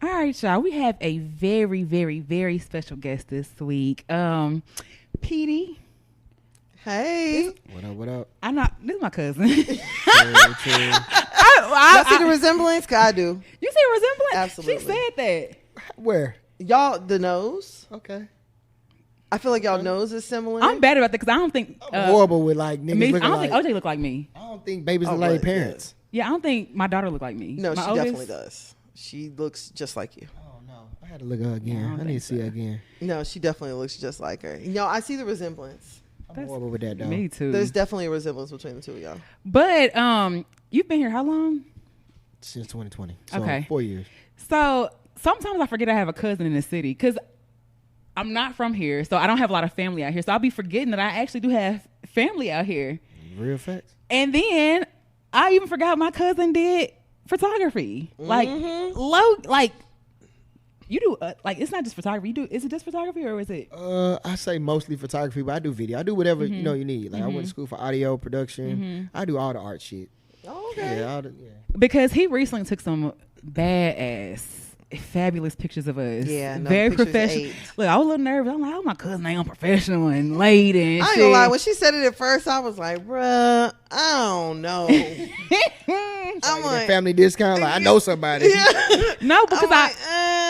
All right, y'all. We have a very, very, very special guest this week. Peetey. Hey. What up? This is my cousin. True. Y'all see the resemblance? 'Cause I do. You see a resemblance? Absolutely. She said that. Where? Y'all, the nose. Okay. I feel like y'all nose is similar. I'm bad about that because I don't think I'm horrible with like niggas I looking don't like. think OJ look like me. I don't think babies look but, like parents. Yeah, I don't think my daughter look like me. No, My she oldest- definitely does. She looks just like you. Oh no, I had to look at her again. I I don't need to see think her again. No, she definitely looks just like her. You know, I see the resemblance. I'm horrible with that though. Me too. There's definitely a resemblance between the two of y'all. But you've been here how long? Since 2020. So Okay. 4 years. So sometimes I forget I have a cousin in the city because I'm not from here, so I don't have a lot of family out here. So I'll be forgetting that I actually do have family out here. Real facts. And then I even forgot my cousin did photography. Like you do it's not just photography. You do is it just photography or is it? I say mostly photography, but I do video. I do whatever you know you need. Like I went to school for audio production. I do all the art shit. Oh, okay. Yeah, Because he recently took some badass, fabulous pictures of us. Yeah, no, very pictures professional. ate. Look, I was a little nervous. I'm like, oh, my cousin ain't unprofessional and late and I ain't shit. gonna lie. When she said it at first, I was like, bruh, I don't know. I'm like, family discount. Like I know somebody. No, because I'm like,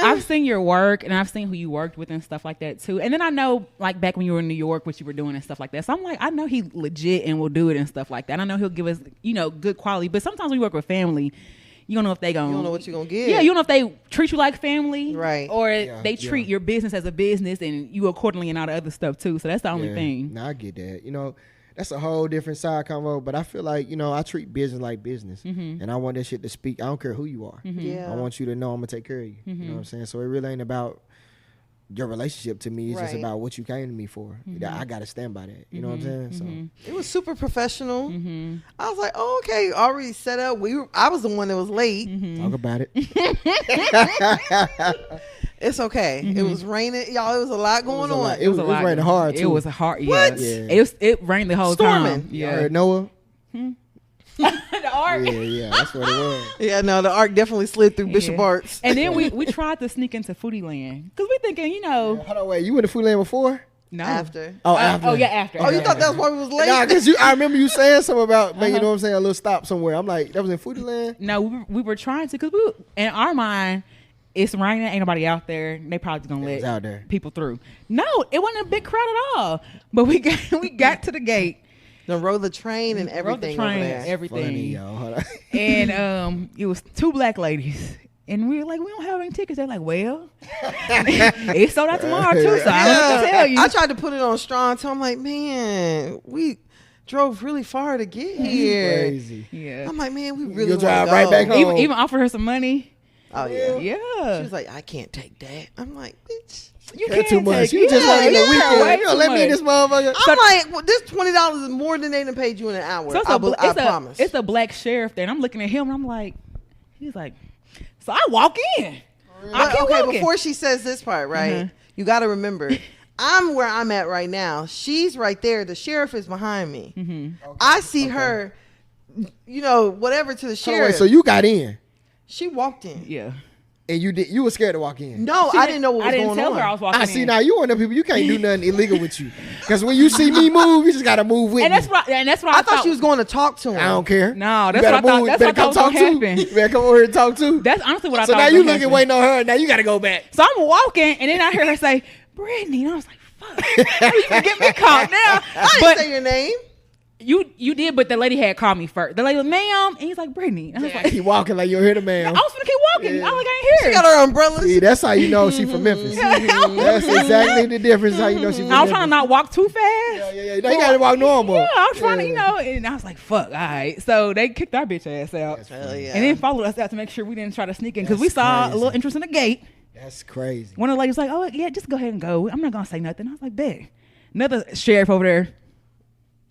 I've seen your work and I've seen who you worked with and stuff like that too. And then I know like back when you were in New York, what you were doing and stuff like that. So I'm like, I know he legit and will do it and stuff like that. I know he'll give us, good quality. But sometimes when you work with family, you don't know if they gonna. You don't know what you're gonna get. Yeah, you don't know if they treat you like family, Right. Or they treat your business as a business and you accordingly and all the other stuff too. So that's the only thing. No, I get that. That's a whole different side convo. But I feel like I treat business like business, and I want that shit to speak. I don't care who you are. Yeah. I want you to know I'm gonna take care of you. You know what I'm saying? So it really ain't about your relationship to me. It's just Right. about what you came to me for. I gotta stand by that. You know what I'm saying? So It was super professional. I was like, oh, okay, already set up. I was the one that was late. talk about it. It's okay. It was raining, y'all. It was a lot going on. It was raining hard too. It was hard. What? Yeah. It rained the whole Storming. time. You Yeah. heard Noah? The art. Yeah, that's what it was. Yeah, no, the arc definitely slid through Bishop Arts. And then we tried to sneak into Foodie Land because we thinking, Hold on, wait. You went to Food Land before? no. After. Oh, after. Oh yeah, after. Oh, you thought that's why we was late? Nah, because I remember you saying something about, man, you know what I'm saying, a little stop somewhere. I'm like, that was in Foodie Land? No, we were trying to because in our mind, it's raining, ain't nobody out there. They probably just gonna was let out there. people through. No, it wasn't a big crowd at all. But we got to the gate. Then rode the train and everything over there. everything. Funny, yo. Hold on. And it was two black ladies. And we were like, we don't have any tickets. They're like, well, it's sold out tomorrow too, so I don't know what to tell you. I tried to put it on strong too. I'm like, man, we drove really far to get here. Crazy. Yeah. I'm like, man, we really You'll drive wanna right go. back home. Even offered her some money. Oh yeah. Yeah. She was like, I can't take that. I'm like, bitch. You Care can't too much. take You it. just like in the way weekend. You too don't let me in much. this motherfucker. I'm like, well, this $20 is more than they done paid you in an hour. So it's I promise. It's a black sheriff there, and I'm looking at him, and I'm like, he's like, so I walk in. I keep okay, walking. before she says this part, right? You got to remember, I'm where I'm at right now. She's right there. The sheriff is behind me. Mm-hmm. I see her, whatever to the Hold on, sheriff. wait, so you got in She walked in. Yeah. and you were scared to walk in. No, I didn't know what was I didn't going tell on. her I was walking I in. see now you one of them people, you can't do nothing illegal with you. Because when you see me move, you just got to move with And me. that's what I thought she was going to talk to him. I don't care. No, You that's better what I thought. move. That's You what better I come thought was talk gonna to. happen. You better come over here and talk to. That's honestly what I So thought. now was you gonna looking happen. waiting on her. Now you got to go back. So I'm walking, and then I hear her say, "Brittany," and I was like, "Fuck, how you gonna get me caught now?" I didn't But say your name. you did, but the lady had called me first. The lady was, "Ma'am," and he's like, "Brittany," and I was like, Keep walking like you're here, the I man. was gonna keep walking. Yeah. I was like, I ain't She here. got her umbrellas. See, that's how you know she from Memphis. That's exactly the difference. How you know she from I was Memphis. trying to not walk too fast. Yeah. Now you got to walk normal. Yeah, I was trying to, and I was like, fuck, all right. So they kicked our bitch ass out. Hell yeah. And then followed us out to make sure we didn't try to sneak in because we That's saw crazy. a little interest in the gate. That's crazy. One of the ladies was like, oh, yeah, just go ahead and go. I'm not going to say nothing. I was like, bet. Another sheriff over there.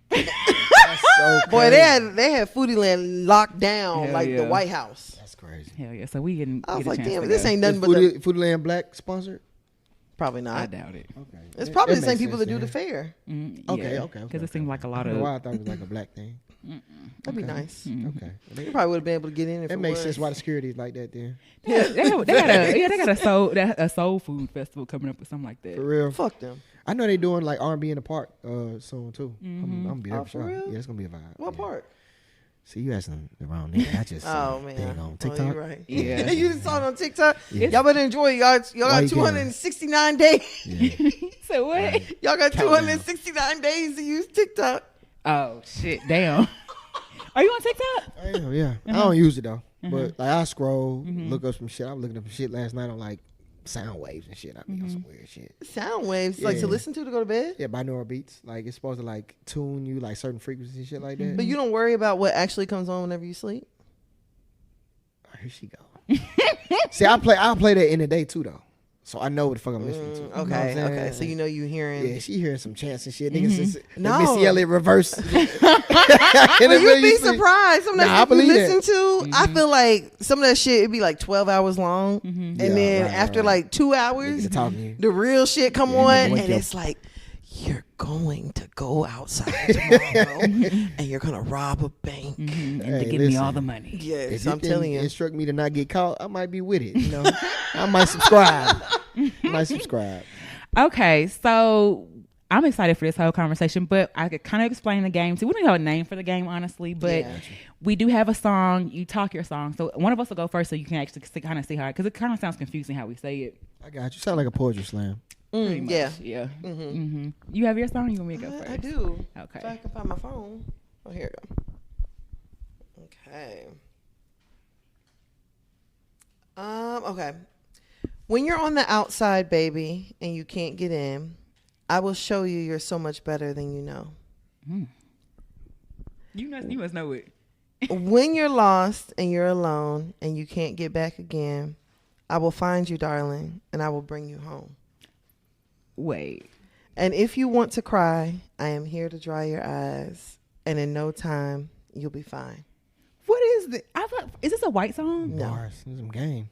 That's so crazy. Boy, they had Foodie Land locked down Hell like yeah. the White House. That's crazy. Hell yeah. So we didn't I was get a like, chance damn, to this go. ain't nothing Is but the Foodie Land Black sponsored? Probably I not. doubt it. Okay. It's probably the That same makes people that sense do the then. fair. Okay. Because it seems like a lot I don't of. know why I thought it was like a black thing. That'd be nice. Okay. You probably would have been able to get in if That it makes was. sense why the security is like that then. Yeah, they got a soul food festival coming up or something like that. For real. Fuck them. I know they doing like R&B in the park soon too. I'm gonna be there Oh, for for sure. real? Yeah, it's gonna be a vibe. What yeah. part? See, you asking the wrong nigga. I just Oh thing man, on Oh, TikTok. you're right. Yeah. You just saw it on TikTok. Yeah. Y'all better enjoy it. Y'all Why got you 269 days. Yeah. So what? Right. Y'all got Countdown. 269 days to use TikTok. Oh shit! Damn. Are you on TikTok? I am, yeah. I don't use it though, but like I scroll, look up some shit. I was looking up some shit last night on like sound waves and shit. I mean, on some weird shit. Sound waves, like to Yeah. listen to go to bed. Yeah, binaural beats. Like it's supposed to like tune you like certain frequencies and shit like that. But you don't worry about what actually comes on whenever you sleep. Oh, here she go. See, I'll play that in the day too though, so I know what the fuck I'm listening to. You know what I'm Okay, saying? okay. So you know you hearing. Yeah, she hearing some chants and shit. Niggas is No. Missy Elliott reverse. Well, you'd be surprised. Some of that Nah, I shit you believe listen to, I feel like some of that shit it'd be like 12 hours long, and Yeah, then right, after right. like 2 hours, Niggas talking to you. the real shit come Yeah, on, nigga, and wake up. it's like you're going to go outside tomorrow, and you're gonna rob a bank. And Hey, to give me listen. all the money. Yes, If I'm telling you. instruct me to not get caught, I might be with it. You know, I might subscribe. Okay, so I'm excited for this whole conversation, but I could kind of explain the game too. We don't have a name for the game, honestly, but Yeah. we do have a song. You talk your song, so one of us will go first, so you can actually kind of see how, because it kind of sounds confusing how we say it. I got you. Sound like a poetry slam. Pretty much, Yeah, yeah. You have your song. You want me to go first? I do. Okay. If I can find my phone. Oh, here we go. Okay. Okay. When you're on the outside, baby, and you can't get in, I will show you you're so much better than you know. You must know it. When you're lost and you're alone and you can't get back again, I will find you, darling, and I will bring you home. Wait. And if you want to cry, I am here to dry your eyes, and in no time, you'll be fine. What is this? Is this a white song? No. Bars. This is some game.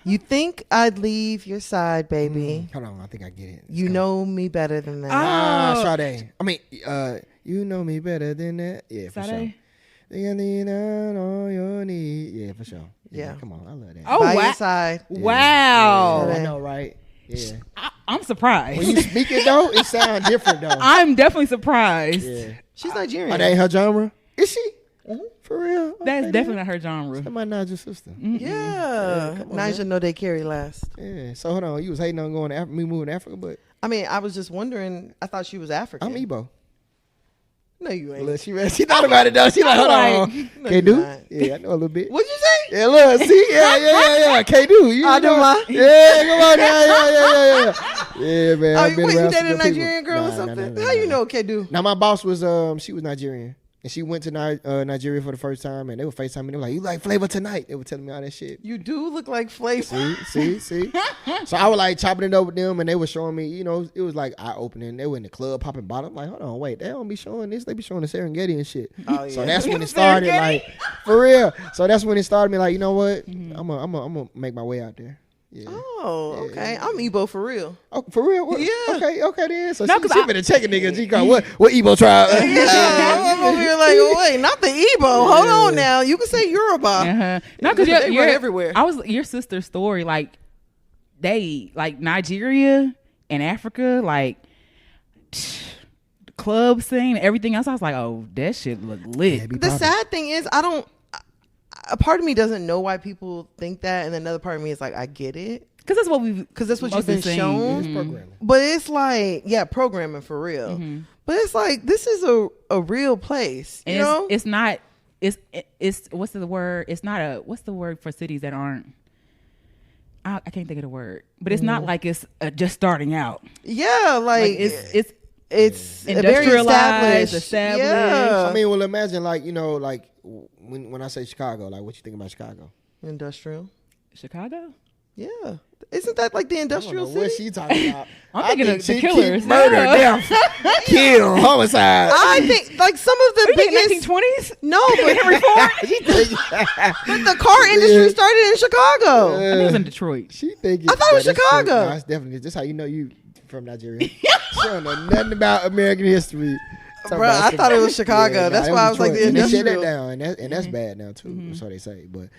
You think I'd leave your side, baby. Hold on. I think I get it. Let's You go. know me better than that. Oh. Sade. I mean, you know me better than that. Yeah, for sure. Sade? They can lean down on your knee. Yeah, for sure. Yeah. Come on. I love that. Oh, By wow. your side. Wow. Yeah, I know, right? Yeah. I'm surprised. When you speak it though, it sounds different though. I'm definitely surprised. Yeah. She's Nigerian. Oh, that ain't her genre? Is she? For real? That's Okay, definitely not her genre. That might not your sister. Yeah. come on, Nigel know they carry last. Yeah. So hold on. You was hating on going to me moving to Africa, but I mean, I was just wondering. I thought she was African. I'm Igbo. No, you ain't. Look, she thought about it though. She like, hold on. No, Can't you're do? not. Yeah, I know a little bit. What'd you say? Yeah, look, see? Yeah. Can't do. You I know? don't mind. Yeah, come on. Yeah. Yeah, man. Oh, I've been wait, you around dated a some good Nigerian people. girl or Nah, something? nah. How you know Kedu? Now my boss was she was Nigerian. And she went to Nigeria for the first time, and they were FaceTiming me. They were like, "You like Flavor Tonight?" They were telling me all that shit. You do look like Flavor. See. So I was like chopping it up with them, and they were showing me, you know, it was like eye opening. They were in the club popping bottles. I'm like, hold on, wait, they don't be showing this. They be showing the Serengeti and shit. Oh, yeah. So that's when it started, like, for real. So that's when it started me, like, you know what? I'm gonna make my way out there. Yeah. Oh, okay. I'm Igbo for real. Oh, for real? What? Yeah. Okay then. So No, she 'cause better check a nigga. She called what Igbo tribe? Yeah, I'm over here like, oh, wait, not the Igbo. Hold on now. You can say Yoruba. Uh-huh. No, because They you're run everywhere. I was your sister's story, like they like Nigeria and Africa, like the club scene, everything else. I was like, oh, that shit look lit. The sad thing is, a part of me doesn't know why people think that, and another part of me is like, I get it. Because that's what we've Because that's what you've mostly been seen. shown. It's programming. But it's like, yeah, programming for real. But it's like, this is a real place. And You know? it's not. It's what's the word? It's not a what's the word for cities that aren't. I can't think of the word, but it's not like it's just starting out. Yeah, like it's very Industrialized, established. established. Yeah. I mean, well, imagine like, you know, like when I say Chicago, like what you think about Chicago? Industrial. Chicago. Yeah. Isn't that like the industrial city? What she talking about? I'm thinking of the she Killers. keep murder, death, kill, homicide. I think like some of the biggest 1920s. No, but Henry Ford. but the car industry started in Chicago. I think it was in Detroit. She think I thought it was Chicago. No, it's definitely just how you know you from Nigeria. She don't know nothing about American history. Bro, I thought it was Chicago. Yeah, That's why I was like the and they shut industrial. that down, and that's bad now too. So they say, but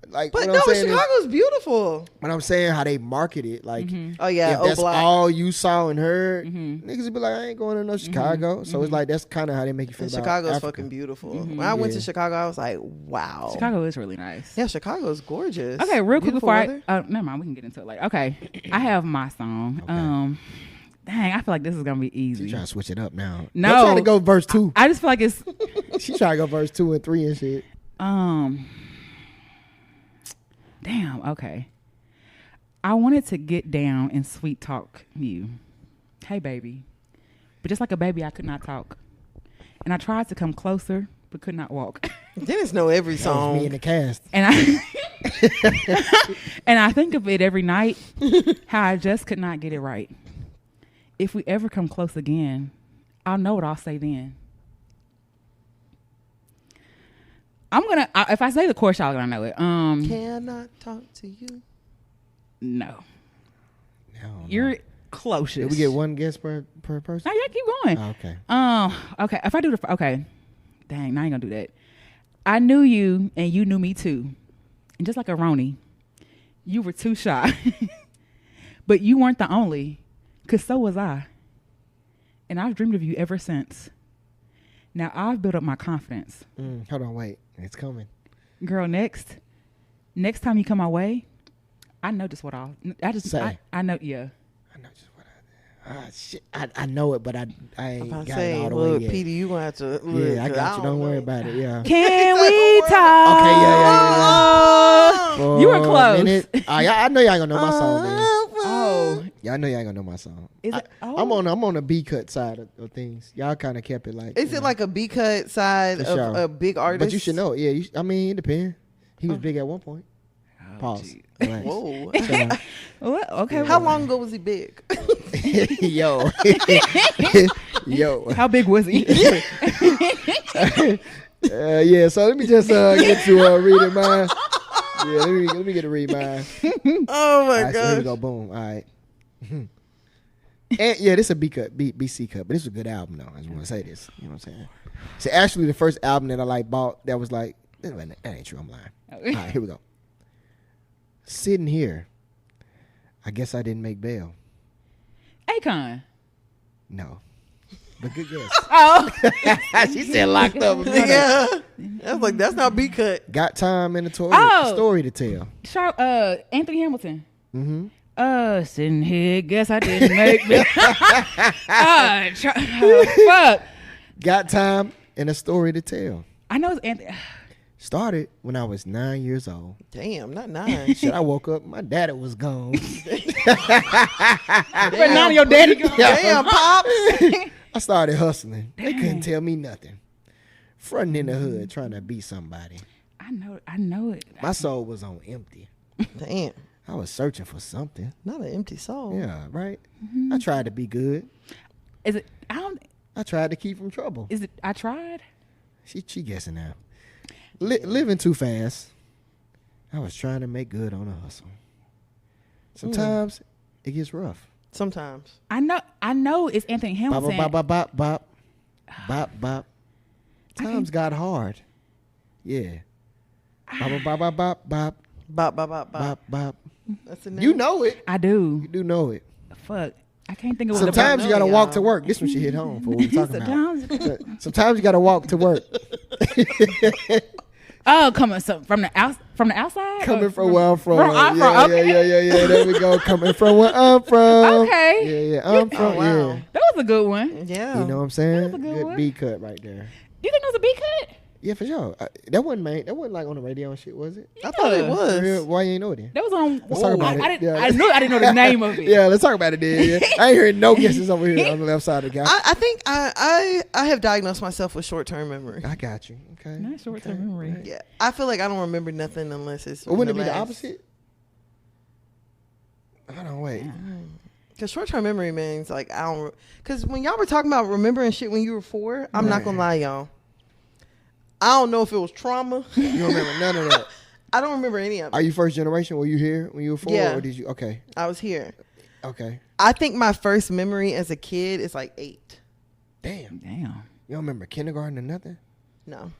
like, But what no, I'm saying is, Chicago's beautiful. when I'm saying how they market it, like, Oh yeah, if that's black. all you saw and heard, niggas would be like, I ain't going to no Chicago. So it's like that's kind of how they make you feel And about Chicago's Africa. fucking beautiful. When I went to Chicago, I was like, wow. Chicago is really nice. Yeah, Chicago's gorgeous. Okay, real quick Beautiful before weather. never mind, we can get into it later. Okay, I have my song. Dang, I feel like this is gonna be easy. She trying to switch it up now. No. They're trying to go verse 2. I just feel like it's She trying to go verse 2 and 3 and shit. Damn, okay. I wanted to get down and sweet talk you. Hey baby. But just like a baby I could not talk. And I tried to come closer but could not walk. Dennis know every That was song. me in the cast. And I and I think of it every night how I just could not get it right. If we ever come close again, I'll know what I'll say then. If I say the chorus, y'all gonna know it. Cannot talk to you. No. No. You're closest. Did we get one guess per person? No, yeah, keep going. Oh, okay. Okay. If I do okay. Dang, now I ain't gonna do that. I knew you and you knew me too. And just like a Roni, you were too shy. But you weren't the only, because so was I. And I've dreamed of you ever since. Now I've built up my confidence. Hold on, wait. It's coming. Girl, next time you come my way, I know just what I just Say. I know, yeah. I know just what shit. I know it, but I ain't got it Say, all the look, way yet. Peetey, you gonna have to. Look, Yeah, I got you. Don't worry about it. Yeah. Can we talk? Okay, yeah. Oh, you were For a close. minute. I know y'all gonna know my song, man. Oh, Y'all know y'all gonna know my song. Is it? I'm on the B cut side of things. Y'all kind of kept it like. Is it like a B cut side For of sure. a big artist? But you should know. Yeah, I mean, it depends. He was big at one point. Pause. gee. Relax. Whoa. Well, okay. How long ago was he big? Yo. Yo. How big was he? Yeah, so let me just get to reading mine. Yeah, let me get to read mine. Oh my All right, so here we god. go. Boom. All right. And yeah, this is a B cut, BC cut, but this is a good album though. I just want to say this. You know what I'm saying? So actually, the first album that I like bought that was like that ain't true. I'm lying. All right, here we go. Sitting here, I guess I didn't make bail. Akon. No, but good guess. Oh, She said locked up. Yeah. I was like, that's not B cut. Got time in the toilet. Oh. Story to tell. Anthony Hamilton. Mm-hmm. Sitting here, guess I didn't make me. Fuck. Got time and a story to tell. I know it's Anthony. Started when I was 9 years old. Damn, not 9. Shit, I woke up, my daddy was gone. But now your daddy gone. Damn, pops. I started hustling. They couldn't tell me nothing. Fronting in the hood, trying to be somebody. I know it. My soul was on empty. Damn, I was searching for something. not an empty soul. Yeah, right? I tried to be good. Is it? I tried to keep from trouble. Is it? I tried. She guessing now. Living too fast. I was trying to make good on a hustle. Sometimes it gets rough. Sometimes. I know it's Anthony Bop, Hamilton. bop, bop, bop, bop. Bop, bop. Times got hard. Yeah. Bop, bop, bop, bop, bop. Bop, bop, bop, bop. Bop, bop. That's the name. You know it. I do. You do know it. Fuck. I can't think of what Sometimes you gotta y'all. walk to work. This one she hit home for what we talking about. Sometimes. Sometimes you gotta walk to work. Oh, coming from the outside. Coming Or from where I'm from. I'm yeah, from. Okay. yeah. There we go. Coming from where I'm from. Okay. Yeah. I'm from. Oh, wow. Yeah. That was a good one. Yeah. You know what I'm saying? That was a good one. B cut right there. You think that was a B cut? Yeah, for sure. That wasn't like on the radio and shit, was it? I thought it Yeah. For real? was. Why you ain't know it then? That was on. Let's talk about I it. didn't. Yeah. I knew. I didn't know the name of it. Yeah, let's talk about it then. Yeah. I ain't heard no guesses over here on the left side of the guy. I think I have diagnosed myself with short term memory. I got you. Okay. Not short-term memory. Yeah, I feel like I don't remember nothing unless it's. Or wouldn't it be the last- opposite? Hold on, wait. Cause short-term memory means like I don't. Cause when y'all were talking about remembering shit when you were 4, I'm not gonna lie, y'all. I don't know if it was trauma. You don't remember none of that. I don't remember any of it. Are you first generation? Were you here when you were 4? Yeah. Or did you? Okay. I was here. Okay. I think my first memory as a kid is like 8. Damn. Damn. You don't remember kindergarten or nothing? No.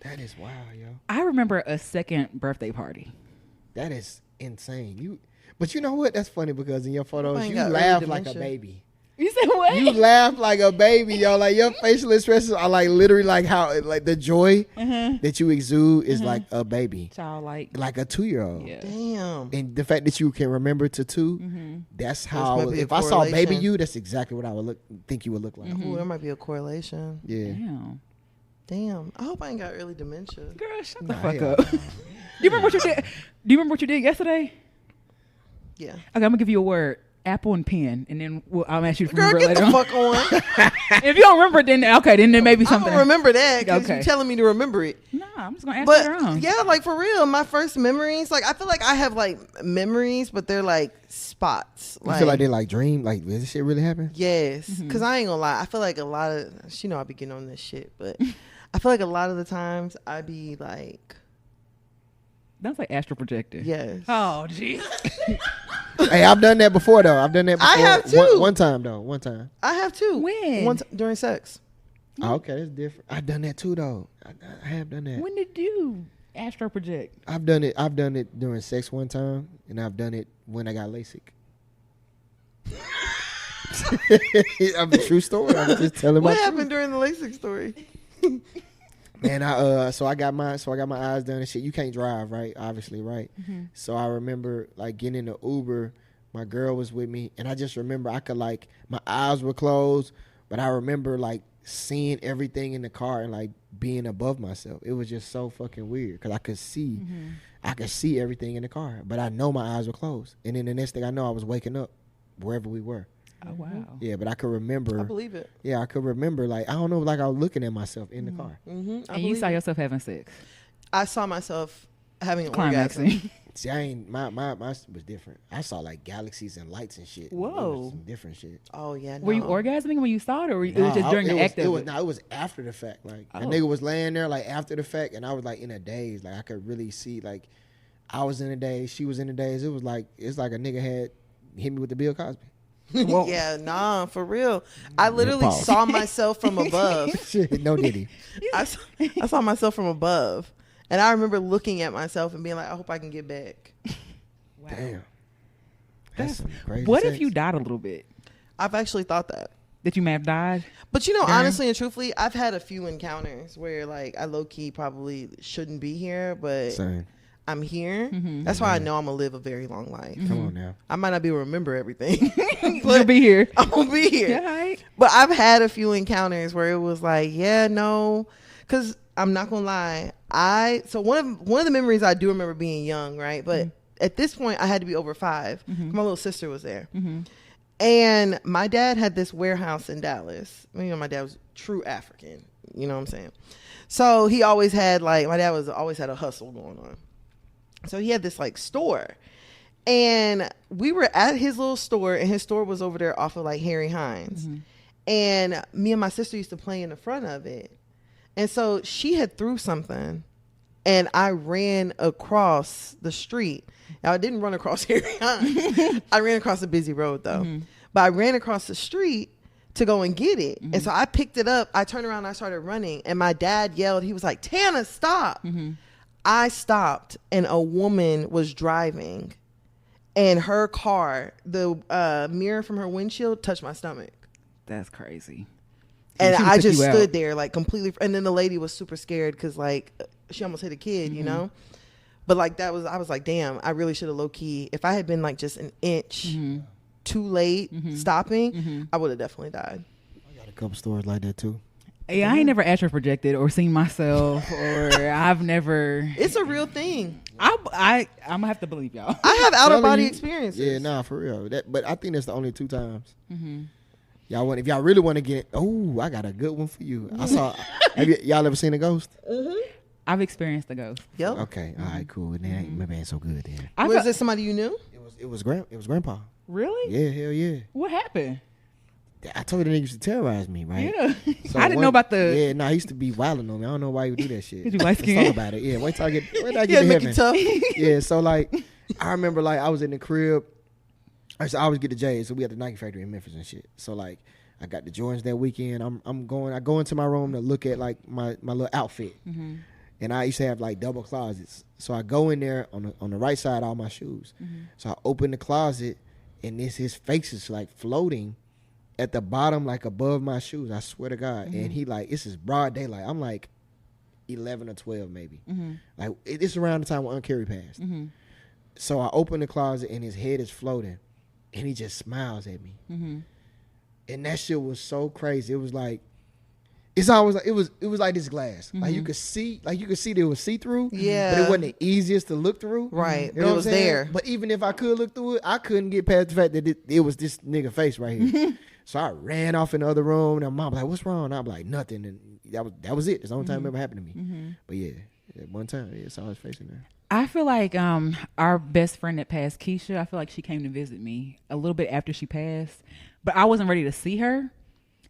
That is wild, yo. I remember a second birthday party. That is insane. But you know what? That's funny because in your photos, ain't you got laugh early like a dementia. baby. You said what? You laugh like a baby, yo. Like your facial expressions are like literally like how like the joy that you exude is like a baby, Childlike. like a 2-year-old. Yeah. Damn. And the fact that you can remember to 2, that's how. might be a If I saw baby correlation. you, that's exactly what I would think you would look like. Ooh, there might be a correlation. Yeah. Damn. Damn. I hope I ain't got early dementia. Girl, shut the Nah, fuck hell up. Do you remember what you did? Do you remember what you did yesterday? Yeah. Okay, I'm gonna give you a word. Apple and pen, and then I'll ask you to Girl, remember it get later the on. fuck on. If you don't remember it, then okay, then there may be I'm something. gonna remember that because Okay. you're telling me to remember it. Nah, I'm just gonna ask later But on. yeah, like for real, my first memories, like I feel like I have like memories, but they're like spots. You feel like they like dream, like did this shit really happen? Yes, because I ain't gonna lie. I feel like a lot of, she know I be getting on this shit, but I feel like a lot of the times I be like, That's like astral projector. yes. Oh, jeez. Hey, I've done that before though. I've done that before. I have too. One time though. One time. I have too. When? Once during sex. Oh, okay, that's different. I've done that too though. I have done that. When did you astral project? I've done it. I've done it during sex one time, and I've done it when I got LASIK. I'm a true story. I'm just telling What my happened during the LASIK story? Man, I got my eyes done and shit. You can't drive, right? Obviously, right? So I remember like getting in the Uber. My girl was with me, and I just remember I could like my eyes were closed, but I remember like seeing everything in the car and like being above myself. It was just so fucking weird because I could see everything in the car, but I know my eyes were closed. And then the next thing I know, I was waking up wherever we were. Oh wow. Yeah, but I could remember. I believe it. Yeah, I could remember like I don't know, like I was looking at myself in the car. And you saw yourself having sex. I saw myself having an orgasm. Climaxing. See, I ain't my was different. I saw like galaxies and lights and shit. Whoa. It was some different shit. Oh yeah. Were you no. orgasming when you saw it, or it was just during the act of it? No, it was after the fact. Like a Oh. nigga was laying there like after the fact, and I was like in a daze. Like I could really see like I was in a daze, she was in a daze. It was like it's like a nigga had hit me with the Bill Cosby. Yeah, nah, for real. I literally pause. saw myself from above. Shit, no diddy. I saw myself from above. And I remember looking at myself and being like, I hope I can get back. Wow. Damn. That's some crazy. What sex. if you died a little bit? I've actually thought that. That you may have died? But you know, Darn. honestly and truthfully, I've had a few encounters where like I low key probably shouldn't be here, but Same. I'm here. That's why I know I'm gonna live a very long life. Come on now. I might not be able to remember everything. You'll be here. I'm gonna be here. Yeah, right. But I've had a few encounters where it was like, yeah, no, because I'm not gonna lie. So one of the memories I do remember being young, right? But at this point, I had to be over 5. My little sister was there, and my dad had this warehouse in Dallas. You know, my dad was true African. You know what I'm saying? So he always had like my dad was always had a hustle going on. So he had this like store. And we were at his little store, and his store was over there off of like Harry Hines. And me and my sister used to play in the front of it. And so she had threw something, and I ran across the street. Now I didn't run across Harry Hines. I ran across a busy road though. But I ran across the street to go and get it. And so I picked it up. I turned around and I started running. And my dad yelled. He was like, Tana, stop. I stopped, and a woman was driving. And her car, the mirror from her windshield touched my stomach. That's crazy. And She I took just you out. stood there like completely. And then the lady was super scared because like she almost hit a kid, you know? But like I was like, damn, I really should have low key. If I had been like just an inch too late stopping, I would have definitely died. I got a couple stories like that too. Yeah, I ain't never astral projected or seen myself, or I've never. It's a real thing. I'm gonna have to believe y'all. I have out of body Telling you- experiences. Yeah, nah, for real. But I think that's the only 2 times. Y'all want if y'all really want to get. Oh, I got a good one for you. I saw. Y'all ever seen a ghost? I've experienced the ghost. Yep. Okay, all right, cool. Then maybe ain't so good then. I Was felt- it somebody you knew? It was It was grandpa. Really? Yeah, hell yeah. What happened? I told you the nigga used to terrorize me, right? Yeah. So I didn't know about the. Yeah, no, he used to be wilding on me. I don't know why he would do that shit. Did you light Let's skin? talk about it. Yeah, wait till I get Yeah, to make heaven. it tough. Yeah, so like, I remember like I was in the crib. I used to always get the J's. So we had the Nike factory in Memphis and shit. So like, I got the Jordans that weekend. I go into my room to look at like my little outfit. Mm-hmm. And I used to have like double closets. So I go in there on the right side, all my shoes. Mm-hmm. So I open the closet, and his face is like floating at the bottom, like above my shoes. I swear to God. Mm-hmm. And he like, this is broad daylight. I'm like 11 or 12 maybe. Mm-hmm. Like it's around the time when Uncarry passed. Mm-hmm. So I open the closet, and his head is floating, and he just smiles at me. Mm-hmm. And that shit was so crazy. It was like, it's always like it was like this glass. Mm-hmm. Like you could see that it was see through. Yeah. But it wasn't the easiest to look through. Right. You But know it what was I'm saying? there. But even if I could look through it, I couldn't get past the fact that it was this nigga face right here. So I ran off in the other room, and my mom was like, "What's wrong?" And I'm like, "Nothing." And that was it. That's the only time it ever happened to me. Mm-hmm. But yeah, at one time, yeah, saw his face in there. I feel like our best friend that passed, Keisha, I feel like she came to visit me a little bit after she passed, but I wasn't ready to see her.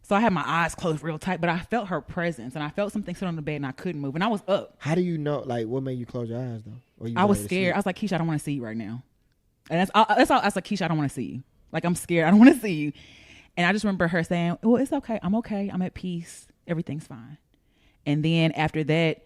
So I had my eyes closed real tight, but I felt her presence, and I felt something sit on the bed, and I couldn't move, and I was up. How do you know? Like, what made you close your eyes though? Or you I was ready to scared. sleep? I was like, Keisha, I don't want to see you right now. And that's all. I was like, Keisha, I don't want to see you. Like, I'm scared. I don't want to see you. And I just remember her saying, well, it's okay. I'm okay. I'm at peace. Everything's fine. And then after that,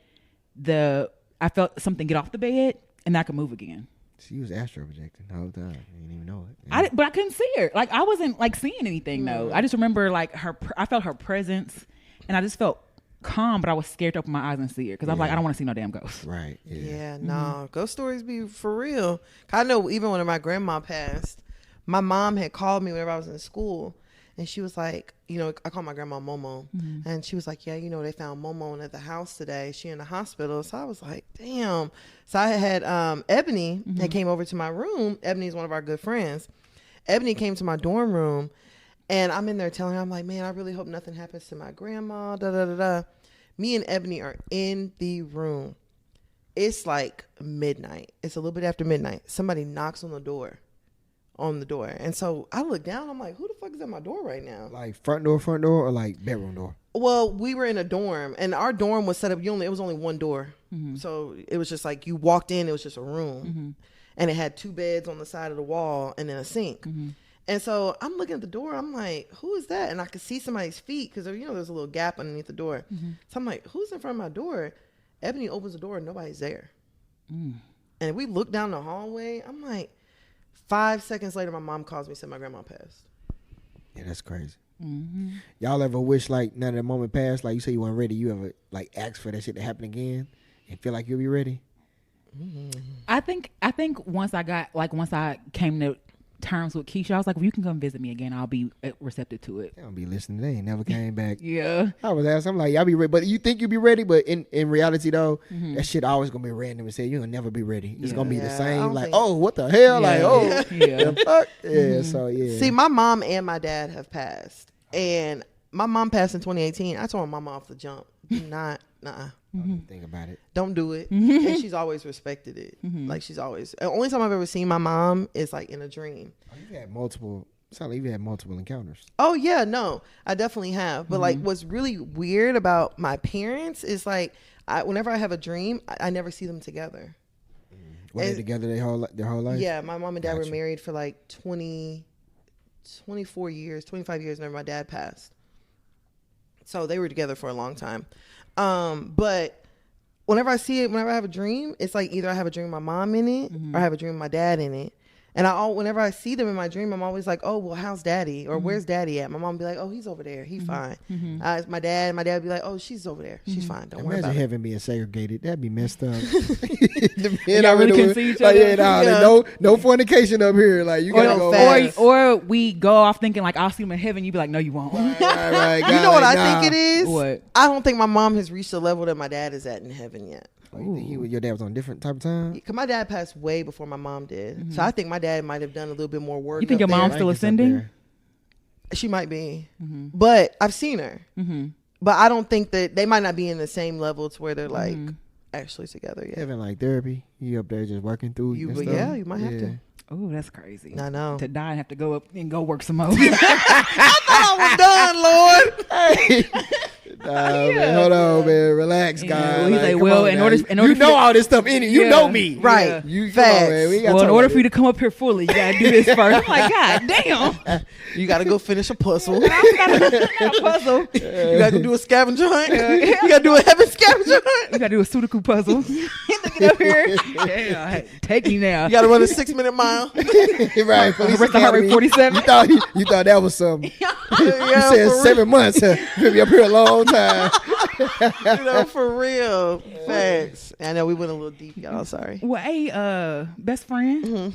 I felt something get off the bed, and I could move again. She was astro projecting the whole time. You didn't even know it. Yeah. But I couldn't see her. Like, I wasn't like seeing anything though. I just remember like I felt her presence, and I just felt calm, but I was scared to open my eyes and see her because I was like, I don't want to see no damn ghost. Right. Yeah, no. Ghost stories be for real. I know even when my grandma passed, my mom had called me whenever I was in school, and she was like, I call my grandma Momo, and she was like, yeah, they found Momo at the house today. She in the hospital. So I was like, damn. So I had Ebony that came over to my room. Ebony's one of our good friends. Ebony came to my dorm room, and I'm in there telling her, I'm like, man, I really hope nothing happens to my grandma, da-da-da-da. Me and Ebony are in the room. It's like midnight. It's a little bit after midnight. Somebody knocks on the door. And so I look down. I'm like, who the fuck is at my door right now? Like front door, or like bedroom door? Well, we were in a dorm, and our dorm was set up. It was only one door. So it was just like you walked in. It was just a room. And it had 2 beds on the side of the wall and then a sink. And so I'm looking at the door. I'm like, who is that? And I could see somebody's feet because, there's a little gap underneath the door. So I'm like, who's in front of my door? Ebony opens the door and nobody's there. And we look down the hallway. I'm like, 5 seconds later, my mom calls me and said my grandma passed. Yeah, that's crazy. Y'all ever wish like none of the moment passed? Like you say you weren't ready. You ever like ask for that shit to happen again and feel like you'll be ready? I think once I came to terms with Keisha, I was like, well, you can come visit me again. I'll be receptive to it. They don't be listening. They ain't never came back. Yeah. I was asking, I'm like, y'all be ready. But you think you'll be ready, but in reality though, that shit always gonna be random and say you'll never be ready. It's gonna be the same. Like, oh, what the hell? Like, oh, the fuck? Yeah. So yeah. See, my mom and my dad have passed, and my mom passed in 2018. I told my mama off the jump, do not, Think about it. don't do it. And she's always respected it. Like she's always. The only time I've ever seen my mom is like in a dream. Oh, you've had multiple. Sound like you've had multiple encounters. Oh yeah, no, I definitely have. But like, what's really weird about my parents is like, whenever I have a dream, I never see them together. Were they together their whole life? Yeah, my mom and dad Gotcha. were married for like 24 years, 25 years. Whenever my dad passed, so they were together for a long time. But whenever I have a dream, it's like either I have a dream with my mom in it or I have a dream with my dad in it. And whenever I see them in my dream, I'm always like, oh, well, how's daddy? Or where's daddy at? My mom would be like, oh, he's over there. He's fine. My dad would be like, oh, she's over there. She's fine. Don't worry about Imagine it. heaven being segregated. That'd be messed up. Y'all really couldn't see each other? No fornication up here. Like you gotta go fast. Or we go off thinking like, I'll see him in heaven. You be like, no, you won't. Right, You know what I think it is? What? I don't think my mom has reached the level that my dad is at in heaven yet. Oh, you think your dad was on a different type of time? Because my dad passed way before my mom did. So I think my dad might have done a little bit more work. You think up your mom's there. still ascending? She might be. But I've seen her. But I don't think that they might not be in the same level to where they're like actually together yet. Having like therapy, you up there just working through. You and might have to. Oh, that's crazy. I know. To die and have to go up and go work some more. I thought I was done, Lord. Man, hold on, man. Relax, guys. He's like, come well, on in now. order you know all this stuff in it. You Yeah. know me. Right. Yeah. You Facts. come on, man. We ain't gotta Well, in talk order about for you to come up here fully, you gotta do this first. I'm like, God damn. You got to go finish a puzzle. I got a puzzle. You got to do a scavenger hunt. You got to do a heaven scavenger You hunt. gotta do a Sudoku puzzle. Get up here. Yeah, take me now. You got to run a 6-minute mile. Right. Police Rest the heart rate Academy. 47. You thought that was something. You Yeah, said for 7 months. Huh? You'll be up here a long time. for real. Facts. I know we went a little deep, y'all. Sorry. Well, hey, best friend.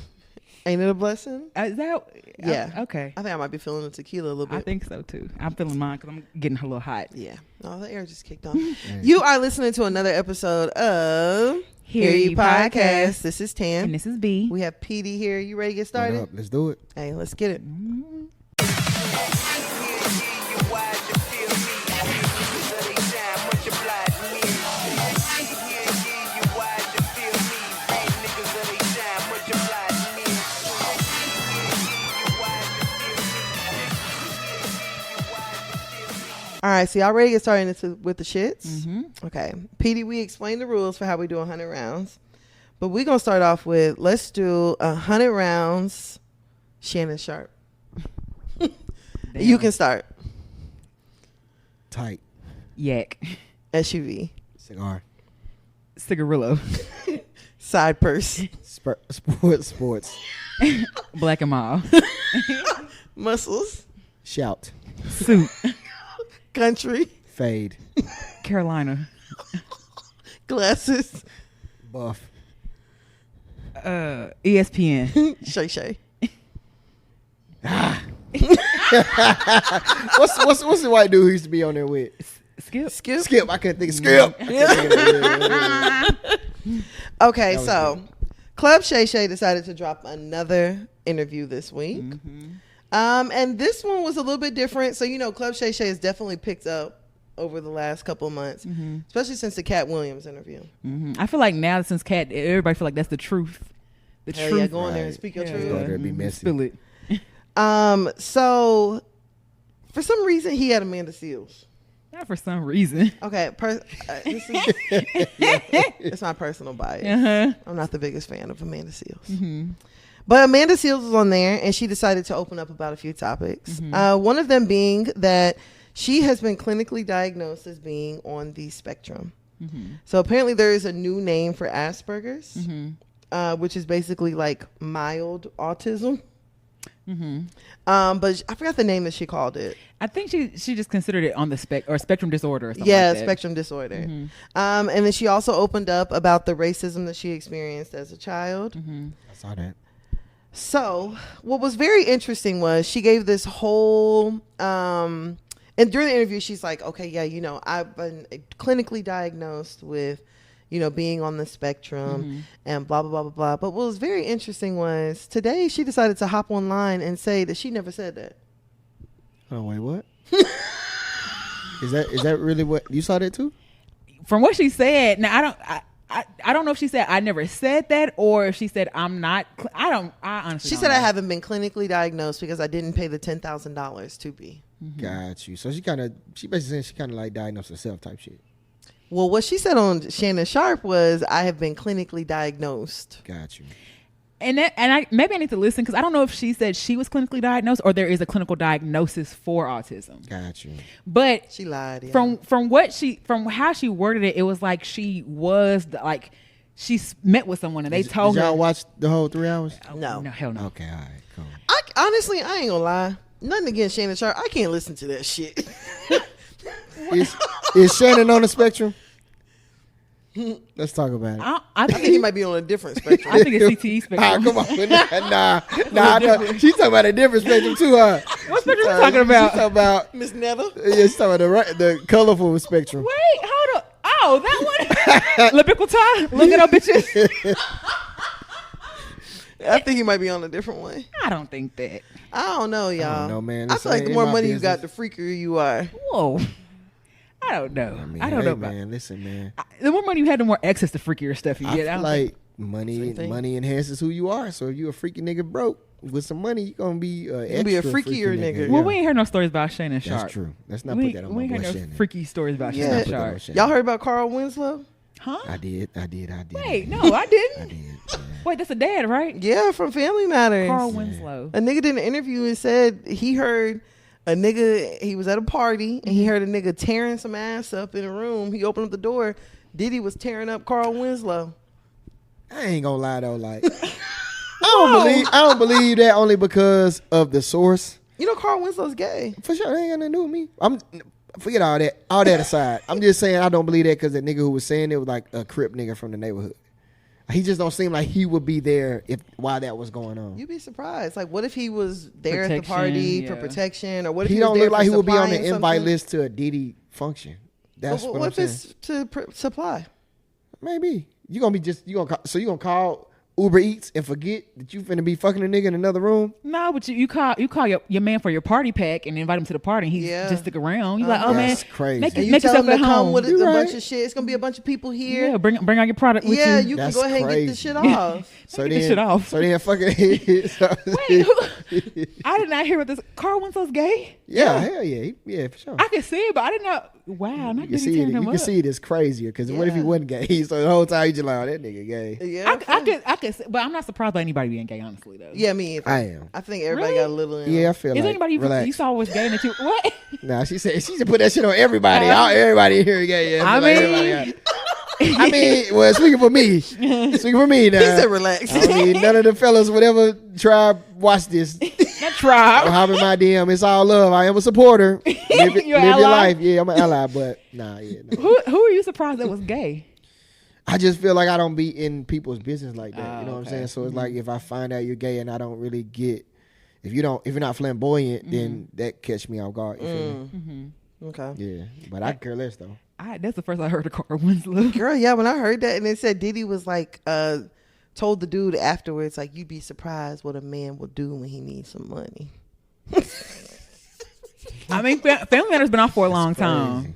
Ain't it a blessing? Is that? Yeah. Okay. I think I might be feeling the tequila a little bit. I think so too. I'm feeling mine because I'm getting a little hot. Yeah. Oh, the air just kicked on. You are listening to another episode of Hear You Podcast. This is Tam. And this is B. We have Peetey here. You ready to get What started? up? Let's do it. Hey, let's get it. All right, so y'all ready to get started with the shits? Mm-hmm. Okay. Petey, we explained the rules for how we do 100 rounds. But we're going to start off with, let's do 100 rounds, Shannon Sharp. You can start. Tight. Yak. SUV. Cigar. Cigarillo. Side purse. Sports. Black and mild. Muscles. Shout. Suit. Country. Fade. Carolina. Glasses. Buff. ESPN. Shay Shay. What's the white dude who used to be on there with? Skip. Skip. Skip. I couldn't think of Skip. Okay, That was so Club Shay Shay decided to drop another interview this week. And this one was a little bit different. So, you know, Club Shay Shay has definitely picked up over the last couple of months, especially since the Cat Williams interview. I feel like now since Cat, everybody feel like that's the truth. The Hell truth. yeah, go in there and speak your Yeah. truth. Go there and be messy. Spill it. So for some reason he had Amanda Seales. Not for some reason. Okay, this is it's my personal bias. I'm not the biggest fan of Amanda Seales. But Amanda Seales was on there and she decided to open up about a few topics. One of them being that she has been clinically diagnosed as being on the spectrum. So apparently there is a new name for Asperger's, which is basically like mild autism. But I forgot the name that she called it. I think she just considered it on the spectrum disorder or something Yeah, like that. spectrum disorder. And then she also opened up about the racism that she experienced as a child. I saw that. So what was very interesting was she gave this whole and during the interview she's like, okay, yeah, you know, I've been clinically diagnosed with, you know, being on the spectrum and blah blah blah blah blah. But what was very interesting was today she decided to hop online and say that she never said that. Oh wait, what? Is that really what you saw that too? From what she said, now I don't know if she said I never said that or if she said I'm not. I honestly. She don't said know. I haven't been clinically diagnosed because I didn't pay the $10,000 to be. Got you. So she basically saying she kind of like diagnosed herself type shit. Well, what she said on Shannon Sharp was, I have been clinically diagnosed. Got you. And I maybe I need to listen because I don't know if she said she was clinically diagnosed or there is a clinical diagnosis for autism. Got you. But She lied. Yeah. from how she worded it, it was like she was like she met with someone and they told Did her. y'all watch the whole 3 hours? No. No, hell no. Okay, all right, cool. Honestly, I ain't gonna lie. Nothing against Shannon Sharp. I can't listen to that shit. Is Shannon on the spectrum? Let's talk about it. I I think he might be on a different spectrum. I think it's CTE spectrum. Come on. Nah. She's talking about a different spectrum too, huh? What spectrum you talking about? She's talking about, Miss Nether. yeah, she's talking about the colorful spectrum. Wait, hold up. Oh, that one. Lipical tie. Look it up, bitches. I think he might be on a different one. I don't think that. I don't know, y'all. I don't know, man. I This feel like the ain't more my money you got, business. the freakier you are. Whoa. I don't know. I mean, I don't hey, know about man. Listen, man. the more money you had, the more access to freakier stuff you I get. feel don't like money enhances who you are. So if you a freaky nigga broke with some money, you gonna be a freakier nigga. Well, we ain't heard no stories about Shannon Sharp. That's true. Let's not put that on my boy We ain't heard Shannon. no freaky stories about Shannon Sharp. Y'all heard about Carl Winslow? Huh? I did. Wait, no, I didn't. I did. Yeah. Wait, that's a dad, right? Yeah, from Family Matters. Carl Winslow. A nigga did an interview and said he heard a nigga, he was at a party and he heard a nigga tearing some ass up in a room. He opened up the door. Diddy was tearing up Carl Winslow. I ain't gonna lie though, like I don't believe that only because of the source. You know Carl Winslow's gay. For sure, it ain't got nothing to do with me. Forget all that. All that aside, I'm just saying I don't believe that because the nigga who was saying it was like a Crip nigga from the neighborhood. He just don't seem like he would be there while that was going on. You'd be surprised. Like, what if he was there at the party for protection, or what if he was don't there look like for he would be on the supplying invite something? list to a Diddy function. That's what I'm saying. If it's to supply? Maybe you gonna call Uber Eats and forget that you finna be fucking a nigga in another room? No, but you call your man for your party pack and invite him to the party and he just stick around. You like, oh man, That's crazy. make And you make tell yourself him at to come home. with a You're bunch right. of shit. It's gonna be a bunch of people here. Yeah, bring out your product with Yeah, you. you can That's go ahead and get this crazy. shit off. So Get this shit off. So then fucking Wait, I did not hear what this. Carl Winslow's gay. yeah, hell yeah, yeah, for sure. I can see it, but I didn't know. Wow, not You can Diddy see it. tearing him You up. can see it as crazier because what if he Yeah. wasn't gay? So the whole time you just like, oh, that nigga gay. Yeah, I could, but I'm not surprised by anybody being gay, honestly, though. yeah, me either. I am. I think everybody Really? got a little in. Yeah, I feel Is like. anybody relax. you saw was gay that you what? Nah, she said she should put that shit on everybody. Everybody here gay. Yeah, I feel like mean- everybody got- I mean, well, speaking for me now. He said relax. I don't need none of the fellas, whatever tribe, watch this. That tribe. Hop in my DM. It's all love. I am a supporter. Live You're your ally? life. Yeah, I'm an ally, but nah, yeah. No. Who are you surprised that was gay? I just feel like I don't be in people's business like that. You know what I'm okay. saying? So it's like if I find out you're gay and I don't really get, if you're not flamboyant, then that catch me off guard. You feel me? Okay. Yeah, but I care less though. That's the first I heard of Carl Winslow. Girl, yeah, when I heard that and it said Diddy was like, told the dude afterwards, like, you'd be surprised what a man will do when he needs some money. I mean, Family Matters been off for a long time. Crazy.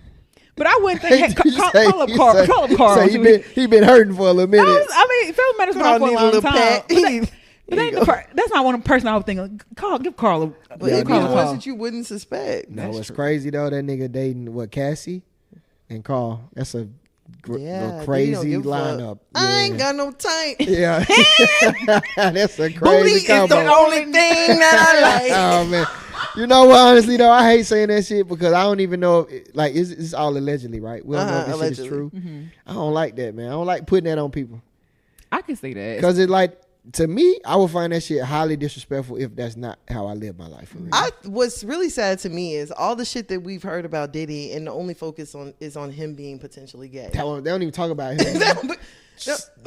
But I wouldn't think, hey, You call say- up you Carl. say- Call up Carl. say he been hurting for a little minute. I mean, Family Matters been Carl off for a need a long little time. pat. But that ain't that's not one person I would think. Give Carl a But Yeah, it'd be no. the call. ones that you wouldn't suspect. No, it's crazy though. That nigga dating Cassie and Carl. That's a Yeah, crazy Diddy don't give a fuck. lineup. I ain't got no tank. Yeah, that's a Booty crazy is combo. the only thing that I like. Oh man, you know what? Honestly though, I hate saying that shit because I don't even know if it's all allegedly, right? We don't know if this shit is true. I don't like that, man. I don't like putting that on people I can see that. because it like to me, I would find that shit highly disrespectful if that's not how I live my life. For real. What's really sad to me is all the shit that we've heard about Diddy, and the only focus is on him being potentially gay. They don't even talk about him.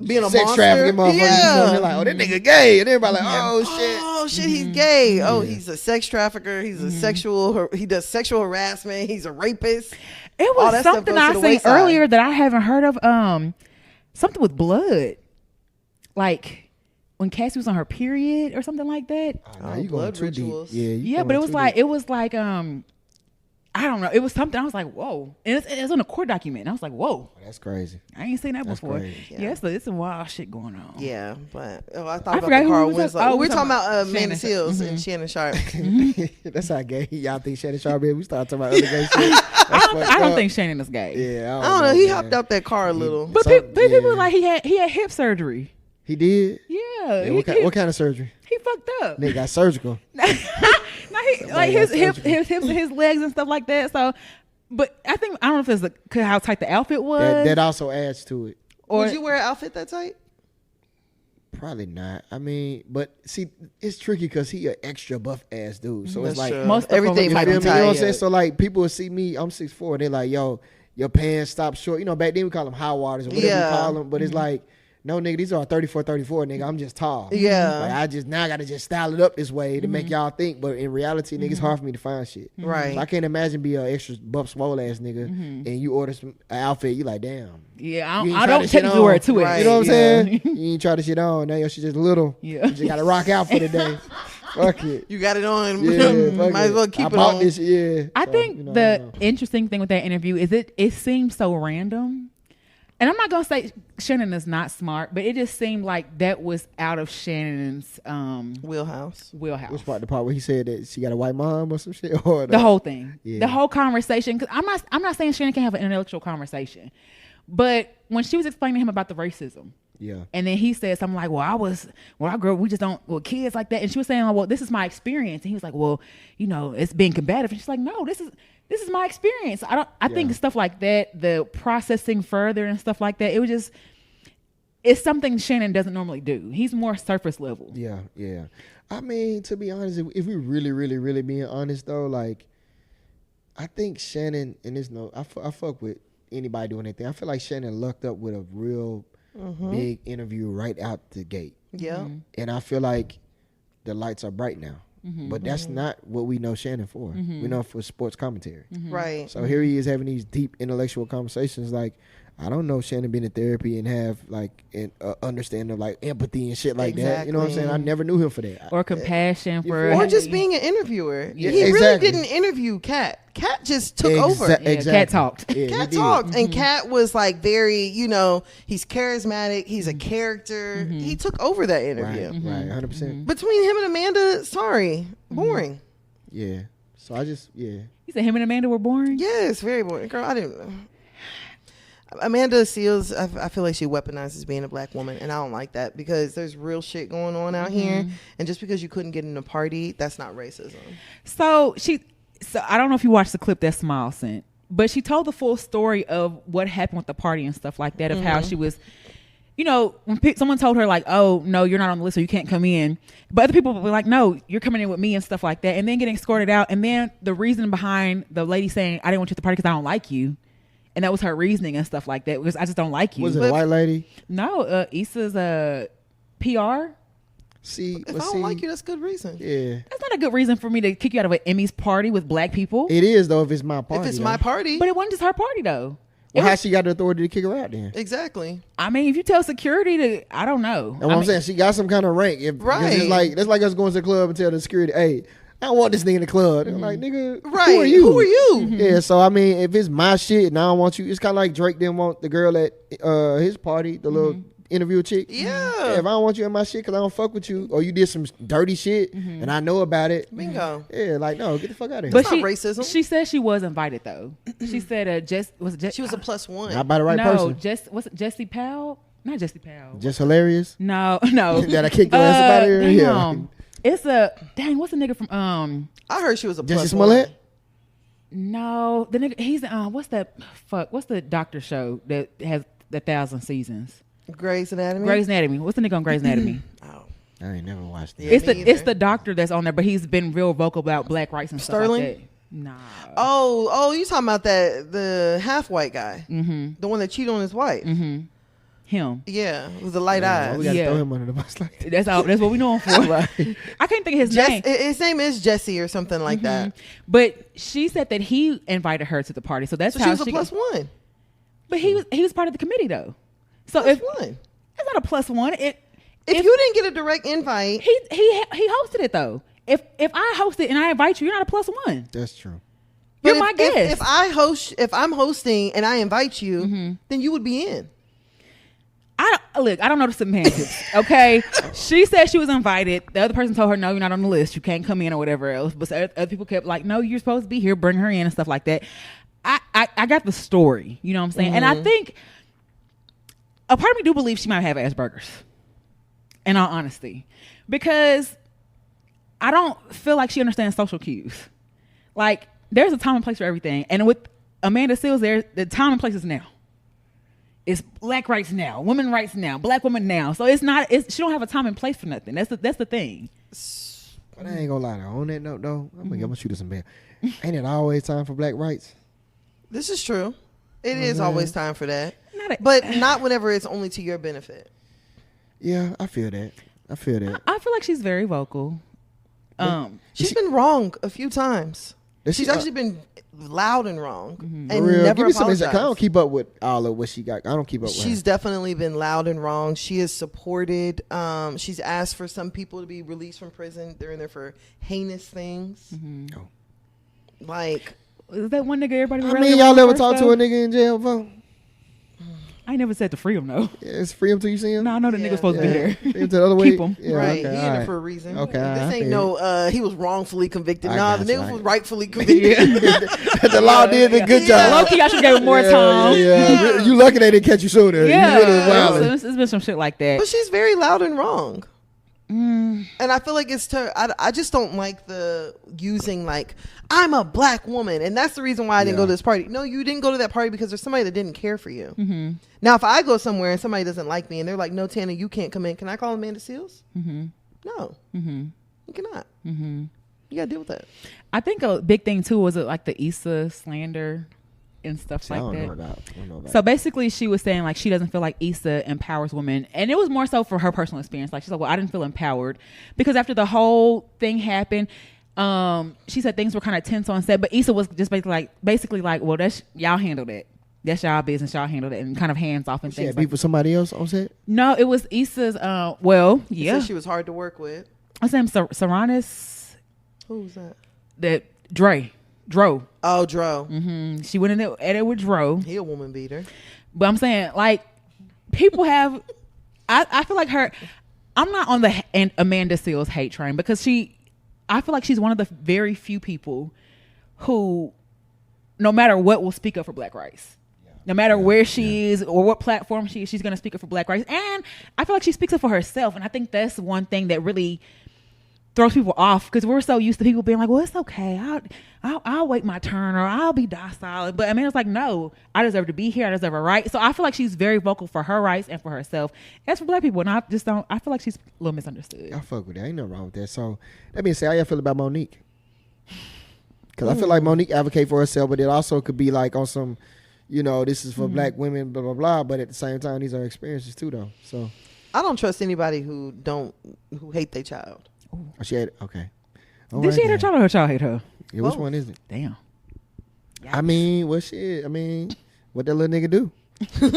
Being a Sex monster. trafficking motherfuckers. Yeah. They're like, oh, that nigga gay. And everybody like, oh, shit. Oh shit, he's gay. Oh, he's a sex trafficker. He's a sexual. He does sexual harassment. He's a rapist. It all was that stuff something goes to I the seen wayside. earlier that I haven't heard of. Something with blood, like when Cassie was on her period or something like that. Nah, you blood going too deep. rituals. Yeah, Yeah, but it was like I don't know. It was something. I was like, whoa. And it's on a court document. And I was like, whoa. That's crazy. I ain't seen that That's before. crazy. Yeah, it's some wild shit going on. Yeah, but I thought I about forgot the who Carl was Winslow. that. Oh, we're we talking talking about about Manus Shannon Hills and Shannon Sharp. That's how gay y'all think Shannon Sharp is. We start talking about other gay shit. I don't think Shannon is gay. Yeah, I don't know. He man. hopped out that car a little. But people like he had hip surgery. He did. Yeah. Yeah, what kind of surgery? He fucked up. Nigga got surgical. No, he like his hips and his legs and stuff like that. So, but I don't know if it's how tight the outfit was. That also adds to it. or Would you wear an outfit that tight? Probably not. I mean, but see, it's tricky because he an extra buff ass dude. So it's That's like true. most of them Everything are might you be know what I'm tight. saying? So like people will see me, I'm 6'4", they're like, yo, your pants stop short. You know, back then we call them high waters or whatever Yeah. we call them. But it's like, no, nigga, these are 34, nigga. I'm just tall. Yeah. Like I just now gotta just style it up this way to make y'all think. But in reality, nigga, it's hard for me to find shit. Right. So I can't imagine be an extra buff swole ass nigga and you order an outfit, you like, damn. yeah, You ain't I try don't this shit technically on. wear it to it. Right. You know what I'm Yeah. saying? You ain't try the shit on. Now your shit just little. Yeah. You just gotta rock out for the day. Fuck it. You got it on. Yeah, fuck Might as it. well keep I it bought on. this, yeah. I So, think you know, I the don't know. interesting thing with that interview is it seems so random. And I'm not gonna say Shannon is not smart, but it just seemed like that was out of Shannon's wheelhouse. Which part? The part where he said that she got a white mom or some shit, or The whole thing, Yeah. the whole conversation. Because I'm not saying Shannon can't have an intellectual conversation, but when she was explaining to him about the racism, Yeah. and then he said something like, I grew up, we just don't, kids like that. And she was saying, well, this is my experience. And he was like, well, it's being combative. And she's like, no, this is my experience. I think stuff like that, the processing further and stuff like that, it's something Shannon doesn't normally do. He's more surface level. Yeah, yeah. I mean, to be honest, if we really, really, really being honest though, like, I think Shannon, and I fuck with anybody doing anything. I feel like Shannon lucked up with a real big interview right out the gate. Yeah. And I feel like the lights are bright now. But that's not what we know Shannon for. We know for sports commentary. Right. So here he is having these deep intellectual conversations. Like, I don't know Shannon been in therapy and have like an understanding of like empathy and shit like that. You know what I'm saying? I never knew him for that. Or compassion for, or just being an interviewer. Yeah, he really exactly. didn't interview Kat. Kat just took over. Yeah, Kat talked. Yeah, Kat talked, and Kat was like very, he's charismatic. He's a character. He took over that interview. Right, 100%. Between him and Amanda, sorry, boring. Yeah. So I just, yeah. You said him and Amanda were boring? Yes, very boring. Girl, I didn't. Amanda Seals, I feel like she weaponizes being a black woman, and I don't like that because there's real shit going on out here, and just because you couldn't get in a party, that's not racism. So I don't know if you watched the clip that Smile sent, but she told the full story of what happened with the party and stuff like that, of how she was, when someone told her like, oh, no, you're not on the list, so you can't come in. But other people were like, no, you're coming in with me and stuff like that. And then getting escorted out. And then the reason behind the lady saying, I didn't want you at the party because I don't like you. And that was her reasoning and stuff like that, because I just don't like you. Was it a white lady? No, Issa's a PR. See, if I don't like you, that's good reason. Yeah. That's not a good reason for me to kick you out of an Emmy's party with black people. It is, though, if it's my party. If it's my party. But it wasn't just her party, though. Well, how she got the authority to kick her out then? Exactly. I mean, if you tell security to, I don't know. That's what I'm saying. She got some kind of rank. Right. That's like us going to the club and tell the security, hey, I don't want this nigga in the club. They're like, nigga, Right. who are you? Who are you? Yeah, so I mean, if it's my shit and I don't want you, it's kind of like Drake didn't want the girl at his party, the little interview chick. Yeah. If I don't want you in my shit because I don't fuck with you, or you did some dirty shit and I know about it. Bingo. Yeah, like, no, get the fuck out of here. But not racism. She said she was invited, though. She said, she was a +1. Not by the right person. Was it Jesse Powell? Not Jesse Powell. Just hilarious. No. That I kicked your ass up out of here. Yeah. It's what's the nigga from I heard she was a Jesse +1. Smollett? No, the nigga, he's what's the doctor show that has 1,000 seasons? Grey's Anatomy. Grey's Anatomy. What's the nigga on Grey's Anatomy? Oh. I ain't never watched that. Yeah, It's the doctor that's on there, but he's been real vocal about black rights and Sterling? stuff like that. Nah. Oh, you talking about the half white guy? The one that cheated on his wife? Him. Yeah, with the light eyes. We gotta Yeah. throw him under the bus like that. That's what we know him for. I can't think of his name. His name is Jesse or something like that. But she said that he invited her to the party, so that's So how she was a +1. But he was part of the committee though. So +1. It's not a +1. If you didn't get a direct invite, he hosted it though. If I host it and I invite you, you're not a +1. That's true. You're but my guest. if I'm hosting and I invite you, then you would be in. I don't know the semantics. Okay, she said she was invited. The other person told her, no, you're not on the list. You can't come in or whatever else. But other people kept like, no, you're supposed to be here. Bring her in and stuff like that. I got the story. You know what I'm saying? And I think a part of me do believe she might have Asperger's. In all honesty, because I don't feel like she understands social cues. Like, there's a time and place for everything. And with Amanda Seals, the time and place is now. It's black rights now, women rights now, black women now. So she don't have a time and place for nothing. That's the thing. But I ain't gonna lie, though. On that note, though, I'm gonna shoot her some bail. Ain't it always time for black rights? This is true. It is always time for that. But not whenever it's only to your benefit. Yeah, I feel that. I feel like she's very vocal. She's been wrong a few times. She's actually been loud and wrong and real, never give me some apologized. insight. I don't keep up with all of what she got. I don't keep up with She's her. definitely been loud and wrong. She has supported. She's asked for some people to be released from prison. They're in there for heinous things. Oh. Like, is that one nigga everybody? I mean, y'all ever talk to a nigga in jail, bro? I never said to free him though. Yeah, it's free him till you see him. No, I know the nigga's supposed to be there. Free him to the other way. Keep him. Yeah, right. okay, He in it for a reason. Okay, This ain't no. He was wrongfully convicted. I Nah, got the you, nigga I was got rightfully convicted. The law did a good job. Low key, I should give him more time. Yeah. You lucky they didn't catch you sooner. Yeah. You really wildin'. It's been some shit like that. But she's very loud and wrong. Mm. And I feel like I just don't like the using like I'm a black woman and that's the reason why I didn't go to this party. No, you didn't go to that party because there's somebody that didn't care for you. Mm-hmm. Now if I go somewhere and somebody doesn't like me and they're like, no, Tana, you can't come in, can I call Amanda Seals? Mm-hmm. No, Mm-hmm. you cannot. Mm-hmm. You gotta deal with that. I think a big thing too was like the Issa slander and stuff I like don't that. know about So basically, she was saying like she doesn't feel like Issa empowers women, and it was more so for her personal experience. Like she's like, well, I didn't feel empowered because after the whole thing happened, she said things were kind of tense on set, but Issa was just basically like, well, that's y'all handle that. That's y'all business. Y'all handle that, and kind of hands off and She things. had Like beef with somebody else on set? no, it was Issa's. Well, She yeah, said she was hard to work with. I said Saranis, Who's that? that Dro. Oh, Dro. Mm-hmm. She went in there at it with Dro. He a woman beater. But I'm saying, like, people have. I feel like her. I'm not on the Amanda Seals hate train because I feel like she's one of the very few people who, no matter what, will speak up for Black rights. No matter where she is or what platform she is, she's going to speak up for Black rights. And I feel like she speaks up for herself. And I think that's one thing that really throws people off because we're so used to people being like, well, it's okay. I'll wait my turn or I'll be docile. But Amanda's like, no, I deserve to be here. I deserve a right. So I feel like she's very vocal for her rights and for herself. As for Black people, and I feel like she's a little misunderstood. I fuck with that. Ain't nothing wrong with that. So let me say, how y'all feel about Monique? Because I feel like Monique advocate for herself, but it also could be like on some, this is for Black women, blah, blah, blah. But at the same time, these are experiences too, though. So I don't trust anybody who hate their child. oh, she had, okay. All Did right she hate her then. child or her child hate her? Yeah, which Both. one is it? Damn. I mean, what shit? I mean, what that little nigga do? All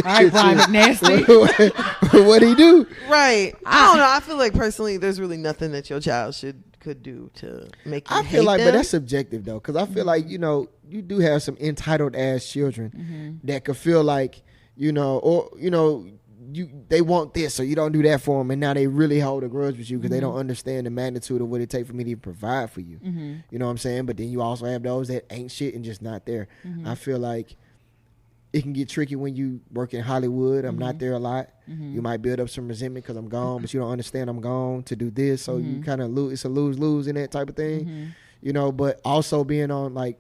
right, Brian McNasty. What'd he do? Right. I don't know. I feel like personally, there's really nothing that your child could do to make you I feel hate like, them. but that's subjective though, because I feel like you do have some entitled ass children that could feel like they want this, so you don't do that for them, and now they really hold a grudge with you because they don't understand the magnitude of what it takes for me to provide for you. You know what I'm saying? But then you also have those that ain't shit and just not there. I feel like it can get tricky when you work in Hollywood. I'm not there a lot. You might build up some resentment because I'm gone, but you don't understand I'm gone to do this, so you kind of lose. It's a lose-lose in that type of thing, But also being on like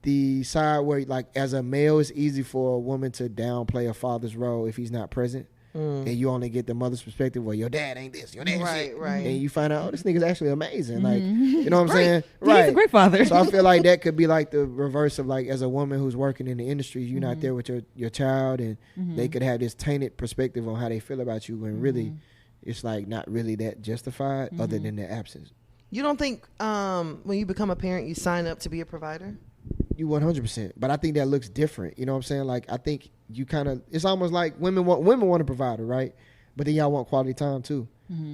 the side where, like, as a male, it's easy for a woman to downplay a father's role if he's not present. And you only get the mother's perspective where your dad ain't this, your dad shit. Right. And you find out, oh, this nigga's actually amazing. Like, you know what I'm saying? Right. He's a great father. So I feel like that could be like the reverse of, like, as a woman who's working in the industry, you're not there with your child, and they could have this tainted perspective on how they feel about you when really it's like not really that justified other than their absence. You don't think when you become a parent, you sign up to be a provider? You 100%, but I think that looks different. You know what I'm saying? Like, I think you kind of, it's almost like women want a provider, right? But then y'all want quality time too.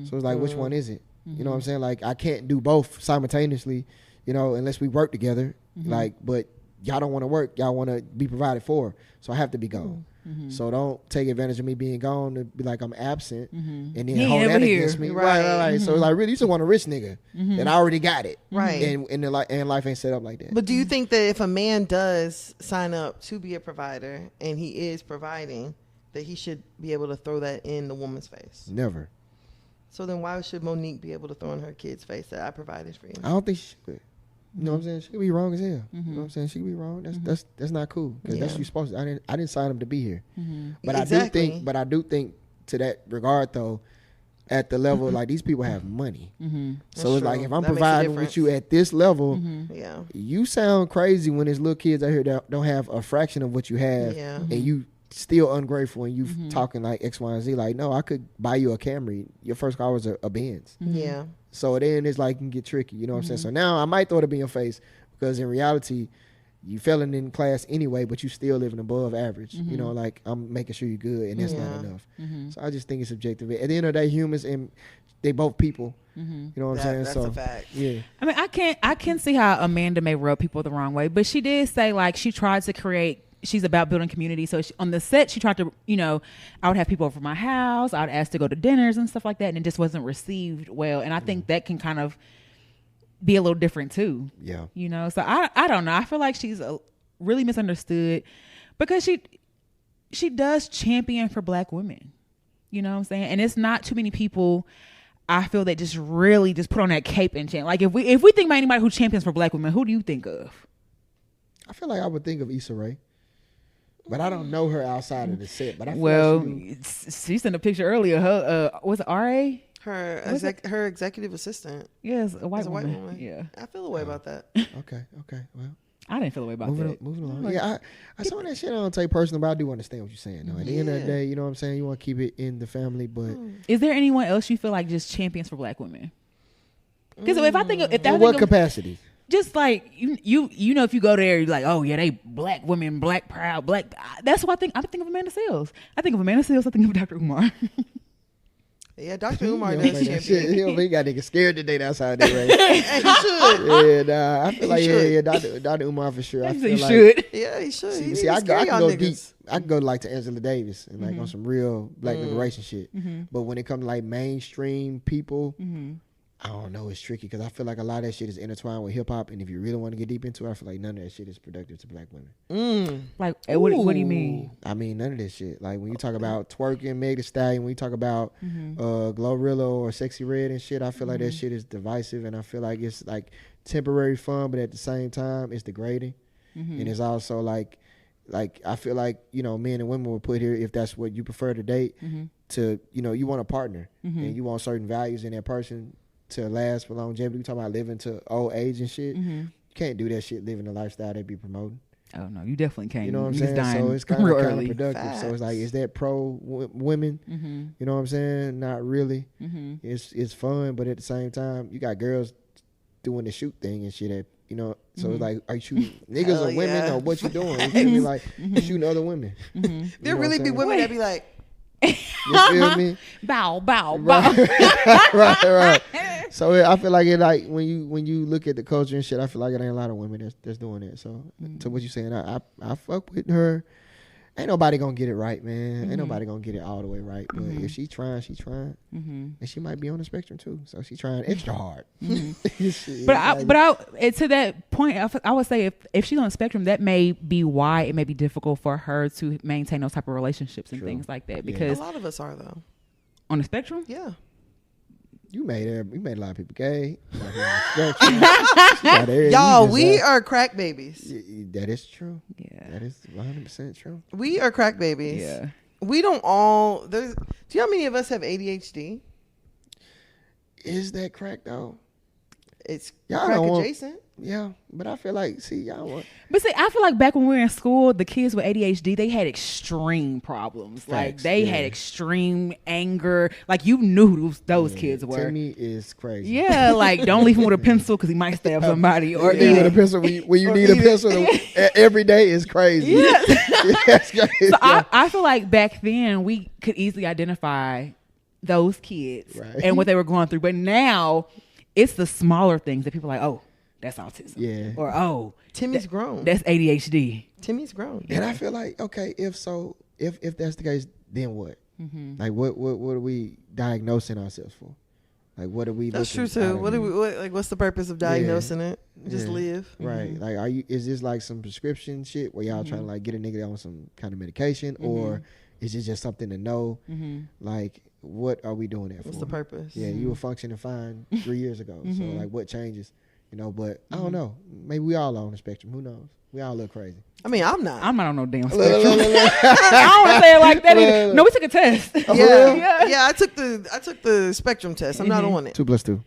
So it's like, which one is it? You know what I'm saying? Like, I can't do both simultaneously, unless we work together. Like, but y'all don't want to work. Y'all want to be provided for. So I have to be gone. So don't take advantage of me being gone to be like I'm absent and then He hold ain't that ever against here. me. Right. So it's like, really, you just want a rich nigga that already got it. Right. And life ain't set up like that. But do you think that if a man does sign up to be a provider and he is providing, that he should be able to throw that in the woman's face? Never. So then why should Monique be able to throw in her kid's face that I provided for you? I don't think she should. You know what I'm saying? She could be wrong as hell. You know what I'm saying? She could be wrong. That's not cool. Because that's what you're supposed to. I didn't sign him to be here. But Exactly. I do think to that regard though, at the level like these people have money. So it's like, if I'm That makes a providing with difference. you at this level, Yeah. you sound crazy when there's little kids out here that don't have a fraction of what you have, Yeah. and you still ungrateful and you talking like X, Y, and Z. Like, no, I could buy you a Camry. Your first car was a Benz. Yeah. So then it's like, can get tricky. You know what I'm saying? So now I might throw it up in your face because in reality, you failing in class anyway, but you still living above average. You know, like, I'm making sure you're good, and that's not enough. So I just think it's subjective. At the end of the day, humans, and they both people. You know what I'm saying? That's So a fact. yeah. I mean, I can see how Amanda may rub people the wrong way, but she did say like she tried to create she's about building community. So on the set, she tried to, I would have people over my house. I would ask to go to dinners and stuff like that, and it just wasn't received well. And I think that can kind of be a little different too. Yeah. So I don't know. I feel like she's really misunderstood because she does champion for Black women. You know what I'm saying? And it's not too many people, I feel, that just really just put on that cape and chant. Like if we think about anybody who champions for Black women, who do you think of? I feel like I would think of Issa Rae, but I don't know her outside of the set. But I feel like she sent a picture earlier. Her was it R.A.? Her executive assistant. Yes, a white woman. Yeah, I feel a way about that. Okay. Well, I didn't feel a way about that. Moving along. Yeah, I saw that shit. I don't take personal, but I do understand what you're saying. Though. At the end of the day, you know what I'm saying. You want to keep it in the family, but is there anyone else you feel like just champions for Black women? Because if I think capacity? Just like you know, if you go there, you're like, oh yeah, they Black women, Black proud, Black. That's what I think. I think of Amanda Seales. I think of Dr. Umar. Yeah, Dr. Umar does champion. He got niggas scared today outside there, right? He should. Yeah, I feel like Dr. Umar for sure. I feel he should. Yeah, he should. See, I can go deep. I can go like to Angela Davis and like on some real Black liberation shit. But when it comes to like mainstream people, I don't know. It's tricky because I feel like a lot of that shit is intertwined with hip hop, and if you really want to get deep into it, I feel like none of that shit is productive to Black women. Like, what do you mean? I mean, none of this shit. Like when you talk about twerking, Meg Thee Stallion, when you talk about Glorilla or Sexy Red and shit, I feel like that shit is divisive, and I feel like it's like temporary fun, but at the same time, it's degrading, and it's also like I feel like men and women will put here if that's what you prefer to date. To you want a partner and you want certain values in that person to last for longevity. We talk about living to old age and shit. You can't do that shit living the lifestyle they be promoting. Oh no, you definitely can't. You know what I'm saying? So it's kind of counterproductive. So it's like, is that pro women? You know what I'm saying? Not really. It's fun, but at the same time, you got girls doing the shoot thing and shit. So it's like, are you shooting niggas or women or what you doing? You feel me? Like shooting other women. There really be women that be like, you feel me? Bow. Right. So I feel like it, like when you look at the culture and shit, I feel like it ain't a lot of women that's doing that. So to what you saying, I fuck with her. Ain't nobody gonna get it right, man. Ain't nobody gonna get it all the way right. But if she trying, and she might be on the spectrum too. So she trying extra hard. But to that point, I would say if she's on the spectrum, that may be why it may be difficult for her to maintain those type of relationships and things like that. Because a lot of us are though on the spectrum. Yeah. You made a lot of people gay. Y'all, we are crack babies. That is true. Yeah. That is 100% true. We are crack babies. Yeah. We don't all... Do you know how many of us have ADHD? Is that crack, though? It's y'all crack adjacent. Yeah, but I feel like, y'all want... But I feel like back when we were in school, the kids with ADHD, they had extreme problems. Facts, like, they had extreme anger. Like, you knew who those kids were. Timmy is crazy. Yeah, like, don't leave him with a pencil because he might stab somebody. Or with a pencil when you need a pencil every day is crazy. Yeah. That's crazy. So I feel like back then, we could easily identify those kids and what they were going through. But now, it's the smaller things that people are like, oh, that's autism. Yeah. Or, oh, Timmy's grown. That's ADHD. Timmy's grown. And I feel like, okay, if that's the case, then what? Like, what are we diagnosing ourselves for? Like, what are we? That's true too. What's the purpose of diagnosing it? Just live. Right. Like, is this like some prescription shit where y'all trying to like get a nigga on some kind of medication, or is it just something to know? Like, what are we doing that for? What's the purpose? Yeah, you were functioning fine 3 years ago. So like, what changes? But I don't know. Maybe we all are on the spectrum. Who knows? We all look crazy. I mean, I'm not on no damn spectrum. I don't want to say it like that either. No, we took a test. Yeah. I took the spectrum test. I'm not on it. 2 + 2.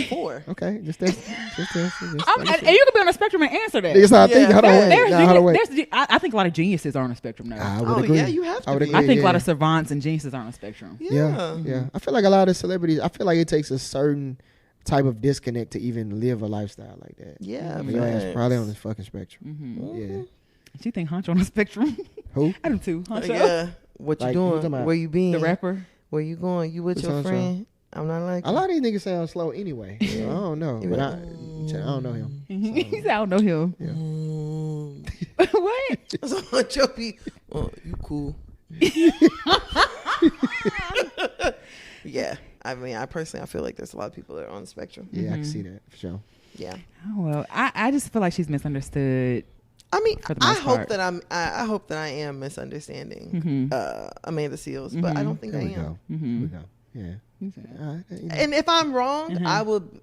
4. Okay, just test. And you can be on the spectrum and answer that. It's not thinking. I think a lot of geniuses are on the spectrum now. I would agree. Yeah, you have to. I think a lot of savants and geniuses are on the spectrum. Yeah. I feel like a lot of celebrities. I feel like it takes a certain type of disconnect to even live a lifestyle like that. Yeah, your ass probably on this fucking spectrum. Yeah. Do you think Huncho on the spectrum? Who? I do too. Huncho. Yeah. What you doing? Where you been? The rapper. Where you going? You with your friend? I'm not like a lot of these niggas sound slow anyway. So I don't know, but I don't know him. He said I don't know him. What? So Joey, oh, you cool. Yeah. I mean, I feel like there's a lot of people that are on the spectrum. Yeah, I can see that for sure. Yeah. Oh, well, I just feel like she's misunderstood. I mean, For the I most hope part. that I hope that I am misunderstanding Amanda Seales, but I don't think There I we am. go. Here we go. Yeah. You know. And if I'm wrong,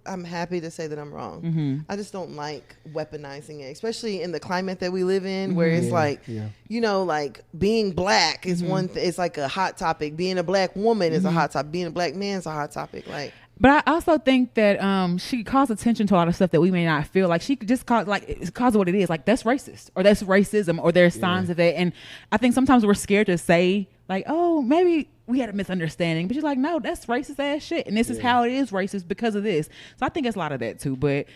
I'm happy to say that I'm wrong. I just don't like weaponizing it, especially in the climate that we live in, where it's like, you know, like being black is one. It's like a hot topic. Being a black woman is a hot topic. Being a black man is a hot topic. Like, But I also think that she calls attention to a lot of stuff that we may not feel like. She just calls it's calls it what it is. Like, that's racist, or that's racism, or there's signs of it. And I think sometimes we're scared to say, like, oh, maybe we had a misunderstanding. But she's like, no, that's racist ass shit, and this is how it is racist because of this. So I think it's a lot of that too. But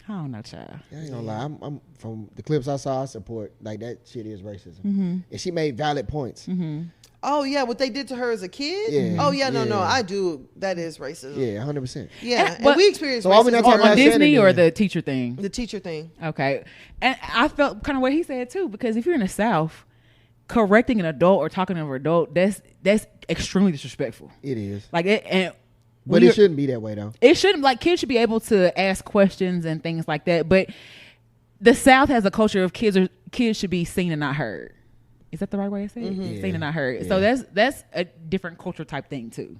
I don't know, child. I ain't gonna lie. I'm from the clips I saw. I support like that shit is racism, and she made valid points. oh yeah, what they did to her as a kid. Yeah. Oh yeah, no, Yeah. I do. That is racism. Yeah, 100%. Yeah, But- and we experienced So why we racism not talking On about Disney Shannon or then? the teacher thing? the teacher thing. Okay. And I felt kind of what he said too, because if you're in the South, correcting an adult or talking to an adult, that's extremely disrespectful. It is, Like it, and but when it you're- shouldn't be that way though. It shouldn't. Like, kids should be able to ask questions and things like that. But the South has a culture of kids should be seen and not heard. Is that the right way to say it? Yeah. Seen and not heard. Yeah. So that's a different culture type thing too.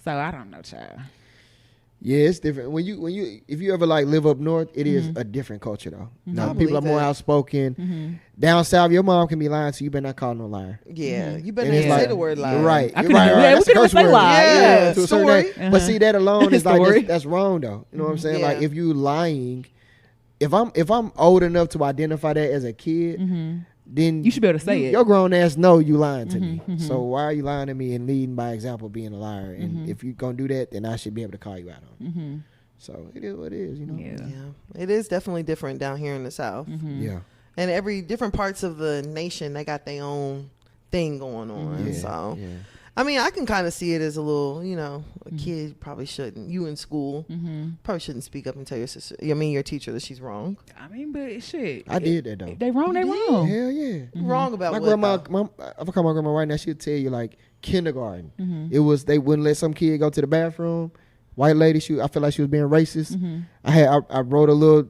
So I don't know, child. Yeah, it's different. When you if you ever like live up north, it is a different culture though. Now I people are believe more that. outspoken. Down south, your mom can be lying, so you better not call no liar. Yeah, you better And it's not say like- the word lie. You're right. I You're couldn't right. do Right. that. That's We a couldn't curse say word. lie. Yeah, To a certain story. extent. But see, that alone is like Story. that's wrong though. You know what I'm saying? Yeah. Like if you lying, if I'm old enough to identify that as a kid, then You should be able to say it. Your grown ass know you lying to me. So why are you lying to me and leading by example, being a liar? And if you gonna do that, then I should be able to call you out on it. So it is what it is, you know. Yeah. Yeah, it is definitely different down here in the South. Yeah. And every different parts of the nation, they got their own thing going on. Yeah. So, Yeah. I mean, I can kind of see it as a little, you know, a kid probably shouldn't. You in school probably shouldn't speak up and tell your sister, your teacher, that she's wrong. I mean, but shit. I did that though. They wrong. They wrong. Hell yeah. Wrong about My what? grandma, though? if I call my grandma right now, she'll tell you like kindergarten. It was they wouldn't let some kid go to the bathroom. White lady, I feel like she was being racist. I wrote a little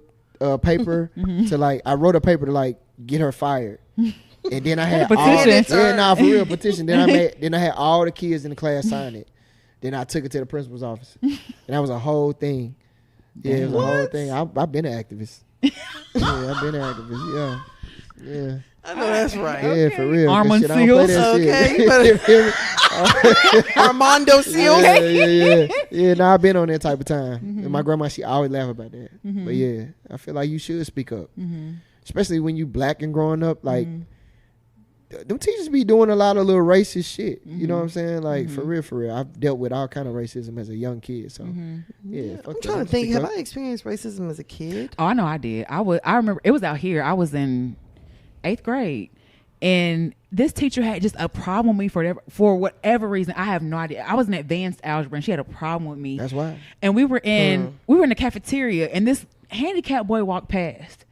paper to like I wrote a paper to like get her fired. And then I had Petition. for real petition. Then I had all the kids in the class sign it. Then I took it to the principal's office, and that was a whole thing. Yeah, it was a whole thing. I've been an activist. Yeah, I've been an activist. Yeah. I know that's right. Yeah, for real. 'cause Armand shit, I don't play Seals. that Okay, shit. you better- You feel me? Armando Seals. Yeah. Nah, I've been on that type of time. And my grandma, she always laugh about that. But yeah, I feel like you should speak up, especially when you black and growing up. Like, them teachers be doing a lot of little racist shit. You know what I'm saying? Like for real. I've dealt with all kind of racism as a young kid. So yeah, fuck I'm that. trying to Speak think. Have up. I experienced racism as a kid? Oh, I know I did. I remember it was out here. I was in 8th grade, and this teacher had just a problem with me for whatever reason. I have no idea. I was in advanced algebra, and she had a problem with me. That's why. And we were in the cafeteria, and this handicapped boy walked past,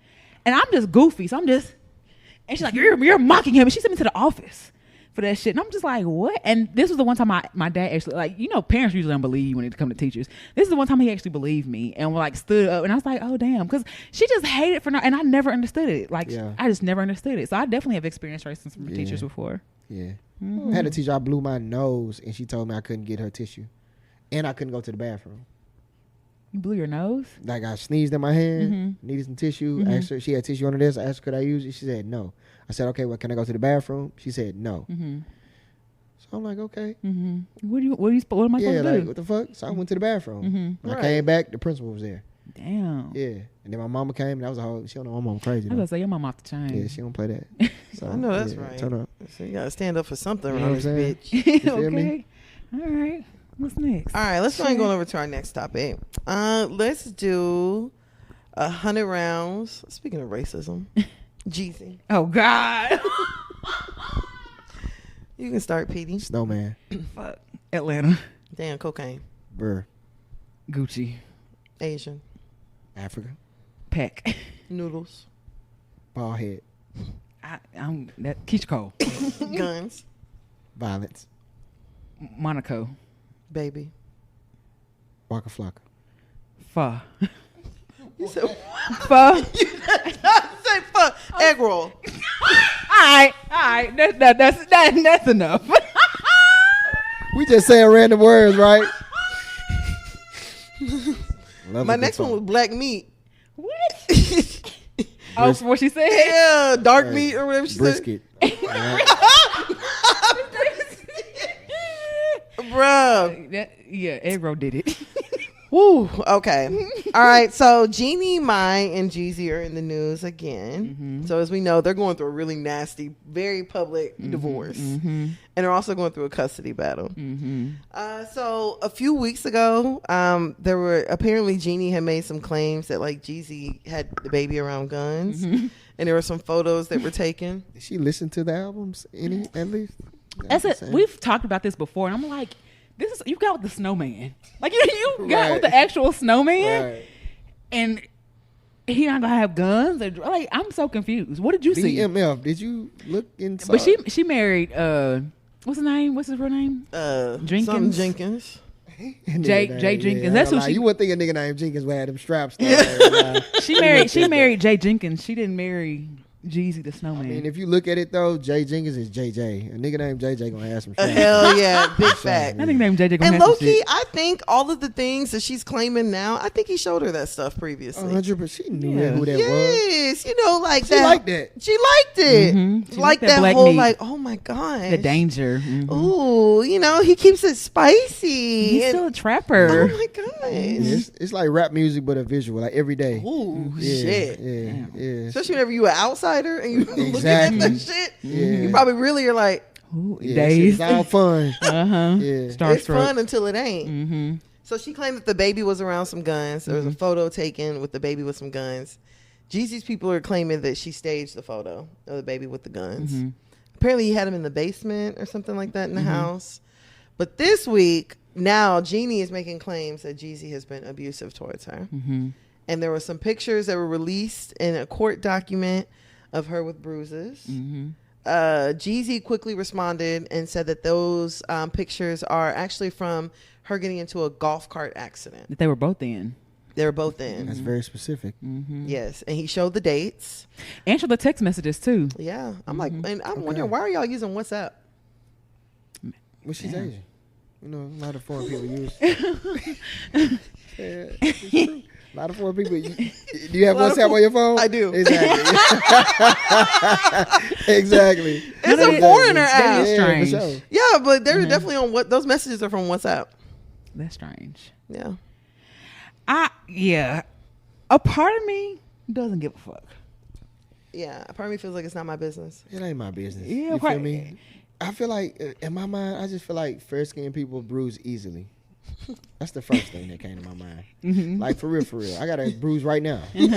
and I'm just goofy, so I'm just, and she's like, "You're mocking him," and she sent me to the office for that shit. And I'm just like, what? And this was the one time my dad actually, like, you know, parents usually don't believe you when they come to teachers. This is the one time he actually believed me and like stood up. And I was like, oh damn, because she just hated for no, and I never understood it. Like, I just never understood it. So I definitely have experienced racism from teachers before. Yeah. I had a teacher, I blew my nose, and she told me I couldn't get her tissue, and I couldn't go to the bathroom. You blew your nose? Like I sneezed in my hand, needed some tissue. Asked her, she had tissue under this. I asked her, could I use it? She said no. I said, okay, well, can I go to the bathroom? She said no. So I'm like, okay. What am I supposed Yeah, to like do? what the fuck? So I went to the bathroom. When I Right. came back, the principal was there. Damn. Yeah, and then my mama came. And that was a whole. She don't know my mom crazy. I was Though. gonna say your mom off the chain. Yeah, she don't play that. So, I know that's yeah, right. Turn up. So you gotta stand up for something You know around what this I'm saying? bitch. You feel me? Okay. All right. What's next? All right, let's go and go over to our next topic. Let's do 100 rounds. Speaking of racism, Jeezy. Oh God. You can start, Peetey. Snowman. Fuck. Atlanta. Damn, cocaine. Burr. Gucci. Asian. Africa. Pack. Noodles. Bald head. I'm that Keisha Cole, Guns. Violence. Monaco, Baby. Waka Flocka. Pho. You said Pho. say fuck. Egg roll. All right. That's enough. We just saying random words, right? My next one was black meat. What? Oh, for what she said? Yeah, dark meat or whatever she Brisket. said. Bruh. Yeah, Egro did it. Woo. Okay. All right. So Jeannie, Mai, and Jeezy are in the news again. So as we know, they're going through a really nasty, very public divorce, and they're also going through a custody battle. So a few weeks ago, there were apparently Jeannie had made some claims that like Jeezy had the baby around guns, and there were some photos that were taken. Did she listen to the albums? Any at least? That's it. We've talked about this before, and I'm like, this is you got with the snowman. Like you got with the actual snowman, and he not gonna have guns. Or, like I'm so confused. What did you see? BMF. Did you look inside? But she married what's his name? What's his real name? Jenkins. Something Jenkins. Jay Jenkins. That's who you would think a nigga named Jenkins would have them straps. She married Jay Jenkins. She didn't marry Jeezy the Snowman. I mean, if you look at it though, Jay Jenkins is JJ. A nigga named JJ gonna have some shit. Hell yeah, big fact. I think named JJ gonna and have low some shit. key, I think all of the things that she's claiming now, I think he showed her that stuff previously. 100%. She knew Yeah. who that was. Yes, you know, like She that. liked that. She liked it. She Like liked that that black whole meat. like, oh my gosh, The danger. Ooh, you know, he keeps it spicy. He's and- still a trapper. Oh my gosh. It's like rap music, but a visual, like every day. Ooh, Yeah, shit. yeah. Especially whenever you an outsider and you looking Exactly. at that shit, Yeah. you probably really are like, Ooh, Yeah, days. it's all fun. Uh-huh. Yeah. it's Starstruck. fun until it ain't. So she claimed that the baby was around some guns. There was a photo taken with the baby with some guns. Jeezy's people are claiming that she staged the photo of the baby with the guns. Apparently he had him in the basement or something like that in the house. But this week, now Jeannie is making claims that Jeezy has been abusive towards her. And there were some pictures that were released in a court document of her with bruises. Jeezy quickly responded and said that those pictures are actually from her getting into a golf cart accident. That they were both in. They were both in. That's very specific. Yes. And he showed the dates. Answer the text messages too. Yeah. I'm like, and I'm wondering, why are y'all using WhatsApp? Well, she's Asian. You know, a lot of foreign people use. It's true. A lot of foreign people. Do you have WhatsApp on your phone? I do. Exactly. Exactly. It's a foreigner app. That is strange. For sure. Yeah, but they're definitely on what those messages are from WhatsApp. That's strange. Yeah. A part of me doesn't give a fuck. Yeah. Part of me feels like it's not my business. It ain't my business. Yeah, You part- feel me? I feel like, in my mind, I just feel like fair-skinned people bruise easily. That's the first thing that came to my mind. Like, for real. I got a bruise right now. It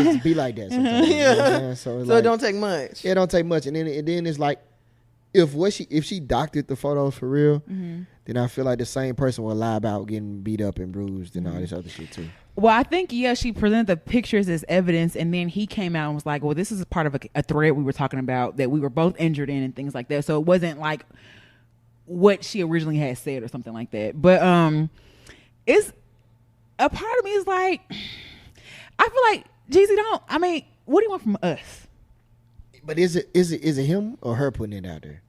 just be like that sometimes. You know what I'm saying? So, it's So like, it don't take much. it don't take much. And then it's like, if she doctored the photos for real, then I feel like the same person will lie about getting beat up and bruised and all this other shit too. Well, I think, she presented the pictures as evidence, and then he came out and was like, well, this is a part of a thread we were talking about that we were both injured in and things like that. So it wasn't like what she originally had said or something like that. But it's a part of me is like, I feel like Jeezy what do you want from us? But is it him or her putting it out there?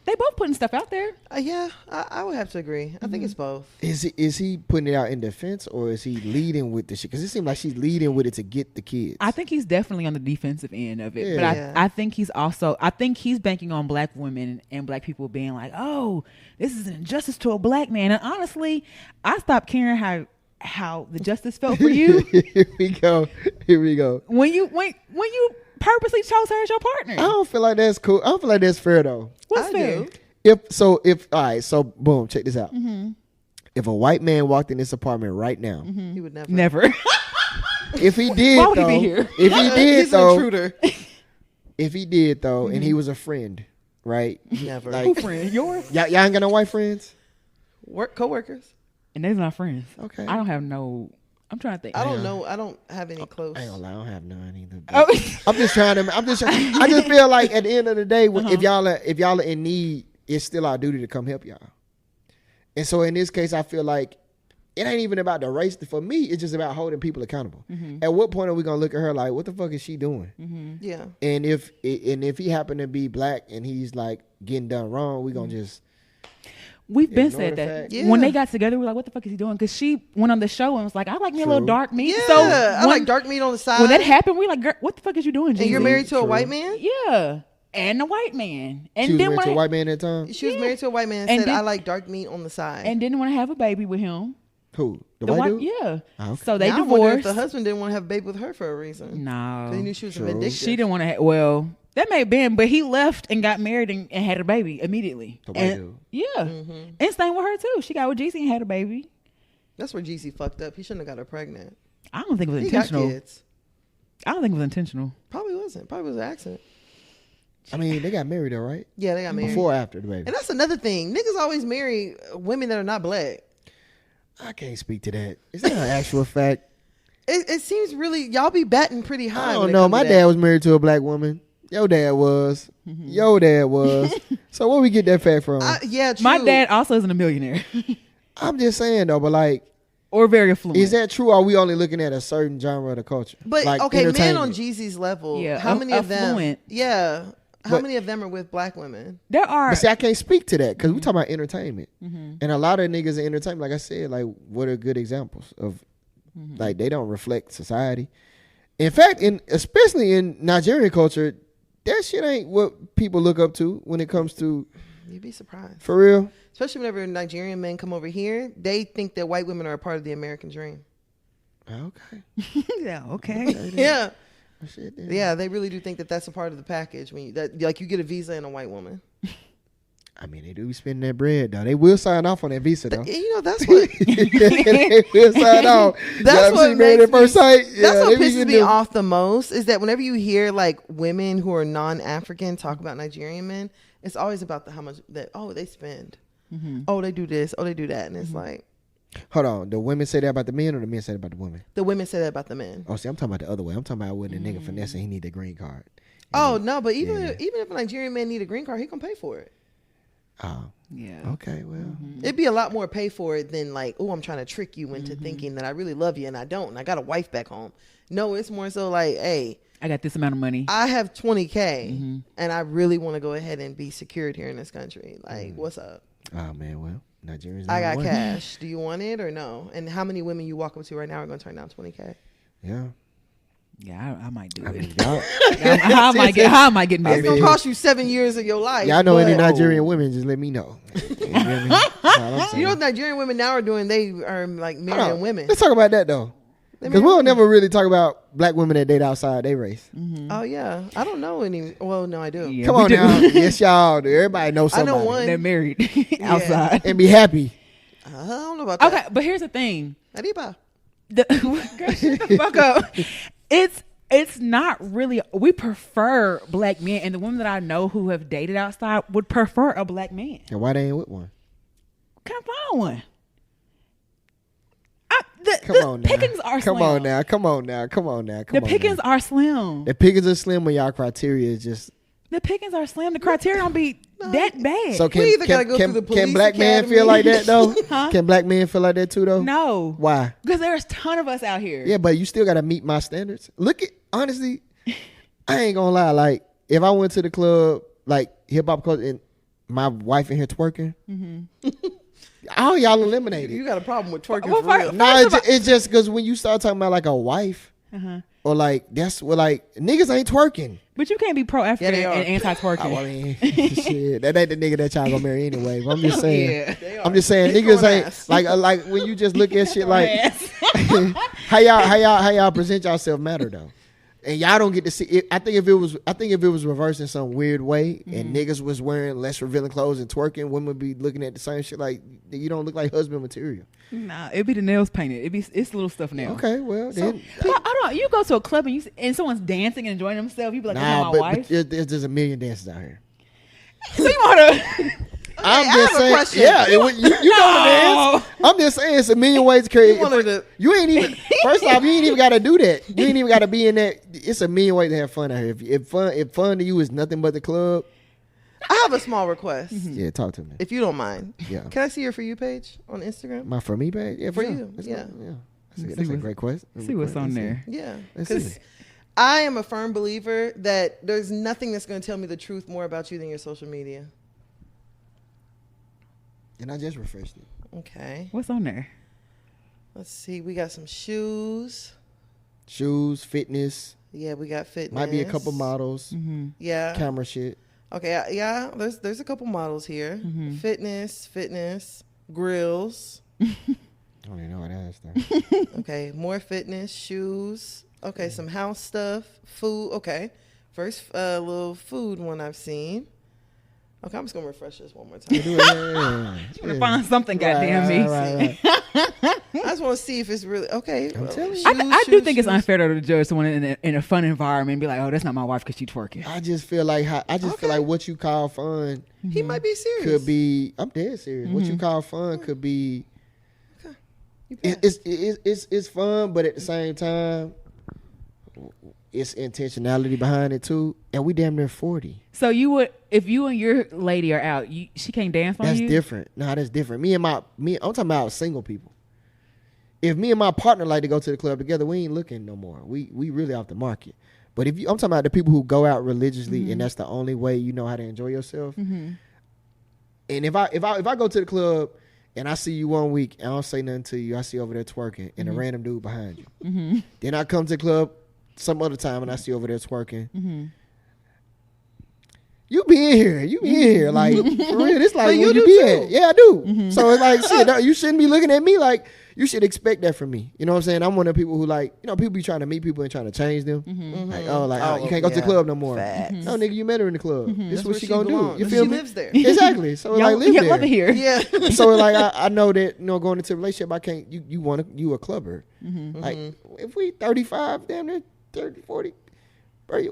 They both putting stuff out there. Yeah, I would have to agree. I think it's both. Is he putting it out in defense or is he leading with the shit? Because it seems like she's leading with it to get the kids. I think he's definitely on the defensive end of it. Yeah. But I think he's banking on black women and black people being like, oh, this is an injustice to a black man. And honestly, I stopped caring how the justice felt for you. Here we go. when you purposely chose her as your partner. I don't feel like that's cool. I don't feel like that's fair though. What's I fair? do. All right, so boom, check this out. If a white man walked in this apartment right now, He would never. Never. if he did Why would he though, be here? if he did He's an though, intruder. if he did though, and he was a friend, right? Never. Like, Friend, yours? y'all ain't got no white friends? Co-workers. And they're not friends. Okay. I don't have no. I'm trying to think. I don't know. I don't have any close. I ain't gonna lie, I don't have none either. Oh. I'm just trying to. I just feel like at the end of the day, if y'all are in need, it's still our duty to come help y'all. And so in this case, I feel like it ain't even about the race. For me, it's just about holding people accountable. At what point are we gonna look at her like, what the fuck is she doing? Yeah. And if he happened to be black and he's like getting done wrong, we gonna just. We've been said that. Yeah. When they got together, we were like, what the fuck is he doing? Because she went on the show and was like, I like me a little dark meat. Yeah, So I like dark meat on the side. When that happened, we like, girl, what the fuck is you doing, Jeezy? And you're married to a white man? Yeah. And a white man. And she was then married to a white man at the time? She was married to a white man and said, I like dark meat on the side. And didn't want to have a baby with him. Who? The white dude? Yeah. Oh, okay. So they now I wonder if divorced. the husband didn't want to have a baby with her for a reason. No. He knew she was vindictive. She didn't want to have, well, that may have been, but he left and got married and had a baby immediately. The white dude. Yeah. And same with her too. She got with Jeezy and had a baby. That's where Jeezy fucked up. He shouldn't have got her pregnant. I don't think it was He intentional. got kids. I don't think it was intentional. Probably wasn't. Probably was an accident. I mean, they got married though, right? Yeah, they got married. Before or after the baby? And that's another thing. Niggas always marry women that are not black. I can't speak to that. Is that an actual fact? It seems really, y'all be batting pretty high. I don't know. My dad was married to a black woman. Your dad was. Your dad was. So where we get that fact from? Yeah, true. My dad also isn't a millionaire. I'm just saying though, but like, or very affluent. is that true? Or are we only looking at a certain genre of the culture? But like okay, men entertainment? on Jeezy's level. Yeah, How many of them? affluent. Yeah. How But- many of them are with black women? There are. But see, I can't speak to that because we talking about entertainment, and a lot of niggas in entertainment, like I said, like what are good examples of, like they don't reflect society. In fact, especially in Nigerian culture, that shit ain't what people look up to when it comes to. You'd be surprised. For real. Especially whenever Nigerian men come over here, they think that white women are a part of the American dream. Okay. Yeah. Okay. Yeah. Shit, then. Yeah, they really do think that that's a part of the package when you get a visa and a white woman. I mean, they do be spending that bread though. They will sign off on that visa though. You know, that's what They will sign off. That's what Married at first sight. That's what they be pisses getting me them- off the most is that whenever you hear like women who are non-African talk about Nigerian men, it's always about how much that they spend. Oh, they do this. Oh, they do that, and it's like Hold on. The women say that about the men, or the men say that about the women? the women say that about the men. Oh, see, I'm talking about the other way. I'm talking about when the nigga finessing, he need the green card. Oh no, but even if a Nigerian man need a green card, he gonna pay for it. Oh, Yeah. okay. Well, It'd be a lot more pay for it than like, oh, I'm trying to trick you into thinking that I really love you and I don't, and I got a wife back home. No, it's more so like, hey, I got this amount of money. I have 20K and I really want to go ahead and be secured here in this country. Like, what's up? oh man. Well, Nigerians. I got don't want it. cash. Do you want it or no? And how many women you walk up to right now are going to turn down 20K? Yeah. Yeah, I might do I it. mean, y'all, How am I getting It's married? going to cost you 7 years of your life. y'all know any but- Nigerian women? Just let me know. You feel me? That's all I'm saying. You know what Nigerian women now are doing? They are like Hold marrying on. women. Let's talk about that though, They because marry we'll never really talk about black women that date outside their race. Oh yeah, I don't know any. Well, no, I do. Yeah, Come we on do. now, yes y'all do. Everybody knows I know somebody. one. They're married outside. and be happy. I don't know about that. Okay, but here's the thing. Arriba. Girl, shut the fuck up. It's not really. We prefer black men, and the women that I know who have dated outside would prefer a black man. And why they ain't with one? Can't find one. Come on now. Pickings are slim. Come on now. Come on now. Come on now. Come The on pickings now. are slim. The pickings are slim when y'all criteria is just. The pickings are slim. The criteria don't be that bad. So can, either gotta go through the can police black men academy. feel like that though? Huh? Can black men feel like that too though? No. Why? Because there's a ton of us out here. Yeah, but you still gotta meet my standards. Look at honestly, I ain't gonna lie. Like if I went to the club, like hip hop club, and my wife in here twerking, all y'all eliminated. You got a problem with twerking Well, for real? No, it's just because when you start talking about like a wife, or like that's what like niggas ain't twerking. But you can't be pro-African Yeah, they are. and anti-twerking. I mean, shit, that ain't the nigga that y'all gonna marry anyway. But I'm just saying. Yeah. They I'm are. just saying They niggas throwing ain't ass. like when you just look at shit like Ass. how y'all present yourself matter though. And y'all don't get to see it. I think if it was reversed in some weird way and niggas was wearing less revealing clothes and twerking, women would be looking at the same shit like you don't look like husband material. Nah, it'd be the nails painted. It's little stuff now. Okay, well then Well, I don't. You go to a club and someone's dancing and enjoying themselves. You be like, "That's nah, not but, my wife." there's a million dances out here. So you want to? I'm I just have a saying. question. Yeah, you know what it is. I'm just saying it's a million ways to carry. You ain't even. First off, you ain't even got to do that. You ain't even got to be in that. It's a million ways to have fun out here. If fun to you is nothing but the club. I have a small request. Yeah, talk to me. If you don't mind. Yeah. Can I see your For You page on Instagram? My For Me page? Yeah, For sure. you. That's Yeah. That's a great question. See what's on there. Yeah. Let's Because see. I am a firm believer that there's nothing that's going to tell me the truth more about you than your social media. And I just refreshed it. Okay. What's on there? Let's see. We got some shoes. Shoes, fitness. Yeah, we got fitness. Might be a couple models. Yeah. Camera shit. Okay. Yeah. There's a couple models here. Fitness, grills. I don't even know what that is. Okay. More fitness, shoes. Okay. Some house stuff, food. Okay. First little food one I've seen. Okay, I'm just gonna refresh this one more time. You want to find something, goddamn me. Right. I just want to see if it's really okay. I'm telling you. I do think it's unfair to judge someone in a fun environment and be like, oh, that's not my wife because she's twerking. I just feel like feel like what you call fun He might be serious. could be. I'm dead serious. What you call fun could be. You It's fun, but at the same time, it's intentionality behind it too. And we damn near 40. So you would, if you and your lady are out, she can't dance on That's you? different. Nah, that's different. I'm talking about single people. If me and my partner like to go to the club together, we ain't looking no more. We really off the market. But I'm talking about the people who go out religiously and that's the only way you know how to enjoy yourself. And if I go to the club and I see you one week and I don't say nothing to you, I see you over there twerking and a random dude behind you. Then I come to the club some other time and I see you over there twerking. You be in here. Like, for real, it's like where you be at. Yeah, I do. So it's like, shit, you shouldn't be looking at me like, you should expect that from me. You know what I'm saying? I'm one of the people who like, people be trying to meet people and trying to change them. Like, you can't go to the club no more. Facts. No, nigga, you met her in the club. This is what where she she gonna belongs. do. You feel She me? lives there. Exactly. So like, live Yeah, there. love it here. Yeah. So like, I know that, going into a relationship, I can't, you a clubber. Like, if we 35, damn near 30, 40, bro,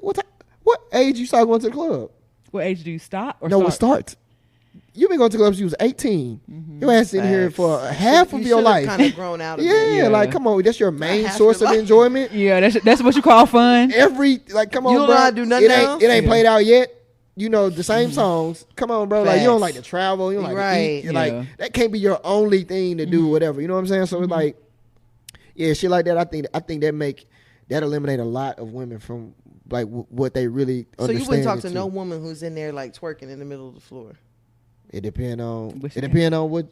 what age you start going to the club? What age do you stop? Or It starts. You've been going to clubs since you was 18. Your ass in here for half of your life. Kind of grown out of it. Yeah, like come on, that's your main half source your of life. enjoyment. Yeah, that's what you call fun. Come on, You don't bro. know how to do nothing else? It ain't played out yet. You know the same songs. Come on, bro. Like you don't Facts. like to travel. You don't like to Right. eat. You're Yeah. like that can't be your only thing to do. Whatever. You know what I'm saying? So it's like, yeah, shit like that. I think that eliminate a lot of women from like what they really So understand. you wouldn't talk to it no woman who's in there like twerking in the middle of the floor. It depend on Which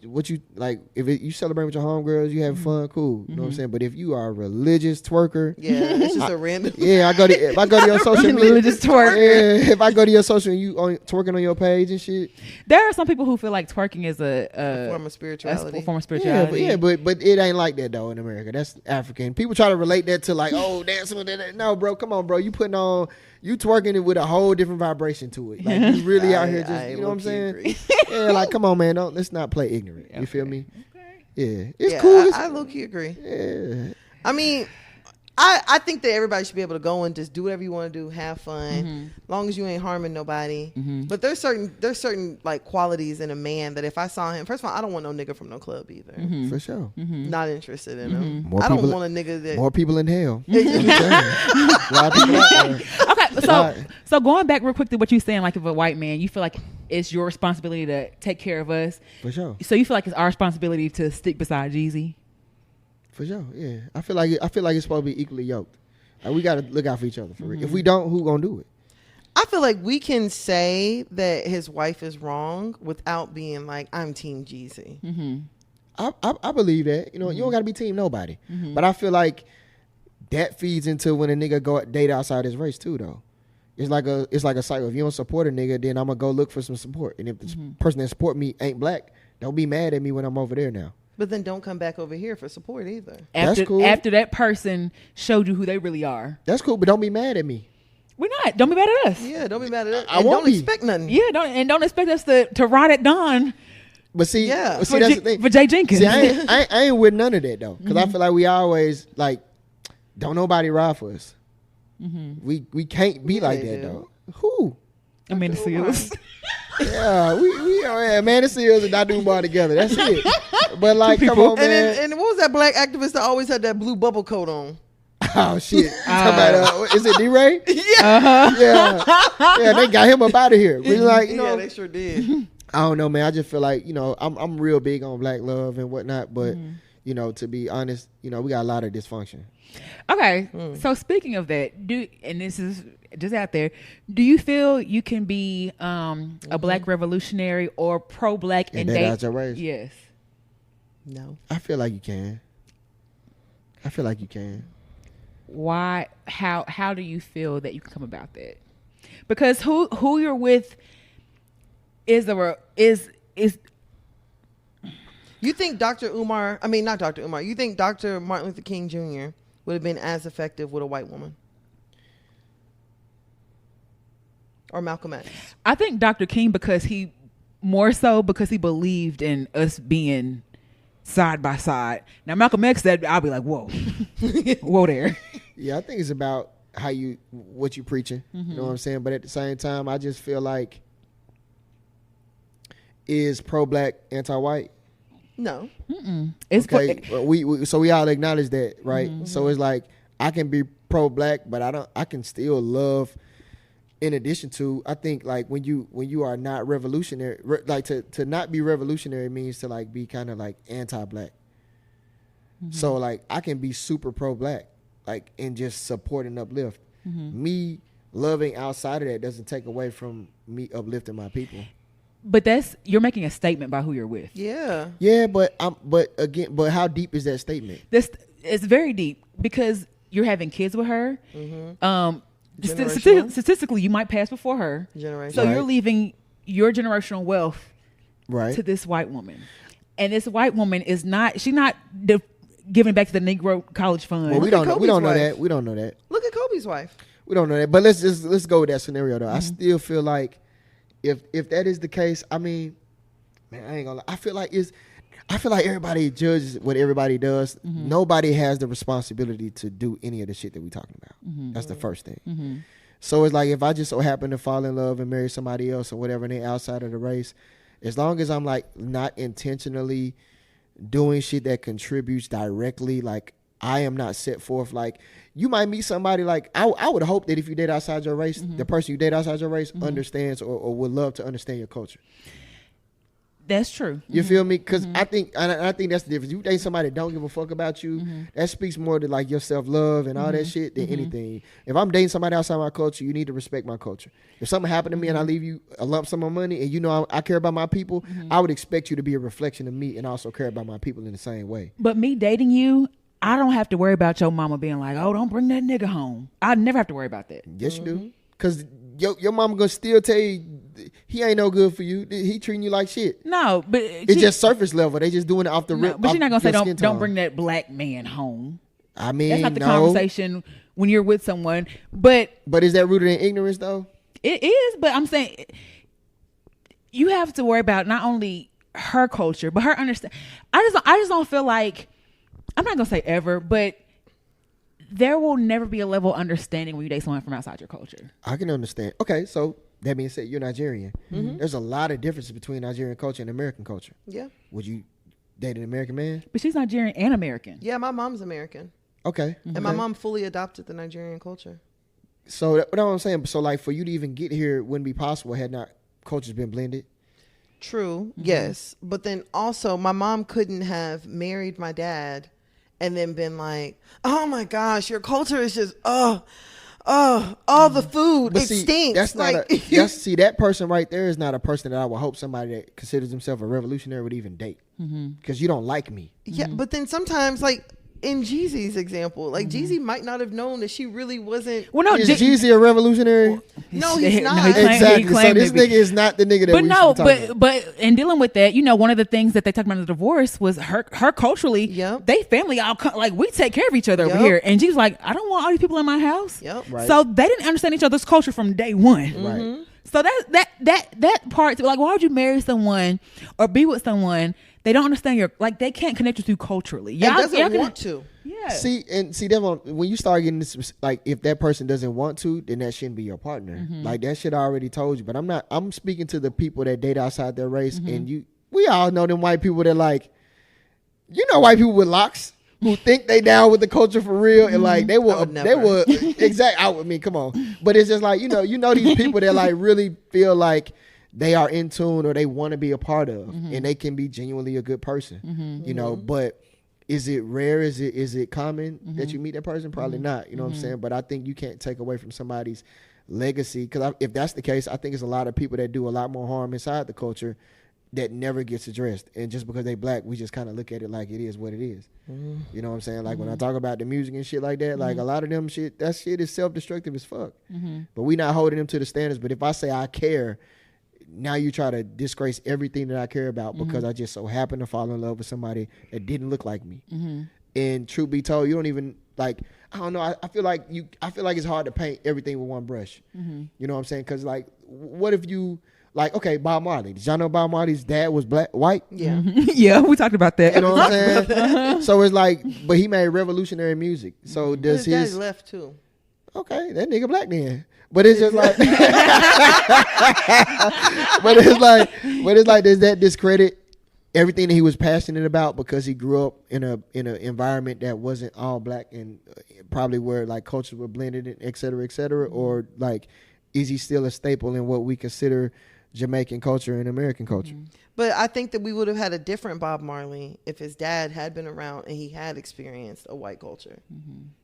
what you like. If you celebrate with your homegirls, you have fun, cool. You know what I'm saying. But if you are a religious twerker, Yeah, it's just a random. yeah, if I go to your social media, Religious twerker. Yeah, if I go to your social and you twerking on your page and shit. There are some people who feel like twerking is a form of spirituality. A form of Yeah, spirituality. but it ain't like that though in America. That's African. People try to relate that to like, oh, dancing with that. No, bro, come on, bro. You twerking it with a whole different vibration to it. Like you really out here just, you know what I'm saying? Agree. Yeah, like come on, man. Let's not play ignorant. You feel me? Okay. Yeah, it's Yeah, cool. I low-key agree. Yeah. I mean, I think that everybody should be able to go and just do whatever you want to do, have fun, long as you ain't harming nobody. But there's certain like qualities in a man that if I saw him, first of all, I don't want no nigga from no club either. For sure. Not interested in him. More I don't people- want a nigga that. More people in hell. I'm telling you. A lot of people out there. Okay, so going back real quick to what you're saying, like if a white man, you feel like it's your responsibility to take care of us. For sure. So you feel like it's our responsibility to stick beside Jeezy? For sure. Yeah. I feel like it's supposed to be equally yoked. Like we got to look out for each other. For real. If we don't, who gonna do it? I feel like we can say that his wife is wrong without being like, I'm Team Jeezy. I believe that. You know, you don't got to be team nobody. But I feel like that feeds into when a nigga go date outside his race too, though. It's like a cycle. If you don't support a nigga, then I'm gonna go look for some support. And if the person that support me ain't black, don't be mad at me when I'm over there now. But then don't come back over here for support either. That's cool. After that person showed you who they really are. That's cool, but don't be mad at me. We're not. Don't be mad at us. Yeah, don't be mad at us. I And won't don't be. expect nothing. Yeah, don't expect us to ride at dawn But see, Yeah. but see that's the thing. for Jay Jenkins. See, I ain't with none of that though, because I feel like we always like don't nobody ride for us. We can't be like they that do. though. Who? I mean, the seals. Yeah, we are Man of Seals and Not Doing Bar together. That's it. But like, come on, man. And what was that black activist that always had that blue bubble coat on? Oh shit! Is it D-Ray? Yeah. Yeah. They got him up out of here. We like, yeah, they sure did. I don't know, man. I just feel like, I'm real big on black love and whatnot, but to be honest, we got a lot of dysfunction. Okay, so speaking of that, and this is just out there, do you feel you can be a black revolutionary or pro-black and date out your race? Yes. No. I feel like you can. Why? How do you feel that you can come about that? Because who you're with is. You think not Dr. Umar, you think Dr. Martin Luther King Jr. would have been as effective with a white woman? Or Malcolm X? I think Dr. King because he believed in us being side by side. Now Malcolm X said, I'll be like, whoa. Whoa there. Yeah, I think it's about what you preaching. You know what I'm saying? But at the same time, I just feel like, is pro-black anti-white? No. It's okay. We all acknowledge that, right? So it's like, I can be pro-black, but I can still love. In addition to, I think like when you are not revolutionary, like to not be revolutionary means to like be kind of like anti-black. So like I can be super pro-black, like, and just support and uplift. Me loving outside of that doesn't take away from me uplifting my people. But you're making a statement by who you're with. Yeah. Yeah, but how deep is that statement? It's very deep because you're having kids with her. Statistically, you might pass before her. So you're leaving your generational wealth to this white woman, and this white woman she's not giving back to the Negro College Fund. Well, we don't know that. We don't know that. Look at Kobe's wife. We don't know that. But let's go with that scenario though. I still feel like if that is the case, I mean, man, I ain't gonna lie. I feel like everybody judges what everybody does. Nobody has the responsibility to do any of the shit that we talking about. That's the first thing. So it's like, if I just so happen to fall in love and marry somebody else or whatever, and they're outside of the race, as long as I'm like not intentionally doing shit that contributes directly, like I am not set forth. Like, you might meet somebody, like I would hope that if you date outside your race, the person you date outside your race understands or would love to understand your culture. That's true. You feel me? Because I think that's the difference. You date somebody that don't give a fuck about you, that speaks more to like your self-love and all that shit than anything. If I'm dating somebody outside my culture, you need to respect my culture. If something happened to me and I leave you a lump sum of money and you know I care about my people, I would expect you to be a reflection of me and also care about my people in the same way. But me dating you, I don't have to worry about your mama being like, oh, don't bring that nigga home. I never have to worry about that. Yes, you do. Because your mama gonna still tell you he ain't no good for you. He treating you like shit. No, but it's just surface level. They just doing it off the rip. But she's not gonna say don't bring that black man home. I mean, that's not the conversation when you're with someone. But is that rooted in ignorance though? It is. But I'm saying you have to worry about not only her culture but her understand. I just don't feel like, I'm not gonna say ever, but there will never be a level of understanding when you date someone from outside your culture. I can understand. Okay, so that being said, you're Nigerian. There's a lot of differences between Nigerian culture and American culture. Yeah. Would you date an American man? But she's Nigerian and American. Yeah, my mom's American. Okay. And my mom fully adopted the Nigerian culture. So that's what I'm saying. So like, for you to even get here wouldn't be possible had not cultures been blended. True. Yes. But then also my mom couldn't have married my dad and then been like, oh my gosh, your culture is just, all the food, but stinks. That's not see, that person right there is not a person that I would hope somebody that considers himself a revolutionary would even date. Because you don't like me. Yeah, but then sometimes, like in Jeezy's example, like Jeezy might not have known that she really wasn't. Well, no, is Jeezy a revolutionary? No, he's not. No, exactly. So this nigga is not the nigga that but in dealing with that, one of the things that they talked about in the divorce was her culturally, they family all like, we take care of each other over here, and she's like, I don't want all these people in my house. Right. So they didn't understand each other's culture from day one. Right. So that part, like, why would you marry someone or be with someone they don't understand they can't connect with you culturally? Y'all doesn't want to. Yeah. See, that when you start getting this, like, if that person doesn't want to, then that shouldn't be your partner. Like, that shit I already told you. But I'm speaking to the people that date outside their race, and we all know them white people that, like, white people with locks who think they down with the culture for real, and like they were exact out with me. Come on, but it's just like these people that like really feel like they are in tune or they want to be a part of, and they can be genuinely a good person, But is it rare? Is it common that you meet that person? Probably not. You know what I'm saying? But I think you can't take away from somebody's legacy, because if that's the case, I think it's a lot of people that do a lot more harm inside the culture that never gets addressed, and just because they black, we just kind of look at it like it is what it is. You know what I'm saying? Like when I talk about the music and shit like that, like a lot of them shit, that shit is self-destructive as fuck. But we not holding them to the standards. But if I say I care, now you try to disgrace everything that I care about because I just so happen to fall in love with somebody that didn't look like me. And truth be told, you don't even like. I don't know. I feel like it's hard to paint everything with one brush. You know what I'm saying? Because like, what if you. Like, okay, Bob Marley. Did y'all know Bob Marley's dad was white? Yeah. Yeah, we talked about that. You know what I'm saying? So it's like, but he made revolutionary music. So does his dad left too. Okay, that nigga black then. But it's just like, but it's like, does that discredit everything that he was passionate about because he grew up in an environment that wasn't all black and probably where like cultures were blended, and et cetera, or like, is he still a staple in what we consider Jamaican culture and American culture? But I think that we would have had a different Bob Marley if his dad had been around and he had experienced a white culture.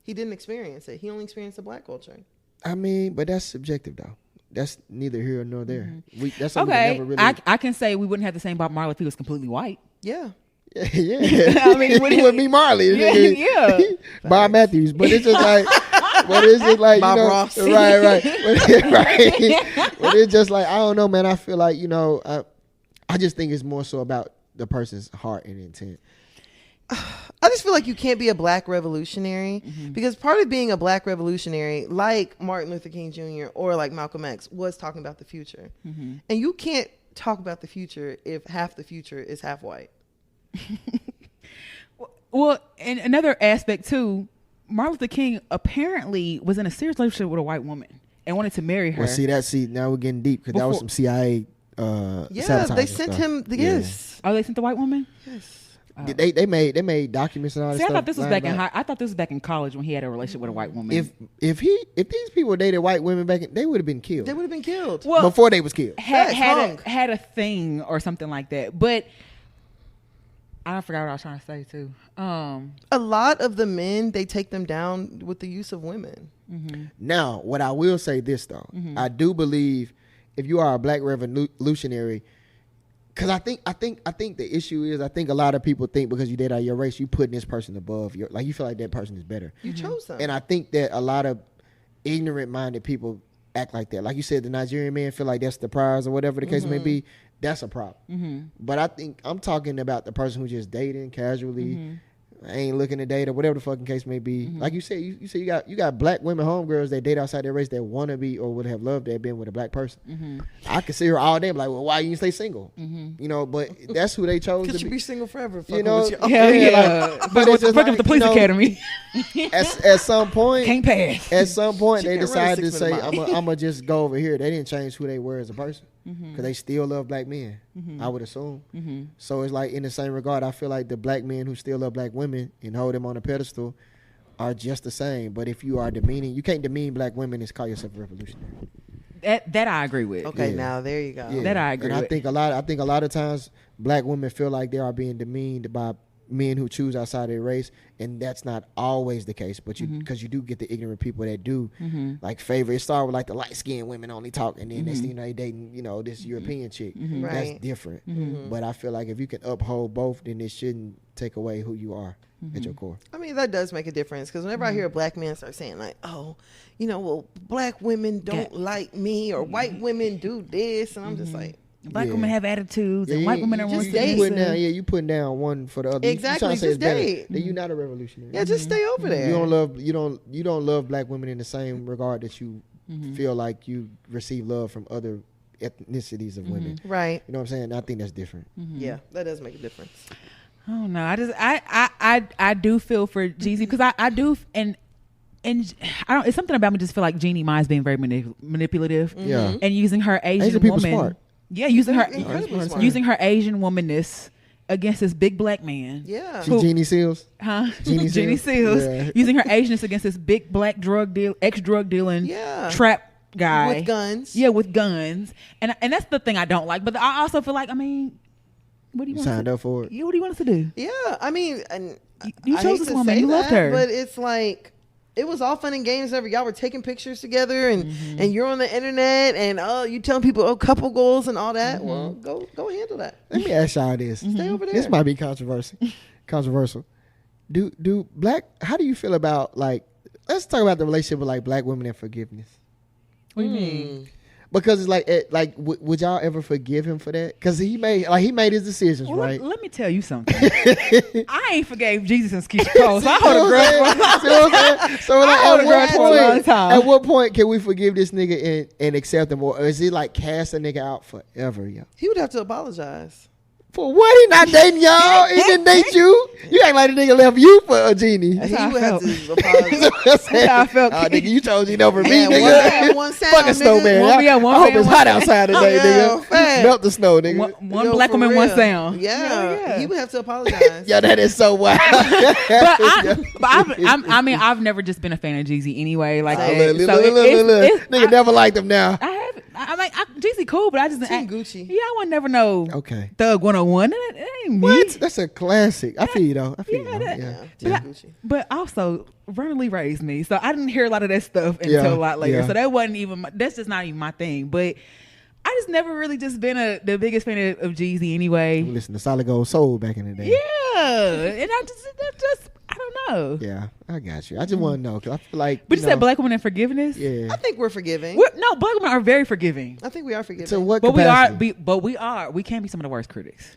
He didn't experience it. He only experienced a black culture. I mean, but that's subjective though. That's neither here nor there. That's okay. Never really... I can say we wouldn't have the same Bob Marley if he was completely white. Yeah. Yeah. I mean, it would be Marley. Yeah. Bob Matthews. But it's just like, Bob Ross. Right. But it's just like, I don't know, man. I feel like, I just think it's more so about the person's heart and intent. I just feel like you can't be a black revolutionary because part of being a black revolutionary, like Martin Luther King Jr. or like Malcolm X, was talking about the future. And you can't talk about the future if half the future is half white. Well, and another aspect too, Martin Luther King apparently was in a serious relationship with a white woman and wanted to marry her. Well, now we're getting deep because that was some CIA. Yeah, they sent him. Yes. Oh, they sent the white woman. Yes. They made documents and all that stuff. I thought this was back in I thought this was back in college when he had a relationship with a white woman. If these people dated white women back in, they would have been killed. They would have been killed. Well, before they was killed. Had a thing or something like that. But I forgot what I was trying to say too. A lot of the men, they take them down with the use of women. Now, what I will say this though, I do believe if you are a black revolutionary, because I think the issue is, I think a lot of people think because you date out your race, you putting this person above your, like you feel like that person is better. You chose them. And I think that a lot of ignorant minded people act like that. Like you said, the Nigerian man feel like that's the prize or whatever the case may be. That's a problem. But I think I'm talking about the person who just dating casually, ain't looking to date or whatever the fucking case may be. Like you said, you got black women homegirls that date outside their race that want to be or would have loved to have been with a black person. I could see her all day like, well, why you stay single? But that's who they chose to be. You be single forever. You know, but it's just like, the police academy. At some point, can't pass. At some point, they decided to say, I'm gonna just go over here. They didn't change who they were as a person because they still love black men. I would assume. So it's like in the same regard, I feel like the black men who still love black women and hold them on a pedestal are just the same. But if you are demeaning, you can't demean black women and call yourself a revolutionary. That I agree with. Okay, now there you go. Yeah. That I agree and with. I think a lot of times black women feel like they are being demeaned by men who choose outside their race, and that's not always the case. But because you do get the ignorant people that do like favor. It started with like the light skinned women only talk, and then next thing you know, they dating this European chick. Right. That's different. But I feel like if you can uphold both, then it shouldn't take away who you are at your core. I mean, that does make a difference because whenever I hear a black man start saying like, oh, well, black women don't like me or white women do this, and I'm just like, black women have attitudes and white women are more submissive. You putting down one for the other. Exactly, just date. Then you're not a revolutionary. Yeah, just stay over there. You don't love black women in the same regard that you feel like you receive love from other ethnicities of women. Right. You know what I'm saying? I think that's different. Yeah, that does make a difference. I don't know. I do feel for Jeezy because I do and I don't. It's something about me. Just feel like Jeannie Mai's being very manipulative. Yeah. And using her Asian people woman. smart. Yeah, using her Smart. using her Asian womanness against this big black man. Yeah. She Jeannie Seals. Huh? Jeannie Seals. Yeah. Using her Asianness against this big black drug dealing Yeah. trap guy. With guns. Yeah, with guns. And that's the thing I don't like. But I also feel like, I mean, what do you want Signed us to, up for it. Yeah, what do you want us to do? Yeah. I mean, and You I chose hate this to woman. say You loved that, her. But it's like, it was all fun and games. Y'all were taking pictures together, and you're on the internet, and you telling people couple goals and all that. Well, go handle that. Let me ask y'all this. Stay over there. This might be controversial. Do black? How do you feel about like? Let's talk about the relationship with like black women and forgiveness. What do you mean? Because it's like, would y'all ever forgive him for that? Because he made his decisions, Well, right? let me tell you something. I ain't forgave Jesus and Keisha Cole, so I hold a grudge. So like, hold a grudge for a long time. At what point can we forgive this nigga and accept him, or is it like cast a nigga out forever, yo? He would have to apologize. For what? He not dating y'all. He didn't date you. You act like the nigga left you for a Genie. He how I would have felt. to apologize. That's how I felt. Oh, nigga, you chose Gene over me, And nigga. one sound, Fucking nigga. snowman. One- yeah, one I hope man, it's one hot sound. outside today, Yeah, nigga. fact. Melt the snow, nigga. One No, black for woman, one real. sound. Yeah. He would have to apologize. Yeah, that is so wild. I've never just been a fan of Jeezy anyway. Like that. Look, So look. Nigga never liked him now. I have. I like Jeezy cool, but I just Team Gucci. Yeah, I would never know. Okay. Thug 101. That ain't me. What? That's a classic. I feel you though. I feel you. Yeah, Though. that- Yeah. Team But, Gucci. but also, Vernon Lee raised me, so I didn't hear a lot of that stuff until a lot later. Yeah. So that wasn't even. That's just not even my thing. But I just never really just been the biggest fan of Jeezy anyway. We listened to Solid Gold Soul back in the day. Yeah, and I don't know. Yeah, I got you. I just want to know because I feel like. But you said black women and forgiveness. Yeah. I think we're forgiving. No, black women are very forgiving. I think we are forgiving. To what But capacity? we can be some of the worst critics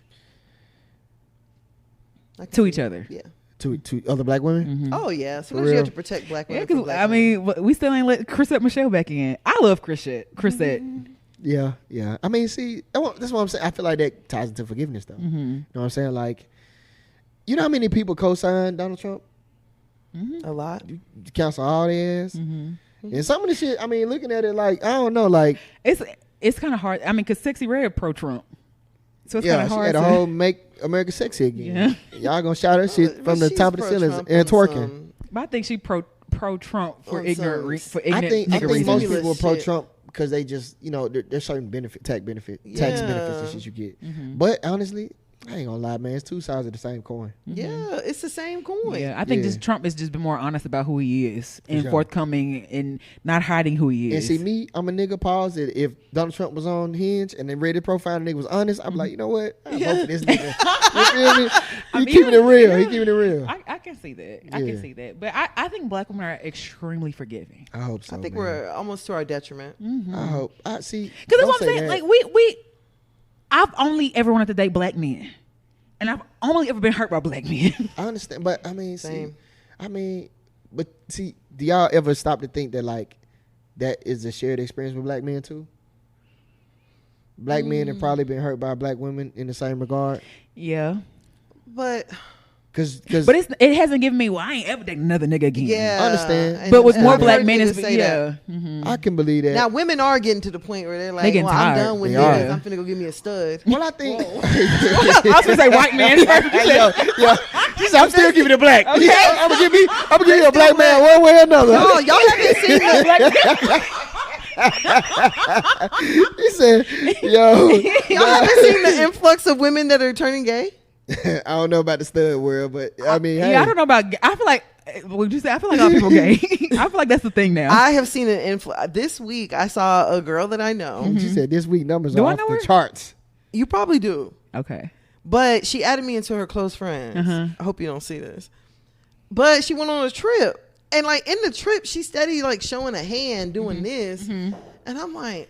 to each other. Yeah. To other black women? Oh yeah. So For you have real? to protect black Yeah, women. from 'cause, black I women. mean, we still ain't let Chrisette Michelle back in. I love Chrisette. Yeah, yeah. I mean, see, that's what I'm saying. I feel like that ties into forgiveness, though. Mm-hmm. You know what I'm saying? Like, you know how many people co-signed Donald Trump? a lot. You cancel all their ass. Mm-hmm. And some of the shit, I mean, looking at it like, I don't know, like, It's kind of hard. I mean, because Sexy Red pro Trump, so it's kind yeah, of she hard. had a to- whole make America sexy again. Y'all gonna shout her shit But from the she's top of the ceilings pro-Trump and on twerking. some- But I think she pro Trump for On ignorant some- re- for I ignorant think nigga most reasons. Ridiculous people are shit. pro-Trump because they just, you know, there's certain tax benefits and shit you get. Mm-hmm. But honestly, I ain't gonna lie, man. It's two sides of the same coin. Yeah, it's the same coin. Yeah, I think Yeah. just Trump has just been more honest about who he is and sure. forthcoming and not hiding who he And is. see, me, I'm a nigga. Pause it. If Donald Trump was on Hinge and they read the profile and the nigga was honest, I'm like, you know what? I vote for this nigga. You feel me? He keeping it real. He keeping it real. I can see that. I Yeah. can see that. But I think black women are extremely forgiving. I hope so. I think man. we're almost to our detriment. I hope. I see. Because that's don't what I'm say saying. that. Like I've only ever wanted to date black men, and I've only ever been hurt by black men. I understand, but I mean, Same. see, do y'all ever stop to think that like that is a shared experience with black men too? Black men have probably been hurt by black women in the same regard, Yeah, But because but it hasn't given me. Well, I ain't ever dating another nigga again. yeah, I understand. and- but with and more I've black heard men, niggas it's say that. yeah. I can believe that. Now women are getting to the point where they're like, getting "Well, tired. I'm done with They this. are. I'm finna go give me a stud." well, I think. I was gonna say white man. yo, she said, I'm still giving it black. Okay. I'm gonna give you a black man one way or another. No, y'all haven't seen that. He said, yo, Y'all haven't seen the influx of women that are turning gay. I don't know about the stud world, but I mean, hey, Yeah, I don't know about. I feel like. Would you say? I feel like all people gay. I feel like that's the thing now. I have seen an influx. This week, I saw a girl that I know. She said this week numbers Do are I off know the her? charts. You probably do, Okay. but she added me into her close friends. I hope you don't see this. But she went on a trip, and like in the trip, she steady like showing a hand doing this, and I'm like,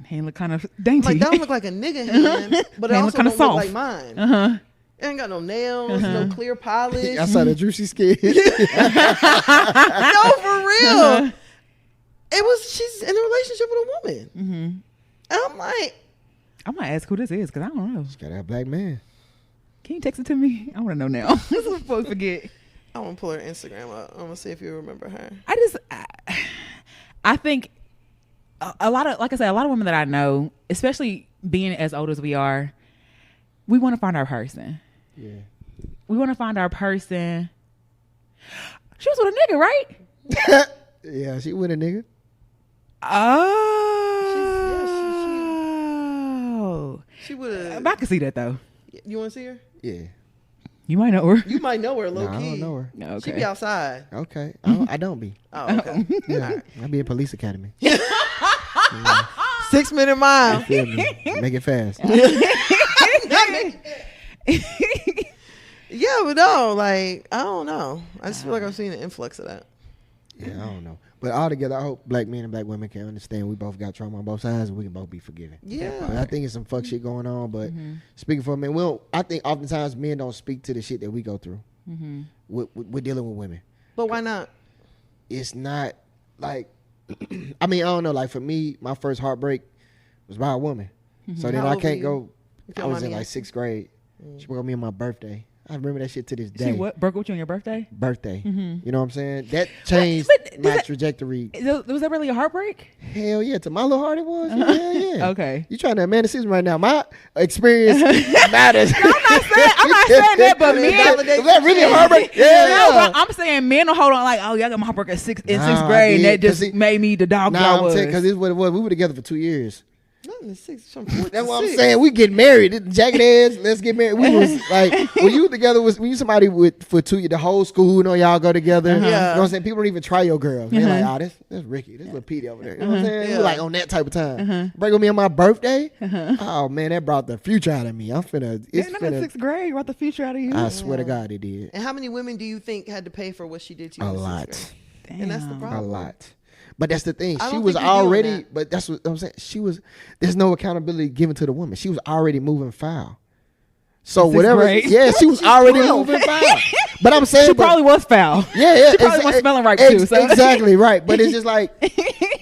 Hand look kind of dainty. that don't look like a nigga hand, but it Hand also look kinda don't look soft. like mine. Uh-huh. It ain't got no nails, no clear polish. I saw the juicy skin. No, for real. It was she's in a relationship with a woman, and I'm like, I'm gonna ask who this is because I don't know. Got that black man. Can you text it to me? I want to know now. Before we forget. I want to pull her Instagram up. I'm gonna see if you remember her. I think a lot of, like I said, a lot of women that I know, especially being as old as we are, we want to find our person. Yeah. We want to find our person. She was with a nigga, right? Yeah, she with a nigga. Oh. She would have. I can see that though. You want to see her? Yeah. You might know her. You might know her, low Nah, key. I don't know her. No, okay. She be outside. Okay. I don't be. Oh, okay. Yeah. I be in police academy. 6 minute mile. You feel me? Make it fast. Yeah, but no, like, I don't know. I just feel like I've seen an influx of that. Yeah, I don't know. But altogether, I hope black men and black women can understand we both got trauma on both sides and we can both be forgiven. Yeah. But I think it's some fuck shit going on. But speaking for men, I think oftentimes men don't speak to the shit that we go through. We're dealing with women. But why not? It's not like, I mean, I don't know. Like for me, my first heartbreak was by a woman. So then How I old can't were go. If you I don't was mind in me like asking. 6th grade. She broke up with me on my birthday. I remember that shit to this day. She what? Broke up with you on your birthday? Birthday. You know what I'm saying? That changed But my trajectory. Was that really a heartbreak? Hell yeah. To my little heart it was. Hell yeah. Okay. You trying to amend the season right now. My experience matters. I'm not saying that, but men. Is that really a heartbreak? Yeah. No, but I'm saying men will hold on like, oh, y'all got my heartbreak in sixth grade, and that just made me the dog I was. Because this is what it was. We were together for 2 years. Not in the 6. From 4 That's to what I'm 6. saying. We get married. Jagged edge. Let's get married. We was like, when you together when you somebody for 2 years, the whole school know y'all go together. You know what I'm saying? People don't even try your girl. They're like, oh, that's Ricky. This little Peetey over there. You know what I'm saying? Yeah. We're like on that type of time. Break with me on my birthday. Oh man, that brought the future out of me. I'm finna. It's Not in finna. 6th grade. Brought the future out of you. I swear to God, it did. And how many women do you think had to pay for what she did to you? A in the lot. 6th grade? Damn. And that's the A problem. lot. But that's the thing. I She don't was think you're doing already, that. but that's what I'm saying. There's no accountability given to the woman. She was already moving foul. So Sixth whatever, grade. yeah, she was already moving foul. But I'm saying, She probably was foul. yeah, She probably wasn't smelling right too. So. Exactly right. But it's just like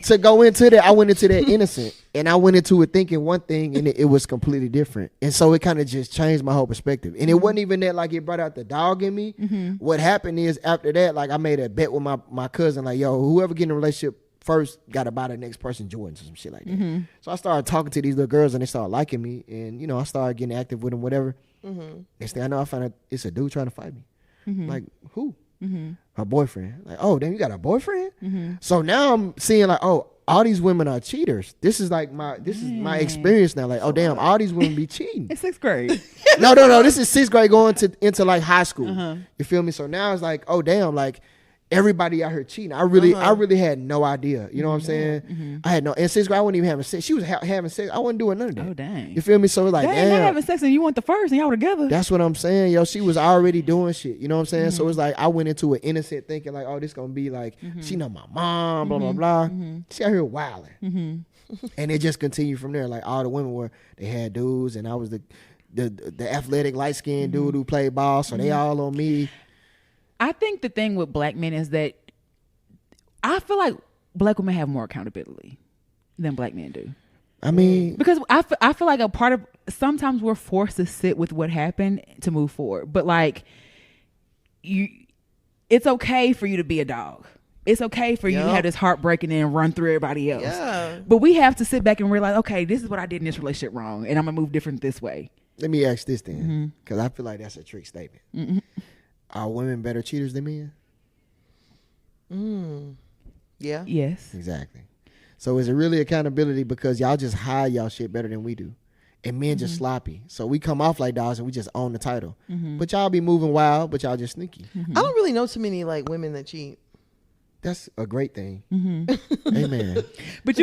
to go into that. I went into that innocent, and I went into it thinking one thing, and it was completely different. And so it kind of just changed my whole perspective. And it wasn't even that like it brought out the dog in me. What happened is after that, like I made a bet with my cousin, like yo, whoever get in a relationship first got to buy the next person Jordans or some shit like that. So I started talking to these little girls, and they started liking me, and I started getting active with them, whatever. Next thing I know, I found out it's a dude trying to fight me. Like who? Her boyfriend. Like, oh damn, you got a boyfriend? So now I'm seeing like, oh, all these women are cheaters. This is my experience now. Like, oh damn, all these women be cheating. In 6th grade. No. This is 6th grade going into like high school. You feel me? So now it's like, oh damn, like everybody out here cheating. I really had no idea. You know what I'm saying? I had no. In 6th grade, I wasn't even having sex. She was having sex. I wasn't doing none of that. Oh dang. You feel me? So it's like, Dang, damn. not having sex and you want the first and y'all were together. That's what I'm saying, yo. She was already doing shit. You know what I'm saying? So it's like I went into it innocent, thinking like, oh, this gonna be like she know my mom, blah blah blah. She out here wilding, and it just continued from there. Like all the women they had dudes, and I was the athletic light skinned dude who played ball, so they all on me. I think the thing with black men is that I feel like black women have more accountability than black men do. I mean, because I feel like a part of sometimes we're forced to sit with what happened to move forward. But like it's okay for you to be a dog. It's okay for you to have this heartbreak and then run through everybody else. Yeah. But we have to sit back and realize, okay, this is what I did in this relationship wrong, and I'm gonna move different this way. Let me ask this then, because I feel like that's a trick statement. Are women better cheaters than men? Yeah. Yes. Exactly. So is it really accountability because y'all just hide y'all shit better than we do? And men just sloppy. So we come off like dogs and we just own the title. But y'all be moving wild, but y'all just sneaky. I don't really know too many like women that cheat. That's a great thing. Amen. But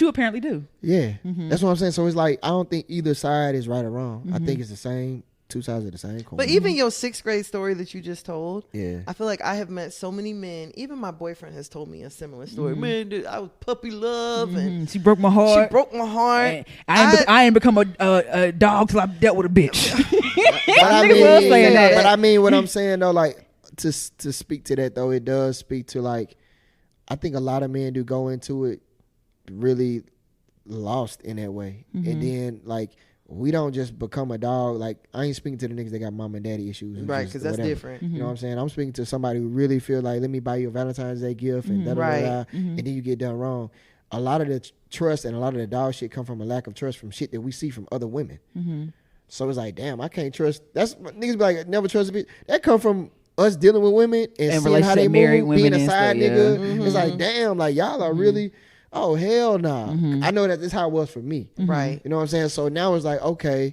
you apparently do. Yeah. That's what I'm saying. So it's like I don't think either side is right or wrong. I think it's the same. Two sides of the same coin. But even your 6th grade story that you just told, yeah, I feel like I have met so many men. Even my boyfriend has told me a similar story. Man, dude, I was puppy love, and she broke my heart. She broke my heart. I ain't become a dog till I dealt with a bitch. But I mean, what I'm saying though, like to speak to that though, it does speak to like I think a lot of men do go into it really lost in that way, and then like we don't just become a dog. Like, I ain't speaking to the niggas that got mom and daddy issues. Right, because that's different. You know what I'm saying? I'm speaking to somebody who really feel like, let me buy you a Valentine's Day gift and da-da-da-da, and then you get done wrong. A lot of the trust and a lot of the dog shit come from a lack of trust from shit that we see from other women. So it's like, damn, I can't trust. That's niggas be like, never trust a bitch. That come from us dealing with women and seeing how they move, being a side nigga. It's like, damn, like y'all are really, oh hell nah. I know that this is how it was for me. Right. You know what I'm saying? So now it's like, okay,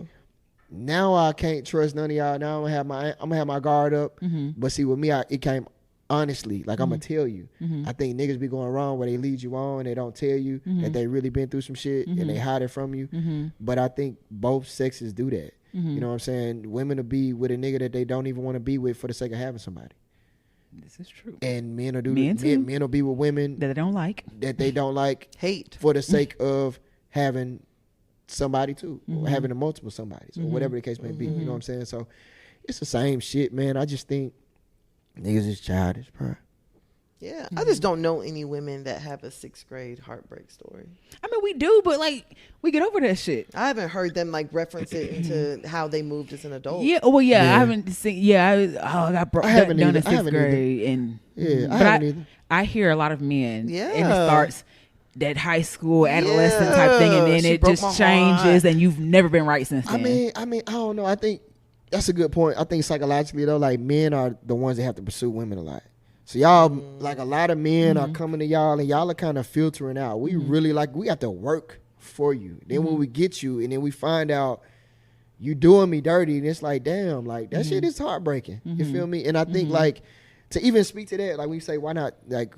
now I can't trust none of y'all. Now I'm gonna have my guard up. But see, with me, it came honestly. Like, I'm gonna tell you. I think niggas be going wrong where they lead you on, they don't tell you that they really been through some shit and they hide it from you. But I think both sexes do that. You know what I'm saying? Women will be with a nigga that they don't even want to be with for the sake of having somebody. This is true. And men will men will be with women that they don't like, hate for the sake of having somebody too, or having a multiple somebodies, or whatever the case may be. You know what I'm saying? So it's the same shit, man. I just think niggas is childish, bro. Yeah, I just don't know any women that have a 6th grade heartbreak story. I mean, we do, but like, we get over that shit. I haven't heard them like reference it into how they moved as an adult. Yeah, well, I haven't seen. Yeah, I got done in 6th grade, and I hear a lot of men. Yeah, and it starts that high school adolescent type thing, and then it just changes, and you've never been right since then. I mean, I don't know. I think that's a good point. I think psychologically though, like, men are the ones that have to pursue women a lot. So y'all, like, a lot of men are coming to y'all, and y'all are kind of filtering out. We really, like, we have to work for you. Then when we get you, and then we find out you doing me dirty, and it's like, damn, like, that shit is heartbreaking. You feel me? And I think, like, to even speak to that, like, when you say, why not, like,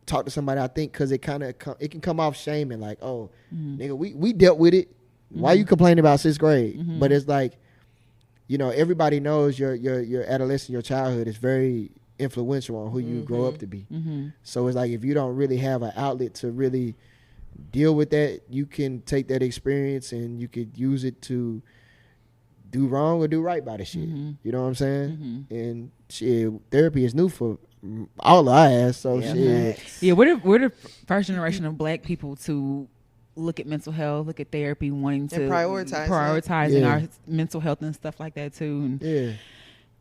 talk to somebody, I think because it kind of, it can come off shaming, like, oh, nigga, we dealt with it. Why you complaining about 6th grade? But it's like, you know, everybody knows your adolescence, your childhood is very influential on who you grow up to be. So it's like, if you don't really have an outlet to really deal with that, you can take that experience and you could use it to do wrong or do right by the shit. You know what I'm saying? And shit, therapy is new for all our ass. So shit. Yeah, we're the first generation of black people to look at mental health, look at therapy, wanting to prioritizing our mental health and stuff like that too. And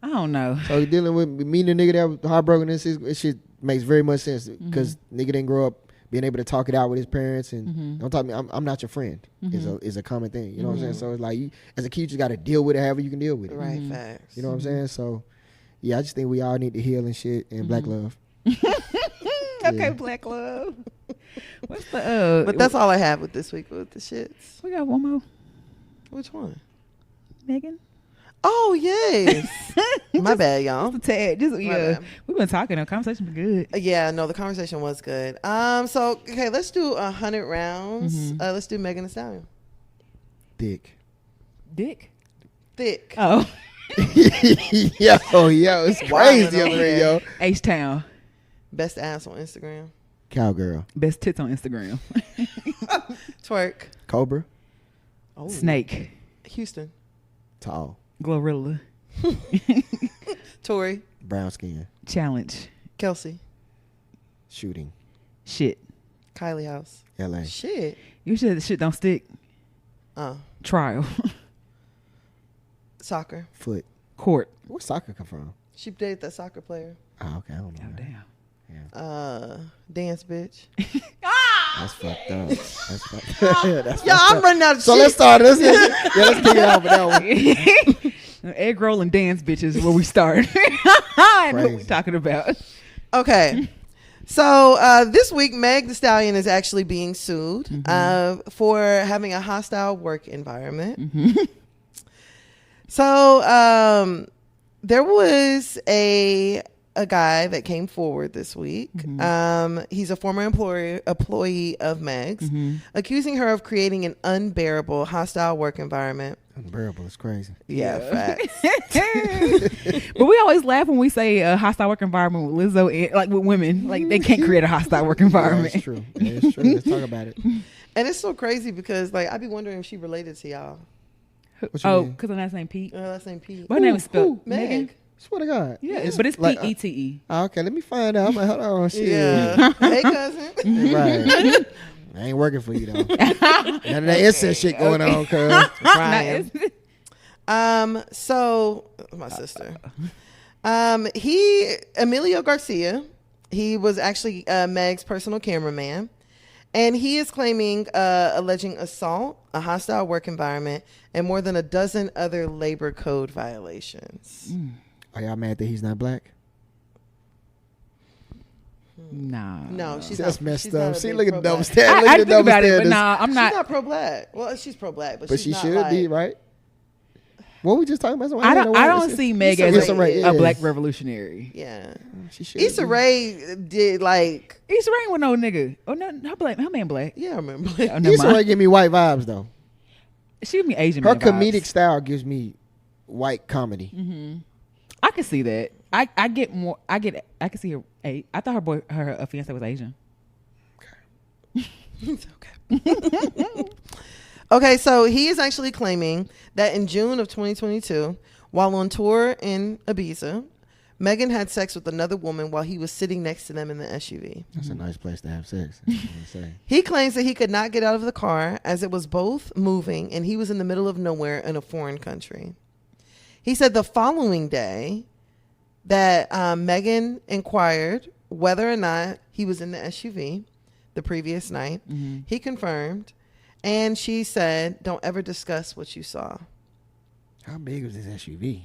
I don't know. So dealing with meeting a nigga that was heartbroken, this shit makes very much sense because nigga didn't grow up being able to talk it out with his parents, and don't talk to me. I'm not your friend. Is a common thing. You know what I'm saying? So it's like, as a kid, you just got to deal with it however you can deal with it. Right, facts. You know what I'm saying? So yeah, I just think we all need to heal and shit, and black love. Okay, black love. What's the But that's all I have with this week with the shits. We got one more. Which one? Megan. Oh yes. My bad, y'all. Just a tad. We've been talking. The conversation been good. Yeah, no, the conversation was good. So okay, let's do 100 rounds. Let's do Megan Thee Stallion. Thick. Oh. yo, it's crazy over there, yo. H-Town. Best ass on Instagram. Cowgirl. Best tits on Instagram. Twerk. Cobra. Oh. Snake. Houston. Tall. Glorilla. Tori. Brown skin. Challenge. Kelsey. Shooting. Shit. Kylie House. LA. Shit. You said the shit don't stick. Trial. Soccer. Foot. Court. Where soccer come from? She dated that soccer player. Oh, okay. I don't know. Damn. Yeah. Dance bitch. That's fucked up. That's fucked up. Yeah, I'm running out of so shit. Let's start. Let's kick it off with that one. Egg roll and dance bitches is where we start. I know what we're talking about. Okay. So this week, Meg Thee Stallion is actually being sued for having a hostile work environment. So there was a guy that came forward this week. He's a former employee of Meg's, accusing her of creating an unbearable, hostile work environment. Unbearable is crazy. Yeah, facts. But we always laugh when we say a hostile work environment with Lizzo, and, like with women, like they can't create a hostile work environment. That's true. That's true. Let's talk about it. And it's so crazy because, like, I be wondering if she related to y'all. Oh, because her last name Pete. Her last name Pete. Her name is spelled Meg. Swear to God. Yeah, but it's like, P-E-T-E. Okay, let me find out. I'm like, hold on, shit. Yeah. Hey, cousin. Right. I ain't working for you though. None of that incest shit going on, cuz. Crying. So my sister. Emilio Garcia, he was actually Meg's personal cameraman, and he is claiming alleging assault, a hostile work environment, and more than a dozen other labor code violations. Are y'all mad that he's not black? Nah. No, she's That's not. messed she's not up. a See, big look at the double pro-black. standard. Look I at the think double about it, but standards. nah, I'm She's not. not pro-black. Well, she's pro-black, but But she's she not should like, be, right? What we just talking about? I don't see Meg as Issa a Rae, black revolutionary. Yeah. She should Issa be. Rae did like. Issa Rae with no nigga. Oh no, her man black. Yeah, I remember. Oh, never Issa Rae mind. give me white vibes though. She give me Asian. Her man comedic vibes. style gives me white comedy. I can see that. I get more. I can see her. I thought her fiance was Asian. It's okay. Okay, so he is actually claiming that in June of 2022, while on tour in Ibiza, Megan had sex with another woman while he was sitting next to them in the SUV. That's a nice place to have sex. That's what I'm saying. He claims that he could not get out of the car as it was both moving and he was in the middle of nowhere in a foreign country. He said the following day that Megan inquired whether or not he was in the SUV the previous night. He confirmed, and she said, "Don't ever discuss what you saw." How big was this SUV?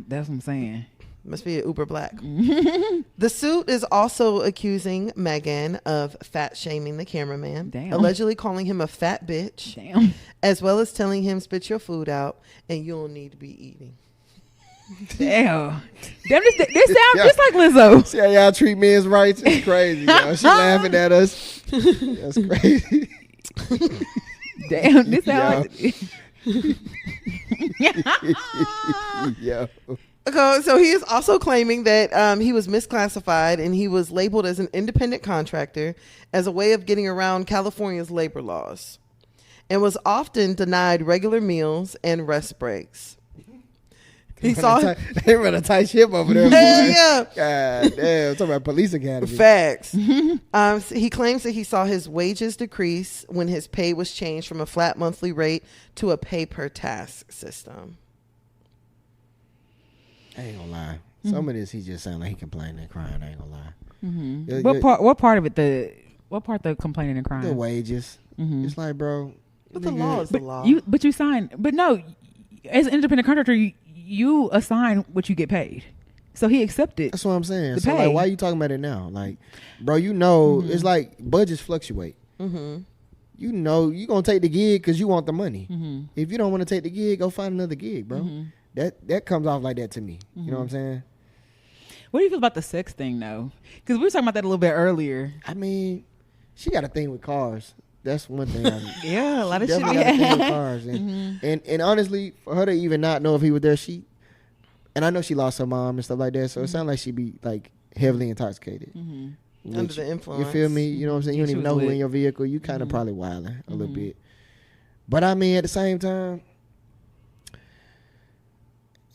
That's what I'm saying. Must be an Uber Black. The suit is also accusing Megan of fat shaming the cameraman, Damn. allegedly calling him a fat bitch, Damn. as well as telling him spit your food out and you don't need to be eating. Damn. This sounds just like Lizzo. See how y'all treat men's rights? It's crazy. Yo. She laughing at us. That's crazy. Damn. This sounds. Yo. Okay, so he is also claiming that he was misclassified and he was labeled as an independent contractor as a way of getting around California's labor laws, and was often denied regular meals and rest breaks. He saw They run a tight ship over there. yeah. God damn. Talking about police academy. Facts. He claims that he saw his wages decrease when his pay was changed from a flat monthly rate to a pay per task system. I ain't gonna lie. Some of this he just sound like he complaining and crying. I ain't gonna lie. What part of it? What part the complaining and crying? The wages. It's like, bro. But the law is the law. But you sign. But no, as an independent contractor, you assign what you get paid. So he accepted. That's what I'm saying. The So pay. like, why are you talking about it now? Like, bro, you know, it's like budgets fluctuate. You know, you gonna take the gig because you want the money. If you don't want to take the gig, go find another gig, bro. That comes off like that to me. You know what I'm saying? What do you feel about the sex thing, though? Because we were talking about that a little bit earlier. I mean, she got a thing with cars. That's one thing. Yeah, a lot of shit. Definitely got a thing with cars. And honestly, for her to even not know if he was there, and I know she lost her mom and stuff like that, so it sounds like she be like heavily intoxicated. Under the influence. You feel me? You know what I'm saying? You don't She even was know who lit. in your vehicle. You kind of probably wilding a little bit. But I mean, at the same time,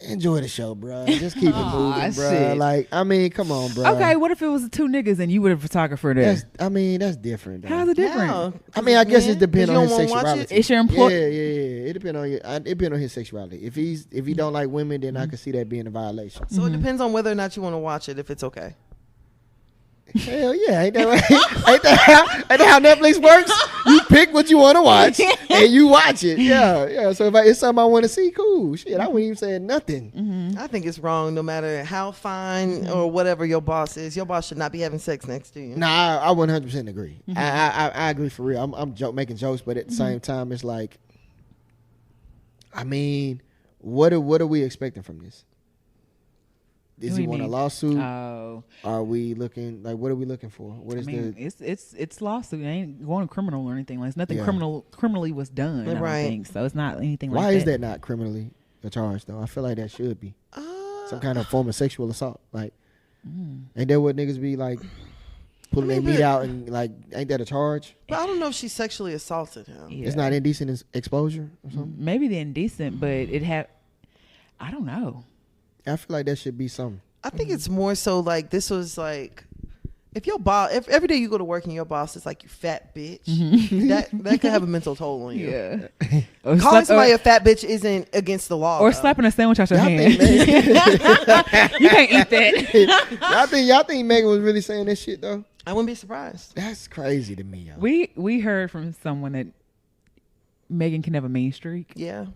enjoy the show, bro. Just keep it moving, bro. shit. Like, I mean, come on, bro. Okay, what if it was two niggas and you were a photographer there? That's different. Though. How's it different? Yeah. I mean, I guess it Men? depends 'Cause on you his don't wanna watch sexuality. It's your employee. Yeah. It depends on it depends on his sexuality. If he don't like women, then I can see that being a violation. So it depends on whether or not you want to watch it, if it's okay. Hell yeah, ain't that how Netflix works? You pick what you want to watch and you watch it. Yeah. So if it's something I want to see, cool. Shit, I wouldn't even say nothing. I think it's wrong no matter how fine or whatever your boss is. Your boss should not be having sex next to you. Nah, I 100% agree. I agree for real. I'm making jokes, but at the same time, it's like, I mean, what are we expecting from this? Does What do he you want a mean? lawsuit? Oh, Are we looking like what are we looking for? What I is mean, it's lawsuit. It ain't going criminal or anything. Like, it's nothing Yeah. Right. criminally was done. I don't think so. It's not anything like why that. is that not criminally a charge though? I feel like that should be some kind of form of sexual assault. Like, ain't that what niggas be like pulling their meat out and like? Ain't that a charge? But I don't know if she sexually assaulted him. Yeah. It's not indecent exposure or something. Maybe the indecent, but it had. I don't know. I feel like that should be something. I think it's more so like this was like If your boss, if every day you go to work and your boss is like, you fat bitch, that could have a mental toll on you. Yeah. Calling somebody a fat bitch isn't against the law. Or though. slapping a sandwich out your Y'all hand. think You can't eat that. y'all think Megan was really saying that shit though? I wouldn't be surprised. That's crazy to me, y'all. We heard from someone that Megan can have a mean streak. Yeah.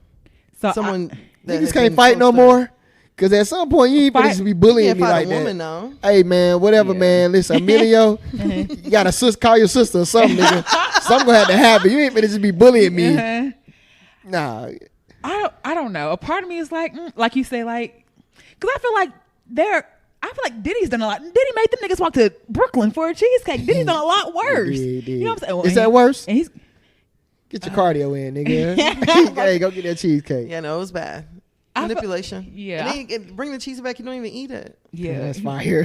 So Someone that Niggas has can't been fight no close to her. more. Cause at some point you ain't Fight- supposed to be You bullying can't me fight like a woman, that. though. Hey man, whatever, Yeah. man. Listen, Emilio, you got a call your sister or something, nigga. Something gonna have to happen. You ain't finna just be bullying me. Uh-huh. Nah. I don't know. A part of me is like you say, like, because I feel like Diddy's done a lot. Diddy made them niggas walk to Brooklyn for a cheesecake. Diddy's done a lot worse. He did. You know what I'm saying? Well, Is that worse? And he's Get your cardio in, nigga. Hey, go get that cheesecake. Yeah, no, it was bad. I fe- Manipulation. yeah. And then bring the cheese back. You don't even eat it. yeah. That's fire.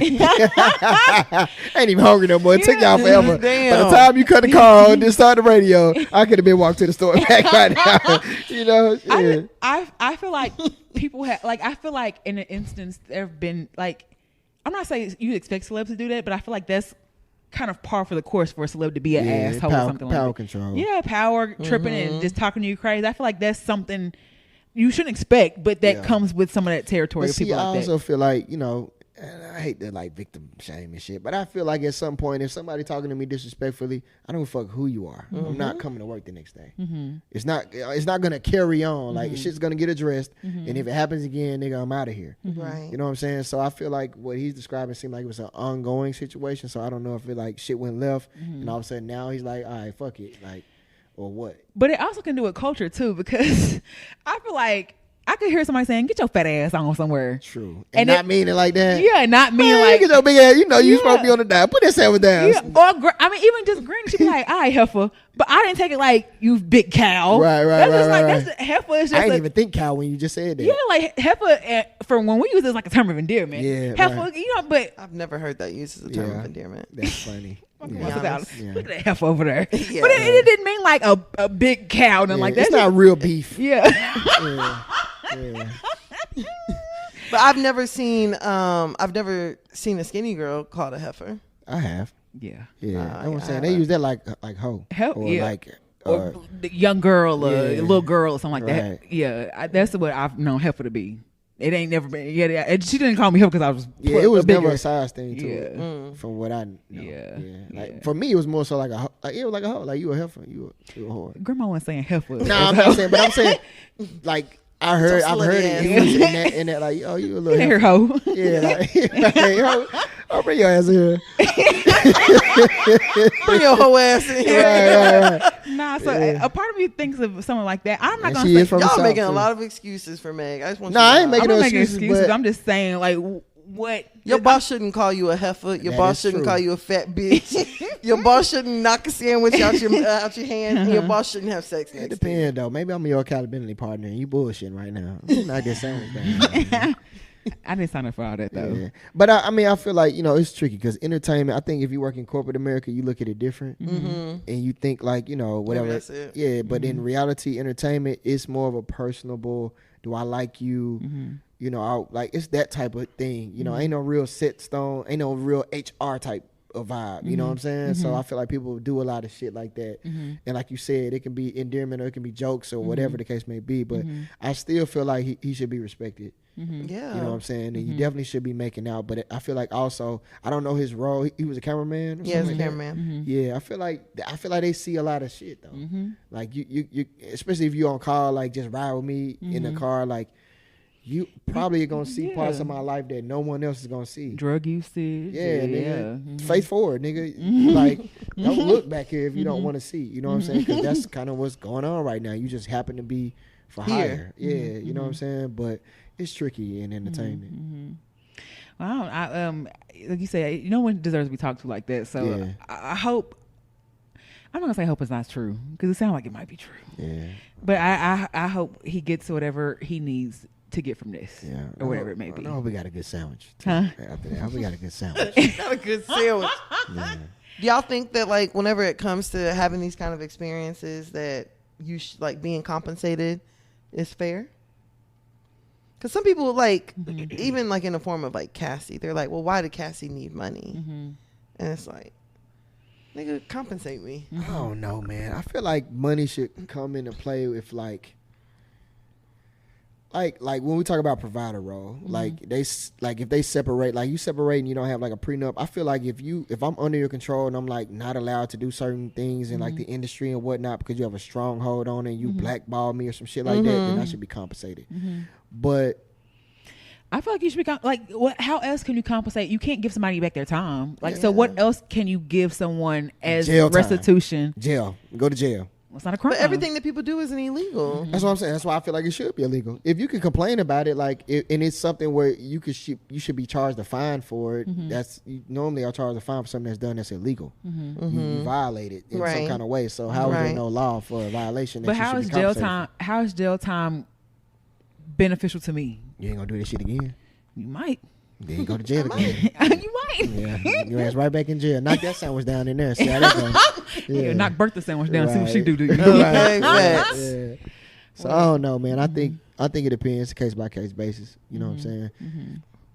Ain't even hungry no more. It took y'all forever. Damn. By the time you cut the call and start the radio, I could have been walked to the store and back right now. You know? Yeah. I feel like people have like I feel like in an instance there have been like I'm not saying you expect celebs to do that, but I feel like that's kind of par for the course for a celeb to be an asshole or something like that. Power control. Yeah, power tripping and just talking to you crazy. I feel like that's something you shouldn't expect, but that comes with some of that territory. But Of see, people I like also that. feel like, you know, and I hate to like victim shame and shit, but I feel like at some point, if somebody talking to me disrespectfully, I don't fuck who you are. I'm not coming to work the next day. It's not gonna carry on. Like shit's gonna get addressed, and if it happens again, nigga, I'm out of here. Right. You know what I'm saying? So I feel like what he's describing seemed like it was an ongoing situation. So I don't know if it like shit went left, and all of a sudden now he's like, all right, fuck it, like, or what? But it also can do with culture too, because I feel like I could hear somebody saying, "Get your fat ass on somewhere." True, And not it- mean it like that. Yeah, not me Man, like get your big ass. You know you supposed to be Yeah. on the dial. Put that sandwich down. Yeah, or I mean, even just grin, she'd be like, "All right, heifer," but I didn't take it like you big cow. Right, That's just right, like right. that's heifer is I just didn't even think cow when you just said that. yeah, like heifer for when we use it as like a term of endearment. Yeah, heifer, right. you know, but I've never heard that used as a term Yeah. of endearment. That's funny. what's Yeah. about it? Yeah. Look at that heifer over there. Yeah. But it didn't mean like a big cow, nothing Yeah, like that. it's not real beef. Yeah. Yeah. Yeah. But I've never seen a skinny girl called a heifer. I have. Yeah. Yeah. Nah, That's what I'm yeah, saying. I They have. use that like hoe. Hoe, Or yeah. like Or the young girl, Yeah. a little girl, or something like Right. that. Yeah, that's what I've known heifer to be. It ain't never been. Yeah, and she didn't call me heifer because I was. yeah, it was bigger. never a size thing to Yeah. it. From what I know. Yeah. Like Yeah. for me, it was more so like a like it was like a hoe. Like you a heifer, you a whore. Grandma wasn't saying heifer. Nah, I'm not saying, but I'm saying like I've heard slutty it in that like, oh, you a little Get here, heifer. hoe. Yeah, like, hey, yo, I'll bring your ass in here. Bring your whole ass in here. Right. Nah, so Yeah. a part of me thinks of someone like that. I'm not And gonna she say is from the Y'all South, making a too. lot of excuses for Meg. I just want Nah, you to I ain't know. I'm no not making excuses, excuses. but- I'm just saying, like, what Your boss shouldn't call you a heifer. Your That boss is shouldn't true. call you a fat bitch. Your boss shouldn't knock a sandwich out your hand. And your boss shouldn't have sex It next to you. depends though. Maybe I'm your accountability partner and you bullshitting right now. Not get sandwich down. I didn't sign up for all that though. Yeah. But I mean, I feel like, you know, it's tricky because entertainment, I think if you work in corporate America, you look at it different and you think like, you know, whatever. that's it. Yeah. But in reality, entertainment, it's more of a personable, do I like you? You know, like it's that type of thing. You know, ain't no real set stone, ain't no real HR type of vibe. You know what I'm saying? So I feel like people do a lot of shit like that. And like you said, it can be endearment or it can be jokes or whatever the case may be. But I still feel like he should be respected. Yeah. You know what I'm saying? And you definitely should be making out. But I feel like also, I don't know his role. He was a cameraman. Or Yeah, as a something like that? cameraman. Yeah, I feel like they see a lot of shit though. Like you, especially if you on call, like just ride with me in the car, like you probably are gonna see parts of my life that no one else is gonna see. Drug usage. Yeah, nigga. Face forward, nigga. Like, don't look back here if you don't want to see. You know what I'm saying? Because that's kind of what's going on right now. You just happen to be for hire. Yeah, you know what I'm saying? But it's tricky in entertainment. Well, like you said, no one deserves to be talked to like that. So Yeah. I hope. I'm not gonna say I hope it's not true because it sounds like it might be true. Yeah, But I hope he gets whatever he needs to get from this, yeah. or whatever it may be. I hope we got a good sandwich. Huh? After that, I hope we got a good sandwich. Not a good sandwich. Yeah. Do y'all think that like whenever it comes to having these kind of experiences that you like being compensated is fair? Because some people like even like in the form of like Cassie, they're like, well, why did Cassie need money? And it's like, nigga, compensate me. I don't know, man. I feel like money should come into play if like when we talk about provider role, like if they separate, like you separate and you don't have like a prenup. I feel like if I'm under your control and I'm like not allowed to do certain things in like the industry and whatnot because you have a stronghold on it, and you blackball me or some shit like that, then I should be compensated. But I feel like you should be how else can you compensate? You can't give somebody back their time. So what else can you give someone as jail restitution? Jail. Go to jail. It's not a crime. But everything that people do isn't illegal. That's what I'm saying. That's why I feel like it should be illegal. If you can complain about it, and it's something where you should be charged a fine for it. That's normally are charged a fine for something that's done that's illegal. You violate it in some kind of way. So how is there no law for a violation? That but how is jail time? How is jail time beneficial to me? You ain't gonna do this shit again. You might. Then you go to jail again. You might. Yeah, your ass right back in jail. Knock that sandwich down in there. See how that goes. Yeah, knock Bertha sandwich down. See what she do to you. Right. Yeah. So I don't know, man. I think it depends, case by case basis. You know what I'm saying?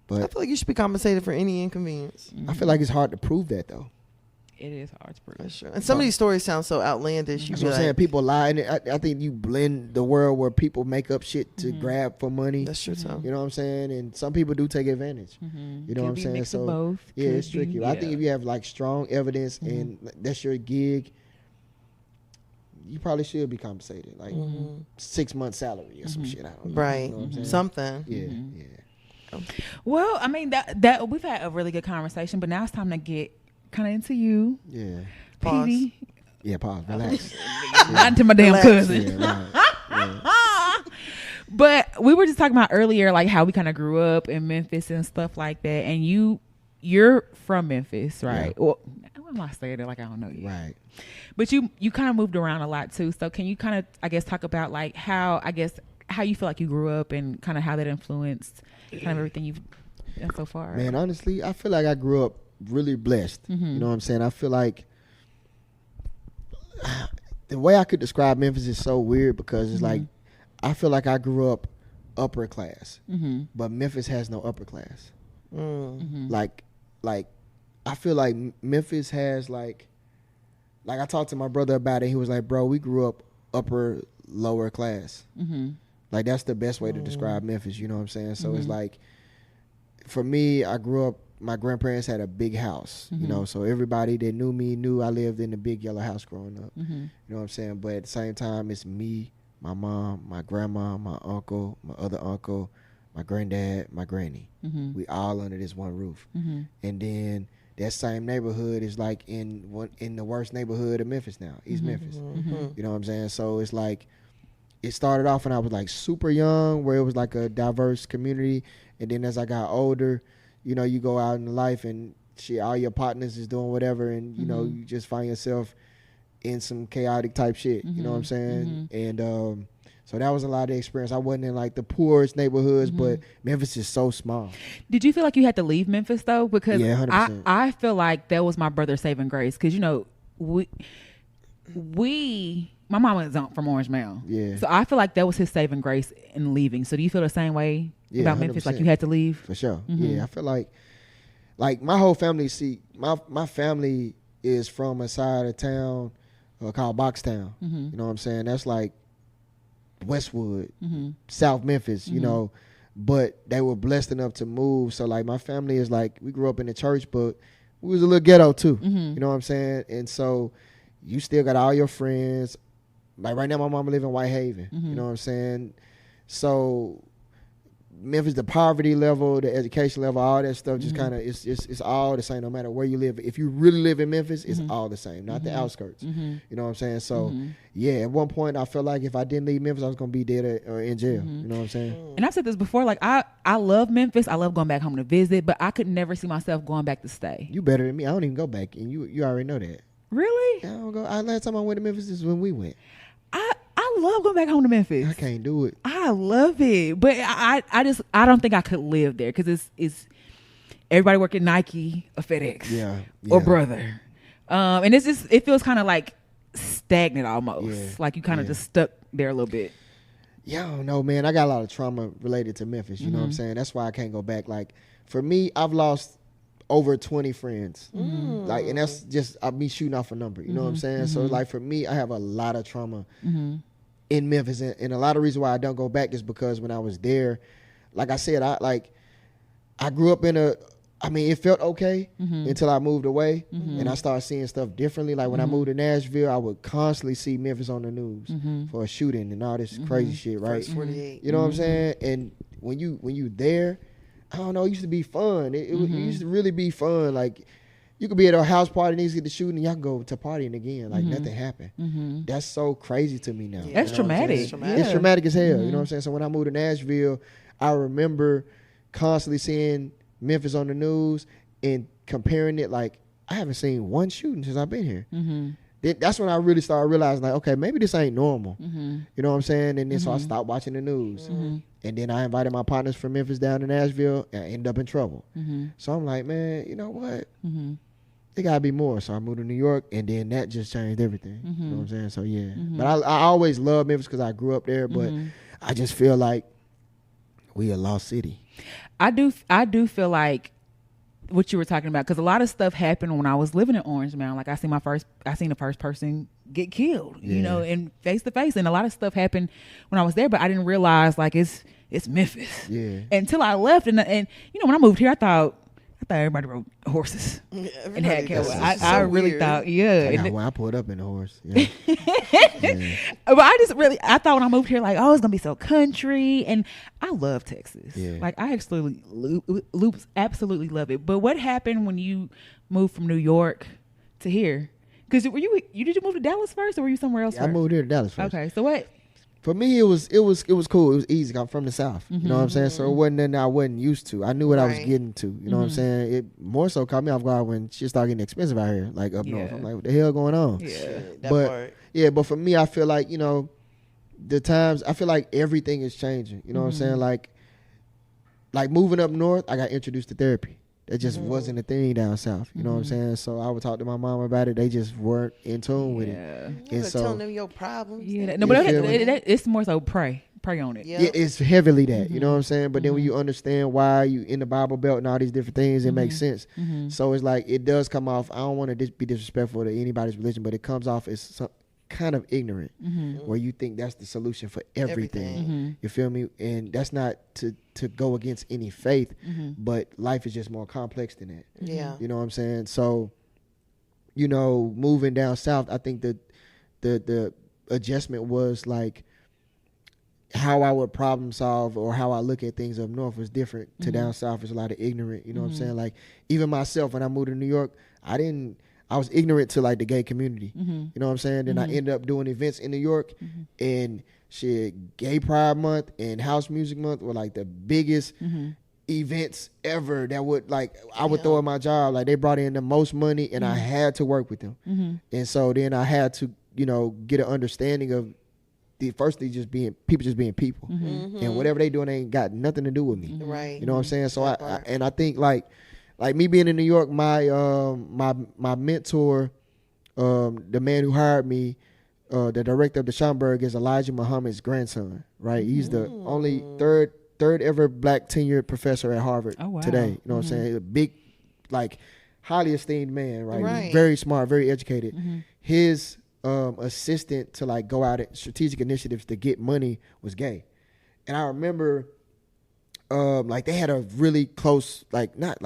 But I feel like you should be compensated for any inconvenience. I feel like it's hard to prove that though. It is hard to prove. That's true. And some of these stories sound so outlandish. That's what I'm saying. People lie. And I think you blend the world where people make up shit to grab for money. That's true too. You know what I'm saying? And some people do take advantage. You know what I'm saying? Mix of both. Yeah, it's tricky. Yeah. I think if you have like strong evidence and that's your gig, you probably should be compensated. Like 6 months salary or some shit. I don't know. Right. You know what I'm saying? Something. Yeah. Well, I mean that we've had a really good conversation, but now it's time to get kind of into you. Yeah. Peetey. Yeah, pause. Relax. Not into my damn cousin. Yeah, right. But we were just talking about earlier, like how we kind of grew up in Memphis and stuff like that. And you're from Memphis, right? Yeah. Well, I'm not saying it like I don't know you. Right. But you kind of moved around a lot too. So can you kind of, I guess, talk about like how you feel like you grew up and kind of how that influenced kind of everything you've done so far? Man, honestly, I feel like I grew up really blessed. You know what I'm saying? I feel like the way I could describe Memphis is so weird because it's like I feel like I grew up upper class, but Memphis has no upper class. Like I feel like Memphis has like I talked to my brother about it. He was like, "Bro, we grew up upper lower class." Like that's the best way to describe Memphis. You know what I'm saying? So it's like for me, I grew up. My grandparents had a big house, you know, so everybody that knew me knew I lived in the big yellow house growing up. You know what I'm saying? But at the same time, it's me, my mom, my grandma, my uncle, my other uncle, my granddad, my granny. We all under this one roof. And then that same neighborhood is like in the worst neighborhood of Memphis now, East Memphis. You know what I'm saying? So it's like it started off when I was like super young, where it was like a diverse community, and then as I got older, you know, you go out in life and shit, all your partners is doing whatever, and you know, you just find yourself in some chaotic type shit. You know what I'm saying? And so that was a lot of experience. I wasn't in like the poorest neighborhoods, but Memphis is so small. Did you feel like you had to leave Memphis though? Because yeah, 100%. I feel like that was my brother's saving grace. Because you know, my mama is from Orange Mound. Yeah. So I feel like that was his saving grace in leaving. So do you feel the same way about 100%. Memphis? Like you had to leave? For sure. Yeah, I feel like my whole family, my family is from a side of town called Boxtown. You know what I'm saying? That's like Westwood, South Memphis, you know. But they were blessed enough to move. So like my family is like, we grew up in the church, but we was a little ghetto too. You know what I'm saying? And so you still got all your friends. Like right now, my mama live in Whitehaven. You know what I'm saying? So Memphis, the poverty level, the education level, all that stuff just kind of, it's all the same no matter where you live. If you really live in Memphis, it's all the same, not the outskirts. You know what I'm saying? So yeah, at one point I felt like if I didn't leave Memphis, I was going to be dead or in jail. You know what I'm saying? And I've said this before, like I love Memphis. I love going back home to visit, but I could never see myself going back to stay. You better than me. I don't even go back, and you already know that. Really? I don't go. Last time I went to Memphis is when we went. I love going back home to Memphis. I can't do it. I love it, but I don't think I could live there because it's everybody working Nike or FedEx, or Brother, and it feels kind of like stagnant almost, like you kind of just stuck there a little bit. Yeah, I don't know, man. I got a lot of trauma related to Memphis. You know what I'm saying? That's why I can't go back. Like for me, I've lost over 20 friends. Like, and that's just me shooting off a number. You know what I'm saying? So like for me, I have a lot of trauma in Memphis, and a lot of reason why I don't go back is because when I was there, like I said, I grew up in it felt okay until I moved away and I started seeing stuff differently. Like when I moved to Nashville, I would constantly see Memphis on the news for a shooting and all this crazy shit, right? First 48. You know what I'm saying? And when you there, I don't know, it used to be fun. It used to really be fun. Like you could be at a house party and niggas get the shooting and y'all can go to partying again. Like nothing happened. That's so crazy to me now. That's traumatic. It's traumatic. It's traumatic as hell. You know what I'm saying? So when I moved to Nashville, I remember constantly seeing Memphis on the news and comparing it. Like I haven't seen one shooting since I've been here. That's when I really started realizing, like, okay, maybe this ain't normal. You know what I'm saying? And then so I stopped watching the news. And then I invited my partners from Memphis down to Nashville and I ended up in trouble. So I'm like, man, you know what? It gotta be more. So I moved to New York, and then that just changed everything. You know what I'm saying? So yeah. But I always loved Memphis because I grew up there. But I just feel like we a lost city. I do feel like what you were talking about, because a lot of stuff happened when I was living in Orange Mound. Like I seen the first person get killed, you know, and face to face, and a lot of stuff happened when I was there, but I didn't realize like it's Memphis. Yeah. Until I left, and you know, when I moved here, I thought everybody rode horses and had cattle. I really thought, when I pulled up in the horse. Yeah. But I thought when I moved here, like, oh, it's gonna be so country, and I love Texas. Yeah. Like I absolutely love it. But what happened when you moved from New York to here? Because did you move to Dallas first, or were you somewhere else? I moved here to Dallas first. Okay, so what? For me, it was cool. It was easy. I'm from the South. You know what I'm saying? So it wasn't nothing I wasn't used to. I knew what I was getting to. You know what I'm saying? It more so caught me off guard when shit started getting expensive out here, like up north. I'm like, what the hell going on? Yeah. But for me, I feel like, you know, I feel like everything is changing. You know what I'm saying? Like moving up north, I got introduced to therapy. That just wasn't a thing down south. You know what I'm saying? So I would talk to my mom about it. They just weren't in tune with it. And so telling them your problems. Yeah, no, but it's more so pray on it. Yeah, it's heavily that. You know what I'm saying? But then when you understand why you in the Bible Belt and all these different things, it makes sense. So it's like it does come off. I don't want to be disrespectful to anybody's religion, but it comes off as some kind of ignorant, where you think that's the solution for everything. You feel me? And that's not to go against any faith, but life is just more complex than that. Yeah. You know what I'm saying? So, you know, moving down south, I think that the adjustment was like how I would problem solve or how I look at things up north was different to down south. It's a lot of ignorant. You know what I'm saying? Like even myself, when I moved to New York, I was ignorant to like the gay community. You know what I'm saying? Then I ended up doing events in New York, and shit, Gay Pride Month and House Music Month were like the biggest events ever that would like I would throw in my job. Like they brought in the most money, and I had to work with them. And so then I had to, you know, get an understanding of firstly just being people, and whatever they doing ain't got nothing to do with me. Right. You know what I'm saying? So I think like me being in New York, my mentor, the man who hired me, the director of the Schomburg, is Elijah Muhammad's grandson. Right, he's the only third ever black tenured professor at Harvard today. You know what I'm saying? He's a big, like, highly esteemed man. Right, very smart, very educated. His assistant to like go out at strategic initiatives to get money was gay, and I remember, like they had a really close, like not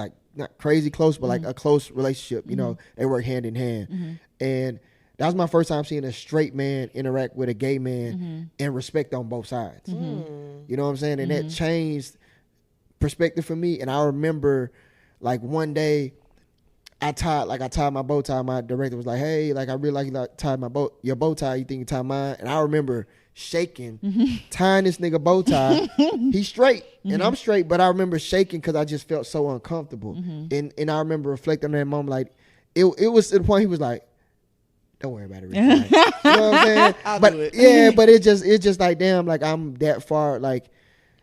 crazy close, but like a close relationship. You know, they work hand in hand, and that was my first time seeing a straight man interact with a gay man and respect on both sides. You know what I'm saying? And that changed perspective for me. And I remember, like one day, I tied my bow tie. My director was like, "Hey, like I really like you tied your bow tie. You think you tie mine?" And I remember shaking, tying this nigga bow tie. He's straight and I'm straight, but I remember shaking because I just felt so uncomfortable. And I remember reflecting on that moment, like it was to the point he was like, "Don't worry about it, Rick." Like, you know what I'm saying? But do it. Yeah, but it's just like, damn, like I'm that far, like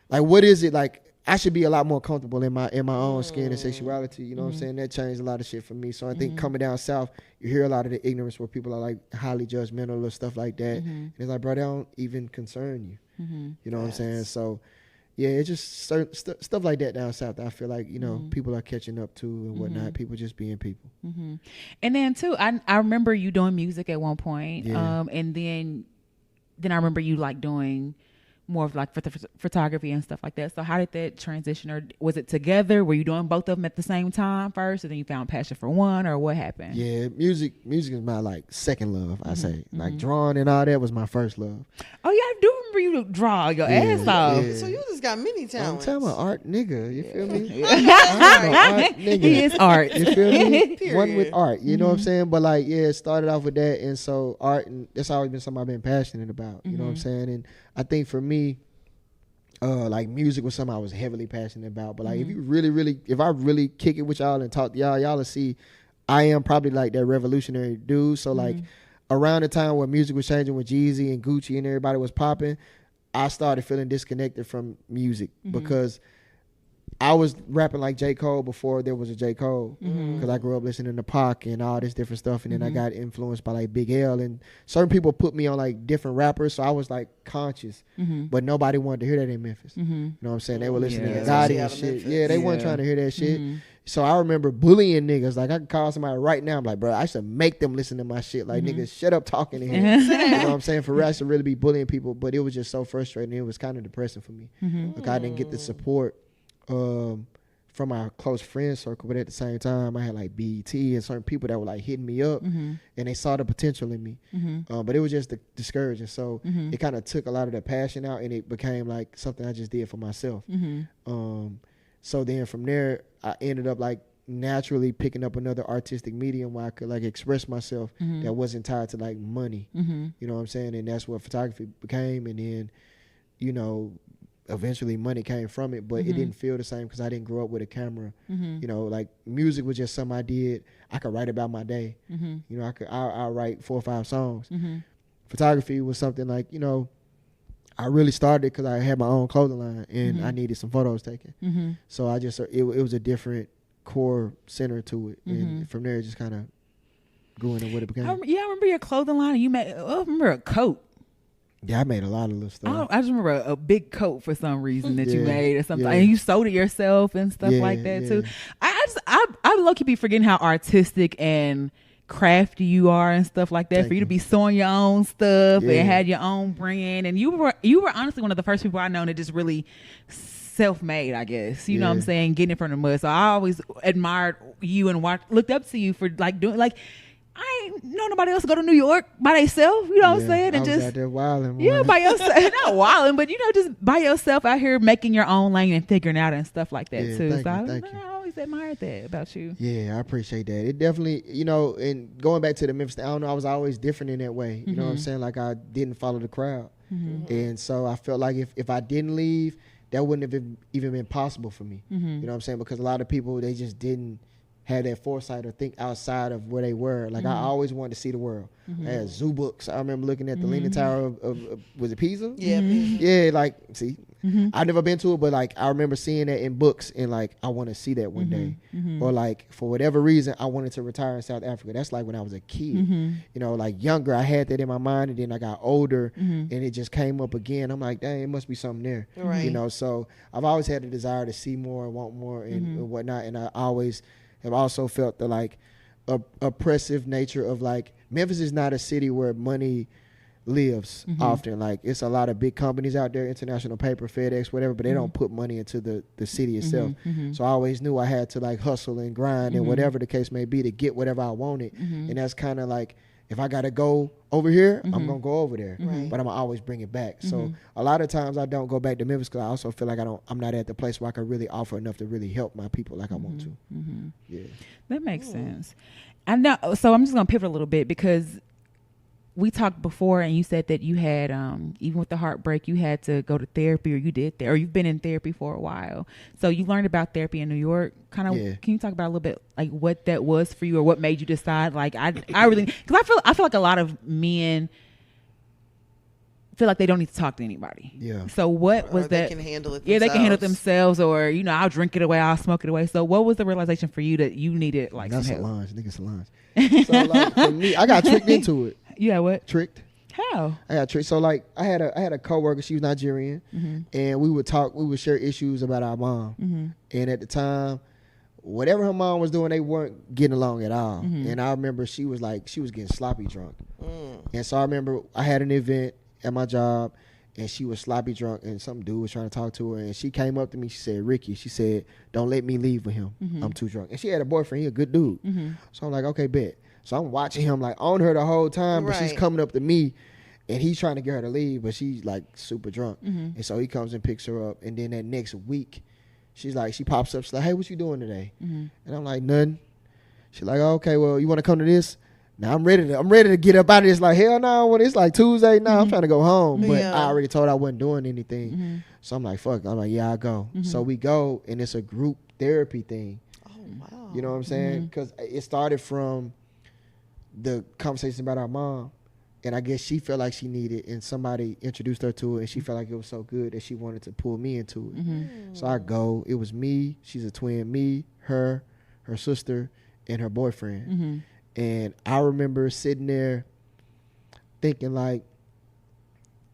what is it like? I should be a lot more comfortable in my own skin and sexuality. You know what I'm saying? That changed a lot of shit for me. So I think coming down south, you hear a lot of the ignorance where people are like highly judgmental or stuff like that. And it's like, bro, they don't even concern you. You know what I'm saying? So yeah, it's just certain stuff like that down south. I feel like, you know, people are catching up to and whatnot. People just being people. And then too, I remember you doing music at one point. Yeah. And then I remember you like doing more of like photography and stuff like that. So how did that transition, or was it together? Were you doing both of them at the same time first, and then you found passion for one, or what happened? Yeah, music is my like second love. I say like drawing and all that was my first love. Oh yeah, I do remember you draw your ass off. So you just got many talents. I'm talking about art nigga. You feel me? Art nigga. He is art. You feel me? Period. One with art. You know what I'm saying? But like, yeah, it started off with that, and so art, and that's always been something I've been passionate about. You know what I'm saying? And I think for me, like music was something I was heavily passionate about. But like, if I really kick it with y'all and talk to y'all will see I am probably like that revolutionary dude. So like around the time when music was changing with Jeezy and Gucci and everybody was popping, I started feeling disconnected from music because I was rapping like J. Cole before there was a J. Cole, because I grew up listening to Pac and all this different stuff, and then I got influenced by like Big L, and certain people put me on like different rappers, so I was like conscious, but nobody wanted to hear that in Memphis. You know what I'm saying? They were listening to Gotti and shit. Memphis. Yeah, they weren't trying to hear that shit. So I remember bullying niggas. Like I could call somebody right now, I'm like, bro, I should make them listen to my shit. Like niggas, shut up talking to him. You know what I'm saying? For real, I should really be bullying people, but it was just so frustrating. It was kind of depressing for me. Like I didn't get the support from my close friend circle, but at the same time I had like BET and certain people that were like hitting me up and they saw the potential in me, but it was just discouraging. So it kind of took a lot of that passion out, and it became like something I just did for myself. So then from there I ended up like naturally picking up another artistic medium where I could like express myself that wasn't tied to like money. You know what I'm saying? And that's what photography became. And then, you know, eventually money came from it, but it didn't feel the same because I didn't grow up with a camera. You know, like music was just something I did. I could write about my day. You know, I'll write 4 or 5 songs. Photography was something like, you know, I really started because I had my own clothing line and I needed some photos taken. So I just, it was a different core center to it. And from there it just kind of grew into what it became. I remember your clothing line. You made, I remember a coat. Yeah, I made a lot of little stuff. I just remember a big coat for some reason that you made or something, and you sold it yourself and stuff like that too. I low-key be forgetting how artistic and crafty you are and stuff like that. Thank for you you to be sewing your own stuff and had your own brand, and you were honestly one of the first people I know that just really self-made, I guess. You know what I'm saying, getting it from the mud. So I always admired you and looked up to you for like doing like. I ain't know nobody else go to New York by themselves, you know what I'm saying? And just out there wilding. by yourself. Not wilding, but you know, just by yourself out here making your own lane and figuring out and stuff like that too. So I always admired that about you. Yeah, I appreciate that. It definitely, you know, and going back to the Memphis, I don't know, I was always different in that way. You know what I'm saying? Like I didn't follow the crowd. And so I felt like if I didn't leave, that wouldn't have even been possible for me. You know what I'm saying? Because a lot of people, they just didn't have that foresight or think outside of where they were. Like I always wanted to see the world. I had zoo books. I remember looking at the Leaning Tower of was it Pisa? Yeah. Yeah, like see, I've never been to it, but like I remember seeing that in books, and like I want to see that one day. Or like for whatever reason, I wanted to retire in South Africa. That's like when I was a kid. You know, like younger, I had that in my mind, and then I got older, and it just came up again. I'm like, dang, it must be something there. Right. You know, so I've always had the desire to see more and want more and whatnot, and I always have also felt the like oppressive nature of like Memphis is not a city where money lives often. Like it's a lot of big companies out there, International Paper, FedEx, whatever, but they don't put money into the city itself. So I always knew I had to like hustle and grind and whatever the case may be to get whatever I wanted. And that's kind of like, if I got to go over here, I'm going to go over there, but I'm going to always bring it back. So a lot of times I don't go back to Memphis because I also feel like I'm not at the place where I can really offer enough to really help my people like I want to. Yeah. That makes sense. I know. So I'm just going to pivot a little bit because we talked before and you said that you had, even with the heartbreak, you had to go to therapy, or you did or you've been in therapy for a while. So you learned about therapy in New York. Kind of, can you talk about a little bit like what that was for you, or what made you decide? Like I really, because I feel like a lot of men feel like they don't need to talk to anybody. Yeah. So what was that? They can handle it themselves. Yeah, they can handle it themselves, or you know, I'll drink it away, I'll smoke it away. So what was the realization for you that you needed like that's some help? Solange, nigga Solange. So like for me, I got tricked into it. Yeah, what? Tricked. How? I got tricked. So like I had a coworker. She was Nigerian, and we would talk. We would share issues about our mom. And at the time, whatever her mom was doing, they weren't getting along at all. And I remember she was getting sloppy drunk. And so I remember I had an event at my job, and she was sloppy drunk, and some dude was trying to talk to her, and she came up to me. She said, "Ricky," she said, "don't let me leave with him. I'm too drunk." And she had a boyfriend. He a good dude. So I'm like, okay, bet. So I'm watching him like on her the whole time, but she's coming up to me, and he's trying to get her to leave, but she's like super drunk. And so he comes and picks her up, and then that next week, she pops up. She's like, "Hey, what you doing today?" And I'm like, "Nothing." She's like, "Oh, okay, well, you want to come to this?" Now I'm ready to get up out of this. Like, hell no, it's like Tuesday. No, I'm trying to go home. But I already told her I wasn't doing anything. So I'm like, fuck. I'm like, yeah, I'll go. So we go, and it's a group therapy thing. Oh, wow. You know what I'm saying? Because it started from the conversation about our mom. And I guess she felt like she needed, and somebody introduced her to it, and she felt like it was so good that she wanted to pull me into it. So I go. It was me. She's a twin. Me, her sister, and her boyfriend. And I remember sitting there thinking like,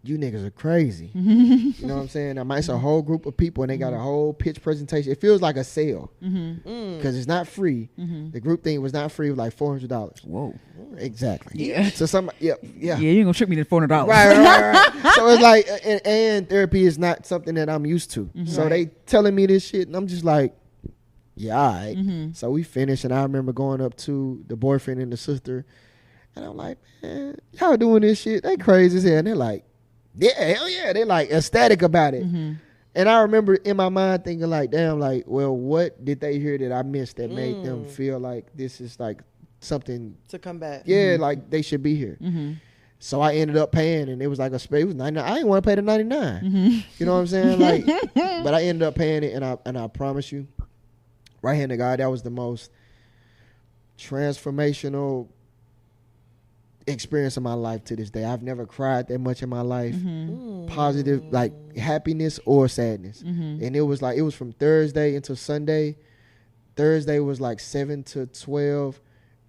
you niggas are crazy. You know what I'm saying? I mean, it's a whole group of people, and they got a whole pitch presentation. It feels like a sale because it's not free. The group thing was not free. It was like $400. Whoa. Exactly. Yeah. So Yeah, you ain't gonna trick me to $400. Right. So it's like, and therapy is not something that I'm used to. So they telling me this shit, and I'm just like, yeah, all right. So we finished, and I remember going up to the boyfriend and the sister, and I'm like, man, y'all doing this shit? They crazy as hell. And they're like, yeah, hell yeah. They're like ecstatic about it. And I remember in my mind thinking like, damn, like, well, what did they hear that I missed that made them feel like this is like something to come back? Yeah, like they should be here. So I ended up paying, and it was like it was 99. I didn't want to pay the 99. You know what I'm saying? Like, but I ended up paying it, and I promise you, right hand to God, that was the most transformational experience of my life to this day. I've never cried that much in my life. Positive, like happiness or sadness. And it was from Thursday until Sunday. Thursday was like 7 to 12.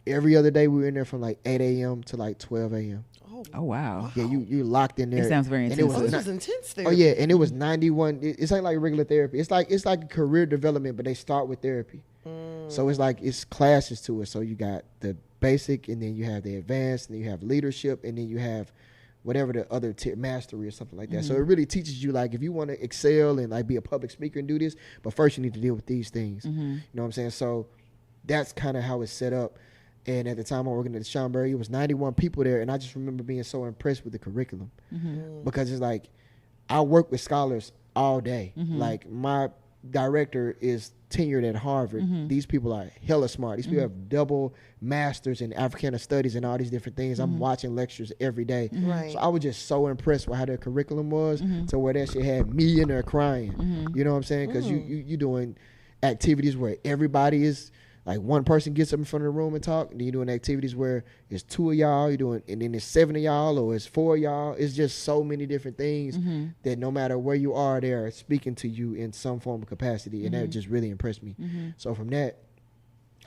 Every other day we were in there from like 8 a.m. to like 12 a.m. Oh wow. Yeah, you locked in there. It sounds very intense. This was intense therapy. Oh yeah, and it was 91. It's like regular therapy. It's like career development, but they start with therapy. So it's classes to it. So you got the basic, and then you have the advanced, and then you have leadership, and then you have whatever the other mastery or something like that. So it really teaches you, like, if you want to excel and like be a public speaker and do this, but first you need to deal with these things. You know what I'm saying? So that's kind of how it's set up. And at the time I was working at the Schaumburg, it was 91 people there, and I just remember being so impressed with the curriculum because it's like I work with scholars all day. Like my director is tenured at Harvard. These people are hella smart. These people have double masters in Africana studies and all these different things. I'm watching lectures every day. So I was just so impressed with how their curriculum was to where that shit had me in there crying. You know what I'm saying? Because you doing activities where everybody is like, one person gets up in front of the room and talk, and then you're doing activities where it's 2 of y'all, and then it's 7 of y'all, or it's 4 of y'all. It's just so many different things that no matter where you are, they're speaking to you in some form of capacity, and that just really impressed me. So from that,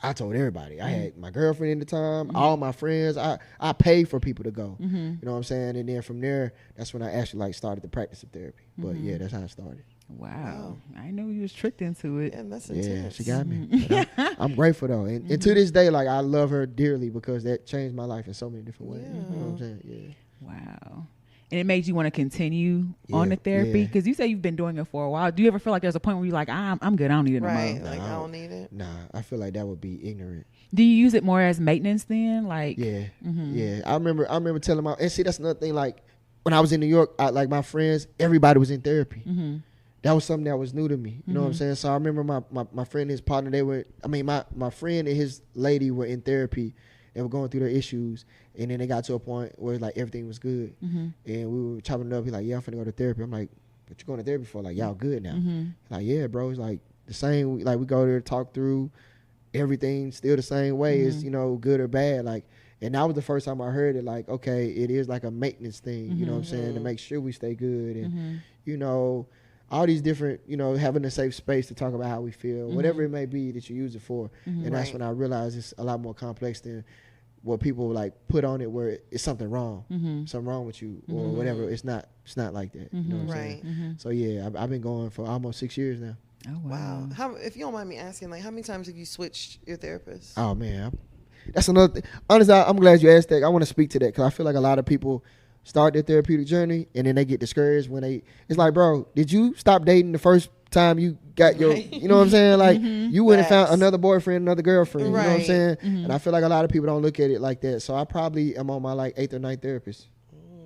I told everybody. I had my girlfriend at the time, all my friends. I paid for people to go. You know what I'm saying? And then from there, that's when I actually like started the practice of therapy. But yeah, that's how it started. Wow. I know you was tricked into it. Yeah, that's intense. Yeah, she got me. I'm grateful though. And to this day, like, I love her dearly because that changed my life in so many different ways. You know what I'm saying? Yeah. Wow. And it made you want to continue on the therapy? Because you say you've been doing it for a while. Do you ever feel like there's a point where you're like, I'm good, I don't need it no more? Right, like I don't need it. Nah, I feel like that would be ignorant. Do you use it more as maintenance then? Like, yeah. I remember telling my, and see, that's another thing. Like, when I was in New York, like my friends, everybody was in therapy. That was something that was new to me. You know what I'm saying? So I remember my friend and his partner, my friend and his lady were in therapy and were going through their issues. And then they got to a point where like everything was good. And we were chopping it up. He's like, yeah, I'm finna go to therapy. I'm like, what you going to therapy for? Like, y'all good now? Like, yeah, bro. It's like the same. Like, we go there, talk through everything still the same way. It's, you know, good or bad. Like, and that was the first time I heard it. Like, okay, it is like a maintenance thing. You know what I'm saying? To make sure we stay good. And, you know, all these different, you know, having a safe space to talk about how we feel, whatever it may be that you use it for. And that's when I realized it's a lot more complex than what people like put on it where it's something wrong, something wrong with you or whatever. It's not like that. You know what I'm saying? So yeah, I've been going for almost 6 years now. Oh Wow. How, if you don't mind me asking, like, how many times have you switched your therapist? Oh man, that's another thing. Honestly, I'm glad you asked that. I want to speak to that because I feel like a lot of people start their therapeutic journey and then they get discouraged when it's like, bro, did you stop dating the first time you got your, you know what I'm saying? Like you went and found another boyfriend, another girlfriend, you know what I'm saying? And I feel like a lot of people don't look at it like that. So I probably am on my like 8th or 9th therapist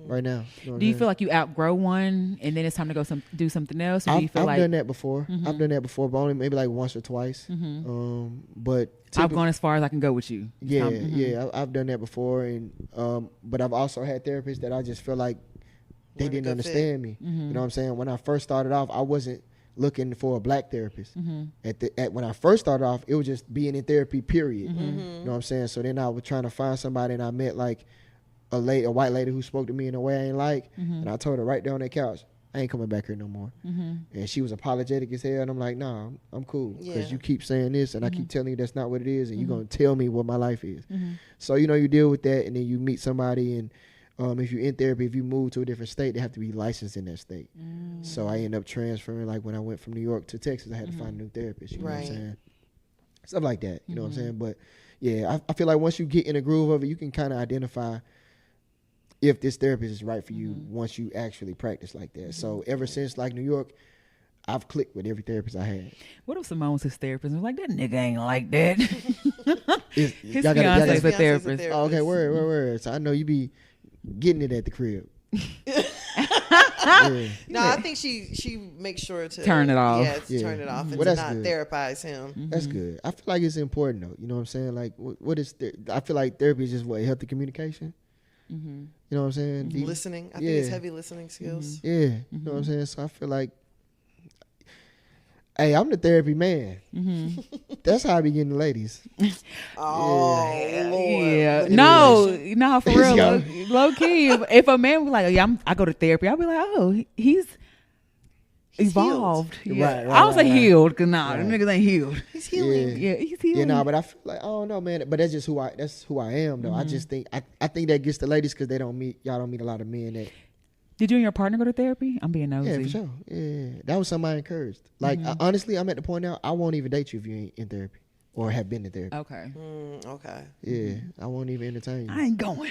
right now. You know do you feel like you outgrow one and then it's time to go do something else? Or do you feel I've done that before. I've done that before, but only maybe like once or twice. But I've gone as far as I can go with you. Yeah, I've done that before, and but I've also had therapists that I just feel like they didn't understand me. You know what I'm saying? When I first started off, I wasn't looking for a black therapist. When I first started off, it was just being in therapy, period. You know what I'm saying? So then I was trying to find somebody, and I met like a white lady who spoke to me in a way I ain't like, and I told her right there on that couch, I ain't coming back here no more. And she was apologetic as hell, and I'm like, nah, I'm cool, because you keep saying this, and I keep telling you that's not what it is, and you're going to tell me what my life is. So, you know, you deal with that, and then you meet somebody, and if you're in therapy, if you move to a different state, they have to be licensed in that state. So I end up transferring, like when I went from New York to Texas, I had to find a new therapist, you know what I'm saying? Stuff like that, you know what I'm saying? But yeah, I feel like once you get in the groove of it, you can kind of identify if this therapist is right for you once you actually practice like that. So ever since like New York, I've clicked with every therapist I had. What if Simone was his therapist and was like, that nigga ain't like that? His y'all fiance's a therapist. Oh, okay, word. So I know you be getting it at the crib. No, I think she makes sure to turn it off. Turn it off and well, to not good. therapize him. That's good. I feel like it's important though. You know what I'm saying? Like, what is? I feel like therapy is just what, healthy communication. You know what I'm saying? Listening. I think it's heavy listening skills. Yeah. You know what I'm saying? So I feel like, hey, I'm the therapy man. That's how I be getting the ladies. Oh, Lord. Yeah. No, for real. Low key. If a man was like, I go to therapy, I'll be like, oh, he's evolved. Healed. I don't say healed, because them niggas ain't healed. He's healing. Yeah, he's healing. Yeah, no, but I feel like, I don't know, man. But that's just who I am, though. I just think I think that gets the ladies because y'all don't meet a lot of men that. Did you and your partner go to therapy? I'm being nosy. Yeah, for sure. Yeah, that was something I encouraged. Like, honestly, I'm at the point now, I won't even date you if you ain't in therapy or have been in therapy. Okay. Okay. Yeah, I won't even entertain you. I ain't going.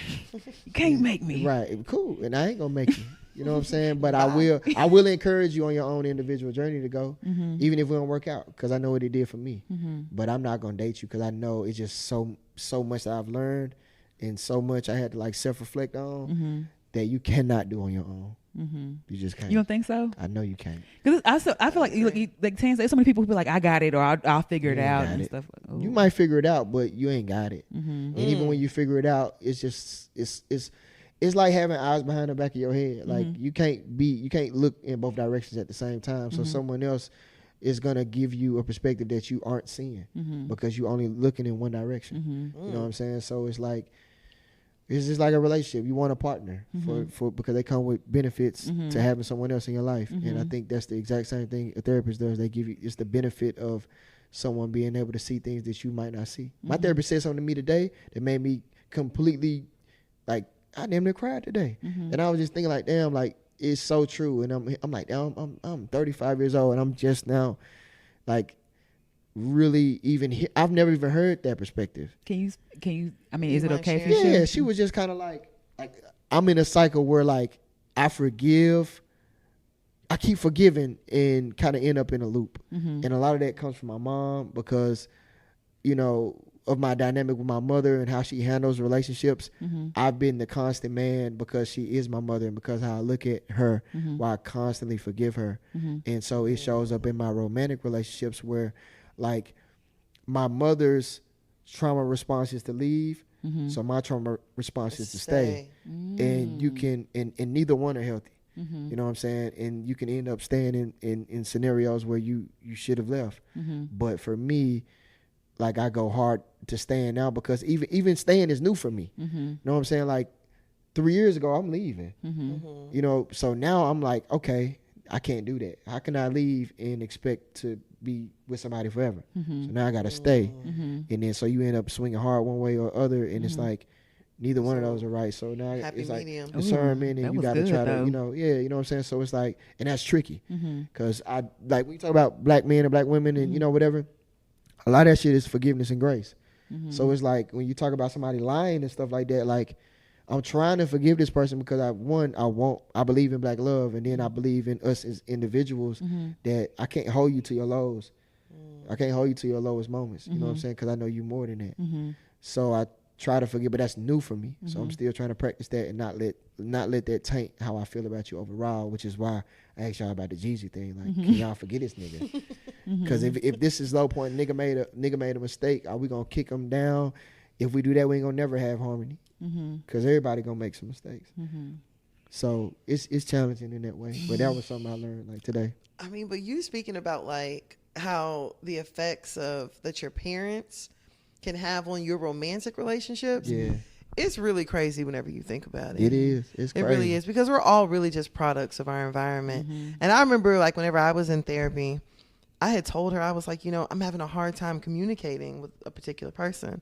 You can't make me. Right, cool. And I ain't gonna make you. You know what I'm saying? But I will encourage you on your own individual journey to go, even if we don't work out, because I know what it did for me. But I'm not gonna date you because I know it's just so much that I've learned and so much I had to like self-reflect on that you cannot do on your own. You just can't. You don't think so? I know you can't. Because I feel like there's so many people who be like, I got it, or I'll figure it out and stuff. Like, you might figure it out, but you ain't got it. And even when you figure it out, it's just it's like having eyes behind the back of your head. Like you can't look in both directions at the same time. So someone else is gonna give you a perspective that you aren't seeing because you only looking in one direction. You know what I'm saying? So it's just like a relationship. You want a partner for because they come with benefits to having someone else in your life. And I think that's the exact same thing a therapist does. They give you, it's the benefit of someone being able to see things that you might not see. My therapist said something to me today that made me completely, like, I damn near cried today. And I was just thinking like, damn, like, it's so true. And I'm like, damn, I'm 35 years old and I'm just now like really I've never even heard that perspective. Can you I mean, is it okay for you? Yeah, she was just kind of like I'm in a cycle where like I keep forgiving and kind of end up in a loop. And a lot of that comes from my mom because, you know, of my dynamic with my mother and how she handles relationships. I've been the constant man because she is my mother and because how I look at her why I constantly forgive her. And so it shows up in my romantic relationships where like my mother's trauma response is to leave. So my trauma response is to stay. And you can, and neither one are healthy. You know what I'm saying? And you can end up staying in scenarios where you should have left. But for me, like I go hard to staying now because even staying is new for me. You know what I'm saying? Like 3 years ago, I'm leaving. You know, so now I'm like, okay, I can't do that. How can I leave and expect to be with somebody forever? So now I got to stay. And then so you end up swinging hard one way or other. And it's like, Neither one of those are right. So now Happy it's like medium. discernment, Ooh, and you that got to was try good, to, though. you know what I'm saying? So it's like, and that's tricky. Mm-hmm. Because when you talk about black men and black women and, whatever, a lot of that shit is forgiveness and grace. Mm-hmm. So it's like, when you talk about somebody lying and stuff like that, like, I'm trying to forgive this person because I believe in black love, and then I believe in us as individuals, that I can't hold you to your lows. I can't hold you to your lowest moments. You know what I'm saying? Because I know you more than that. Mm-hmm. So I try to forgive, but that's new for me. So I'm still trying to practice that and not let that taint how I feel about you overall, which is why I asked y'all about the Jeezy thing. Like, can y'all forget this nigga? Because if this is low point, nigga made a mistake, are we gonna kick him down? If we do that, we ain't gonna never have harmony. Because everybody gonna make some mistakes. So it's challenging in that way. But that was something I learned like today. I mean, but you speaking about like how the effects of that your parents can have on your romantic relationships. Yeah. It's really crazy whenever you think about it. It is. It's crazy. It really is, because we're all really just products of our environment. And I remember, like, whenever I was in therapy, I had told her, I was like, I'm having a hard time communicating with a particular person.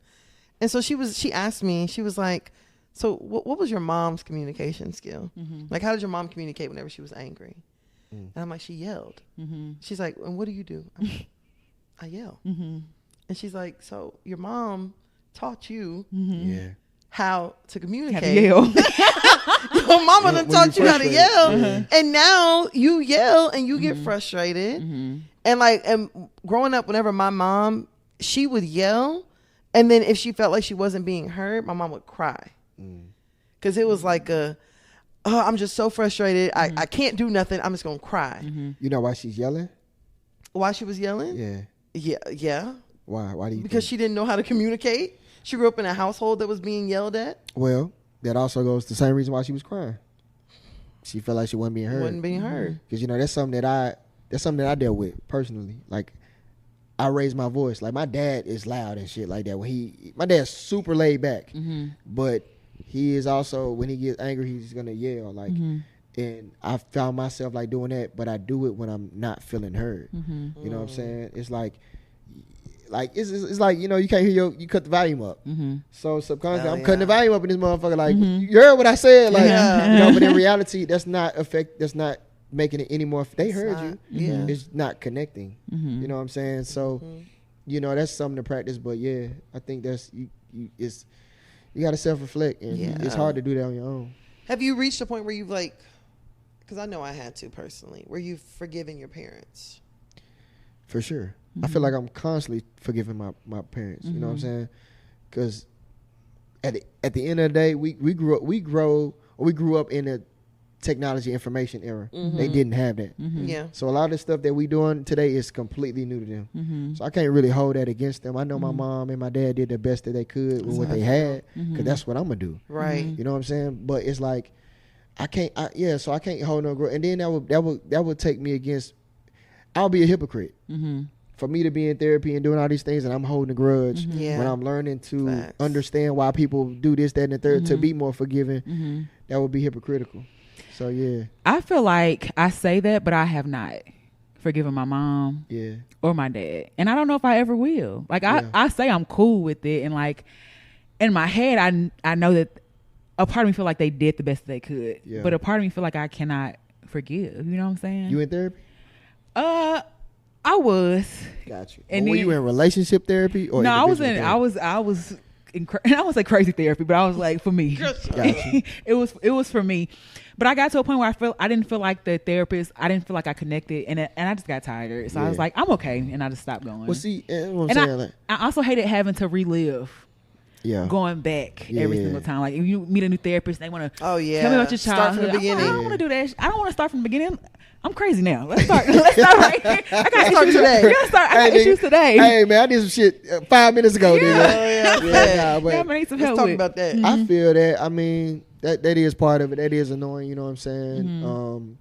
And so she asked me, she was like, so what was your mom's communication skill? Like, how did your mom communicate whenever she was angry? And I'm like, she yelled. She's like, and what do you do? I'm like, I yell. And she's like, so your mom taught you how to communicate. How to yell. Your mama done taught you how to yell. And now you yell and you get frustrated. And growing up, whenever my mom, she would yell. And then if she felt like she wasn't being heard, my mom would cry. Because it was like I'm just so frustrated. I can't do nothing. I'm just going to cry. You know why she's yelling? Why she was yelling? Yeah. Why do you Because think? she didn't know how to communicate. She grew up in a household that was being yelled at. Well, that also goes the same reason why she was crying. She felt like she wasn't being heard. Wasn't being heard. Because that's something that I dealt with personally. Like, I raised my voice. Like, my dad is loud and shit like that. My dad's super laid back, but he is also, when he gets angry, he's gonna yell. Like, and I found myself like doing that, but I do it when I'm not feeling heard. You know what I'm saying? It's like it's like, you can't hear you cut the volume up. So subconsciously, I'm cutting the volume up in this motherfucker. Like, you heard what I said? Like, but in reality, that's not making it any more. They heard you. Yeah. It's not connecting. You know what I'm saying? So, that's something to practice. But yeah, I think that's you got to self-reflect, and it's hard to do that on your own. Have you reached a point where you've because I know I had to personally, where you've forgiven your parents? For sure. I feel like I'm constantly forgiving my parents. You know what I'm saying? Because at the end of the day, we grew up in a technology information era. They didn't have that. Yeah. So a lot of the stuff that we doing today is completely new to them. So I can't really hold that against them. I know my mom and my dad did the best that they could with what they had, because that's what I'm gonna do. Right. You know what I'm saying? But it's like so I can't hold no grudge. And then that would take me against. I'll be a hypocrite. For me to be in therapy and doing all these things, and I'm holding a grudge when I'm learning to understand why people do this, that, and the third, to be more forgiving, that would be hypocritical. So yeah, I feel like I say that, but I have not forgiven my mom or my dad, and I don't know if I ever will. Like, I say I'm cool with it, and like in my head, I know that a part of me feel like they did the best they could, but a part of me feel like I cannot forgive. You know what I'm saying? You in therapy? I was. Got you. And were you in relationship therapy or? No, I was in I was like crazy therapy, but I was like, for me, it was for me. But I got to a point where I didn't feel like the therapist. I didn't feel like I connected, and I just got tired. So I was like, I'm okay, and I just stopped going. Well, see, what I'm saying, I also hated having to relive. Going back every single time. Like, if you meet a new therapist, they want to tell me about your childhood. Start from the beginning. I don't want to do that. I don't want to start from the beginning. I'm crazy now. Let's start right here. I got start issues today. I got issues today. Hey man, I did some shit 5 minutes ago. Let's need some help talk about that. I feel that. I mean, that is part of it. That is annoying. You know what I'm saying?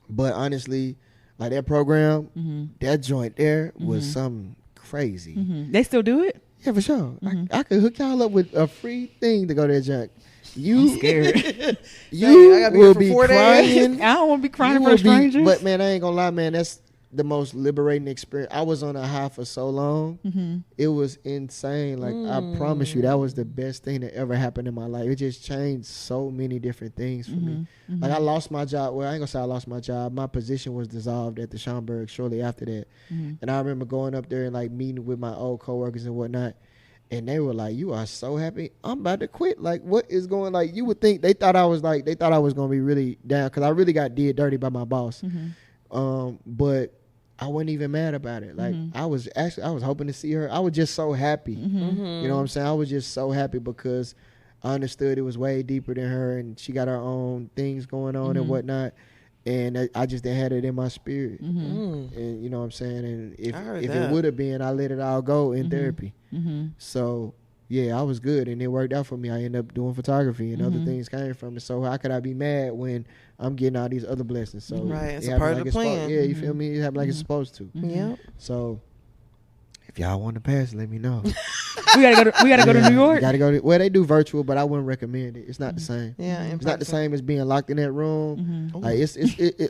But honestly, like that program, that joint there was something crazy. They still do it? Yeah, for sure. I could hook y'all up with a free thing to go to that junk. You scared? You I gotta be will here for be 4 days. crying. I don't want to be crying for a stranger. But man, I ain't gonna lie, man. the most liberating experience. I was on a high for so long. Mm-hmm. It was insane. Like, I promise you, that was the best thing that ever happened in my life. It just changed so many different things for me. Mm-hmm. Like, I lost my job. Well, I ain't gonna say I lost my job. My position was dissolved at the Schaumburg shortly after that. Mm-hmm. And I remember going up there and like meeting with my old coworkers and whatnot. And they were like, "You are so happy. I'm about to quit. Like, what is going?" Like, you would think they thought I was gonna be really down because I really got did dirty by my boss. Mm-hmm. But I wasn't even mad about it. Like, I was hoping to see her. I was just so happy. You know what I'm saying? I was just so happy because I understood it was way deeper than her, and she got her own things going on and whatnot. And I just didn't have it in my spirit. And you know what I'm saying? And if it would have been, I let it all go in therapy. So yeah, I was good, and it worked out for me. I ended up doing photography, and other things came from it. So how could I be mad when I'm getting all these other blessings? So it's a part of the plan. Yeah, you feel me? It happened like it's supposed to. Yeah. So if y'all want to pass, let me know. we gotta go to New York. Gotta go. Well, they do virtual, but I wouldn't recommend it. It's not the same. Yeah, it's not the same as being locked in that room. Like it's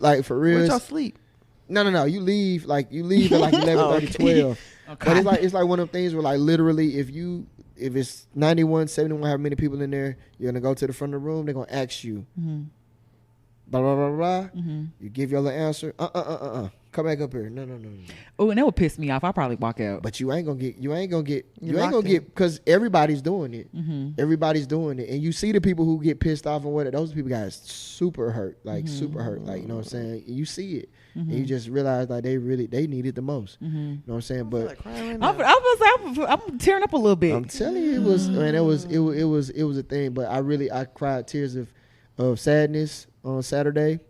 like for real. Where'd y'all sleep? No. You leave at like 11:30, 12. Okay. But it's like one of them things where like literally if it's 91, 71, however many people in there, you're gonna go to the front of the room. They're gonna ask you, blah blah blah blah. You give your little answer. Come back up here. No. Oh, and that would piss me off. I'll probably walk out. But you ain't gonna get because everybody's doing it. Everybody's doing it, and you see the people who get pissed off and what those people got super hurt, like super hurt, like you know what I'm saying. You see it, and you just realize like they need it the most. You know what I'm saying? But I'm tearing up a little bit. I'm telling you, it was a thing. But I cried tears of sadness on Saturday.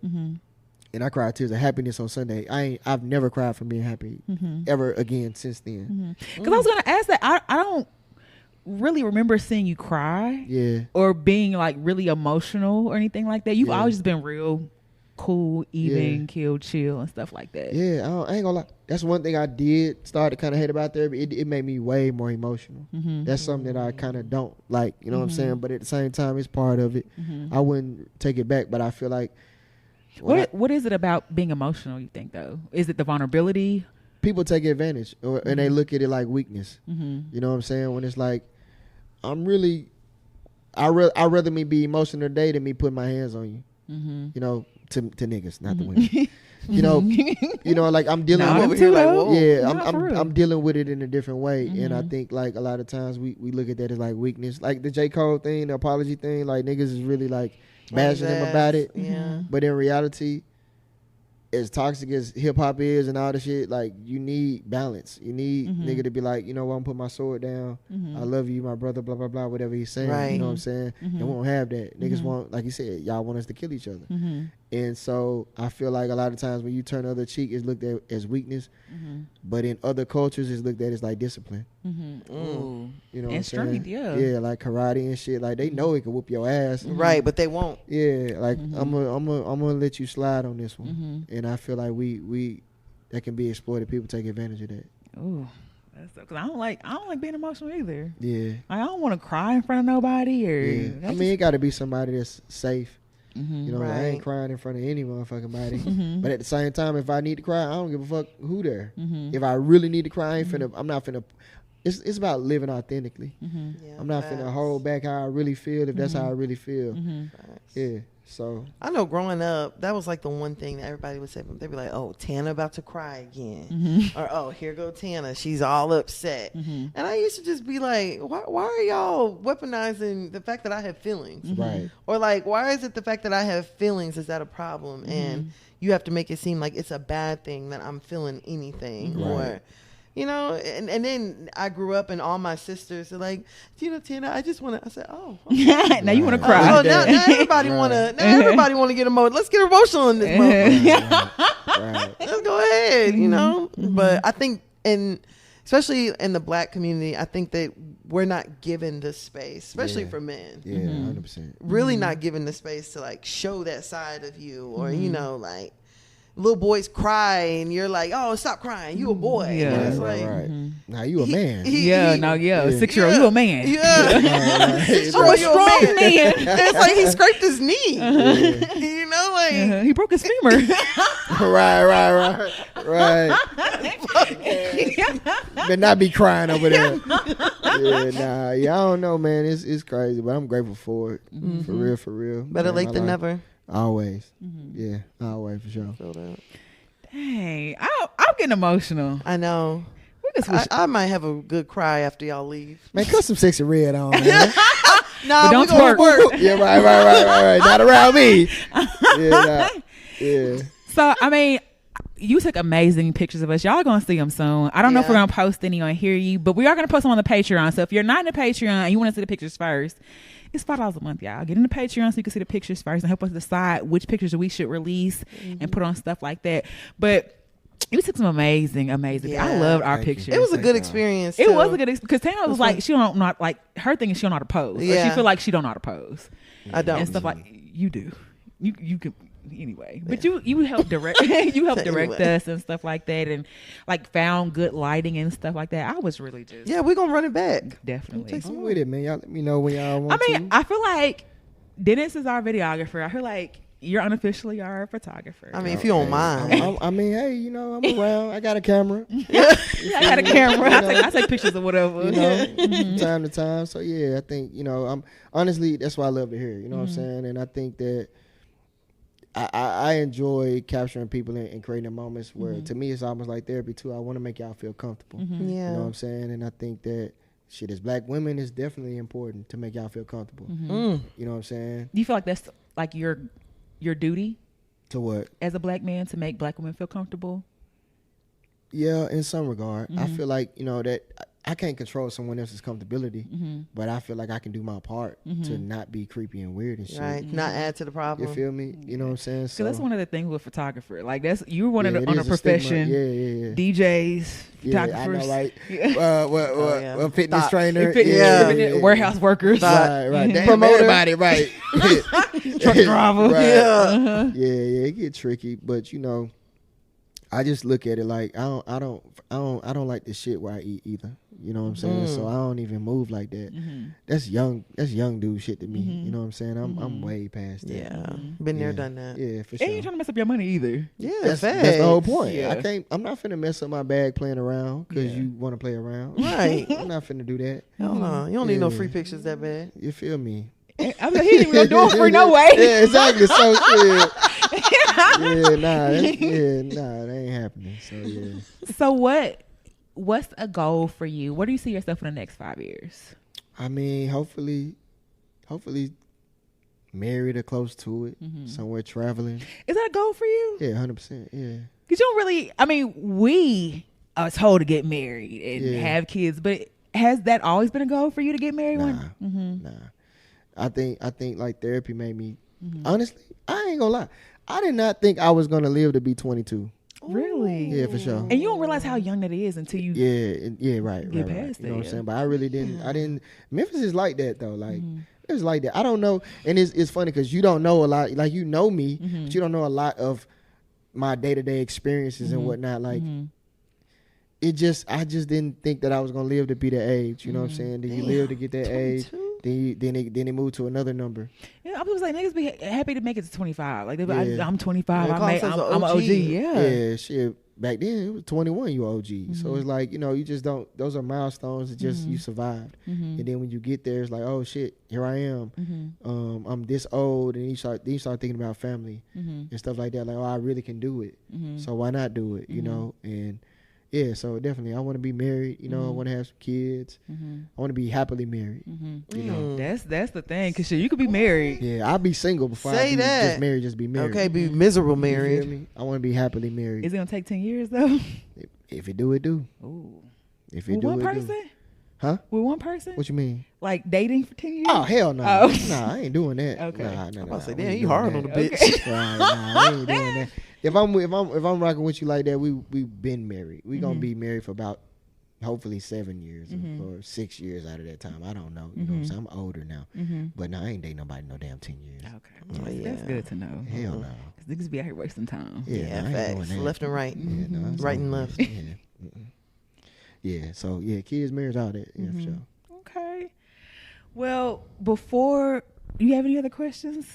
And I cried tears of happiness on Sunday. I've never cried from being happy ever again since then. Because I was gonna ask that. I don't really remember seeing you cry. Yeah. Or being like really emotional or anything like that. You've always just been real cool, even, chill and stuff like that. Yeah, I ain't gonna lie. That's one thing I did start to kind of hate about therapy. It made me way more emotional. That's something that I kind of don't like. You know what I'm saying? But at the same time, it's part of it. I wouldn't take it back, but I feel like. What is it about being emotional, you think, though? Is it the vulnerability? People take advantage and they look at it like weakness. You know what I'm saying? When it's like, I'd rather me be emotional today than me put my hands on you. You know, to niggas, not the women. you know, like I'm dealing with it. I'm dealing with it in a different way. And I think like a lot of times we look at that as like weakness. Like the J. Cole thing, the apology thing, like niggas is really like bashing him about it. But in reality, as toxic as hip hop is and all the shit, like you need balance. You need nigga to be like, you know what, I'm put my sword down. I love you, my brother, blah blah blah, whatever he's saying. Right. You know what I'm saying? And we won't have that. Niggas want, like you said, y'all want us to kill each other. And so I feel like a lot of times when you turn the other cheek, it's looked at as weakness. But in other cultures, it's looked at as like discipline. You know what I'm saying? Yeah, like karate and shit. Like they know it can whoop your ass. Right, but they won't. Yeah, like I'm gonna let you slide on this one. And I feel like we that can be exploited. People take advantage of that. Ooh. Because I don't like being emotional either. Yeah. I don't want to cry in front of nobody I mean, it got to be somebody that's safe. You know, Right. I ain't crying in front of any motherfucking body. But at the same time, if I need to cry, I don't give a fuck who there. If I really need to cry, I'm not finna. It's about living authentically. Yeah, I'm not finna hold back how I really feel if that's how I really feel. Yeah. So I know growing up, that was like the one thing that everybody would say. They'd be like, "Oh, Tana about to cry again," or "Oh, here go Tana, she's all upset." And I used to just be like, "Why are y'all weaponizing the fact that I have feelings?" right. Or like, why is it the fact that I have feelings is that a problem? And you have to make it seem like it's a bad thing that I'm feeling anything, or. You know, and then I grew up and all my sisters are like, Tina, I just want to. I said, oh, okay. Now you want to cry? Oh, now everybody want to. Now everybody want to get emotional. Let's get emotional in this moment. Right. Let's go ahead. You know, but I think, especially in the Black community, I think that we're not given the space, especially for men. Yeah, 100%. Really not given the space to like show that side of you, or you know, like. Little boys cry and you're like, oh, stop crying, you a boy. Yeah. And it's Right. Now you a man. 6-year-old, you a man. Yeah. 6-year-old, you a strong man. It's like he scraped his knee. You know, like He broke his femur. right. But not be crying over there. I don't know, man. It's crazy, but I'm grateful for it. For real. better Man, late than never. Always. Yeah, always for sure. Feel that. Dang, I'm getting emotional. I know. We just wish. I might have a good cry after y'all leave. Man, cut some sexy red on, man. Nah, don't we gonna twerk. work. Yeah, right. Not around me. Yeah. So I mean, you took amazing pictures of us. Y'all gonna see them soon. I don't know if we're Yeah. gonna post any on Hear You, but we are gonna post them on the Patreon. So if you're not in the Patreon and you want to see the pictures first, it's $5 a month, y'all. Get in the Patreon so you can see the pictures first and help us decide which pictures we should release and put on stuff like that. But you took some amazing. Yeah. I loved our Thank you. pictures. It was a good experience. It too. was a good because Tana was like, she don't not like her thing is she don't know how to pose. Or Yeah. she feel like she don't know how to pose. I don't. And stuff like you do. You can anyway. But you helped direct direct Anyway. us and stuff like that and like found good lighting and stuff like that. I was really just Yeah, we're gonna run it back. definitely. I'm with it, man. Y'all let me know when y'all I want mean, to. I feel like Dennis is our videographer. I feel like you're unofficially our photographer. I mean, if you don't mind. I mean, hey, I'm around. I got a camera. I got a camera. You know. I take pictures of whatever. You know, from time to time. So yeah, I think I'm honestly that's why I love to hear. You know what I'm saying? And I think that I enjoy capturing people and creating moments where to me it's almost like therapy too. I want to make y'all feel comfortable. Yeah. You know what I'm saying? And I think that shit as black women is definitely important to make y'all feel comfortable. You know what I'm saying? Do you feel like that's like your duty To what? as a black man to make black women feel comfortable? Yeah, in some regard. I feel like, that I can't control someone else's comfortability, but I feel like I can do my part to not be creepy and weird and shit. Right. Not add to the problem. You feel me? You know what I'm saying? Because that's one of the things with photographer. Like you're one of yeah, the it on a is stigma. profession. Yeah. DJs, Yeah, I photographers, know, right? yeah. What fitness Stop. trainer? Yeah. warehouse workers, Right. Damn, Promoter. everybody, right. truck driver. Right. Yeah. Yeah, it get tricky, but I just look at it like I don't like the shit where I eat either. You know what I'm saying? So I don't even move like that. That's young dude shit to me. You know what I'm saying? I'm way past that. Yeah. Been there, Yeah. done that. Yeah, for And sure. you ain't trying to mess up your money either. Yeah. That's the whole point. Yeah. I'm not finna mess up my bag playing around because Yeah. you want to play around. Right. I'm not finna do that. Hell no. You don't need no Yeah. free pictures that bad. You feel me? I was like, he didn't even go do it free no way. Yeah, exactly. So shit. That ain't happening. So yeah. So what's a goal for you? Where do you see yourself in the next 5 years? I mean, hopefully married or close to it, somewhere traveling. Is that a goal for you? Yeah, 100%. Yeah. Because you don't really, I mean, we are told to get married and have kids, but has that always been a goal for you to get married? Nah. I think like therapy made me, honestly, I ain't gonna lie. I did not think I was gonna live to be 22. Really? Yeah, for sure. And you don't realize how young that is until you. Right. Get right. past You know that, what I'm saying? But I really didn't. Memphis is like that though. Like it's like that. I don't know, and it's funny because you don't know a lot. Like you know me, but you don't know a lot of my day-to-day experiences and whatnot. Like I just didn't think that I was gonna live to be that age. You know what I'm saying? Then you live to get that age. 22? Then they move to another number. Yeah, I was like, niggas be happy to make it to 25. Like, they be Yeah. like, I'm 25. Yeah, I'm call an OG. OG. Yeah. Shit. Back then it was 21. You OG. So it's like you just don't. Those are milestones that just you survived. And then when you get there, it's like, oh shit, here I am. I'm this old, and you start thinking about family and stuff like that. Like, oh, I really can do it. So why not do it? You know and. Yeah, so definitely, I want to be married. I want to have some kids. I want to be happily married. You know, That's the thing. Because you could be married. yeah, I'll be single before I Say be that. just married. Just be married. Okay, be miserable You feel married. me? I want to be happily married. Is it going to take 10 years, though? If it do, it do. Ooh. If it With do, one it person? do. Huh? With one person? What you mean? Like dating for 10 years? Oh hell no! Oh. Nah, I ain't doing that. Okay. Nah, I'm about to say, we damn, ain't you doing hard that. on the Okay. bitch. Right, nah, we ain't doing that. If I'm rocking with you like that, we've been married. We gonna be married for about hopefully 7 years or 6 years out of that time. I don't know. You know what I'm saying? I'm older now, but nah, I ain't dating nobody no damn 10 years. Okay. That's good to know. Hell no. Because niggas be out here wasting time. Yeah, nah, I ain't doing facts. that. Left and right. Yeah, no, that's Right and all left. good. Yeah. Yeah. So yeah, kids, marriage, all that. Yeah, for sure. Okay. Well, before, do you have any other questions?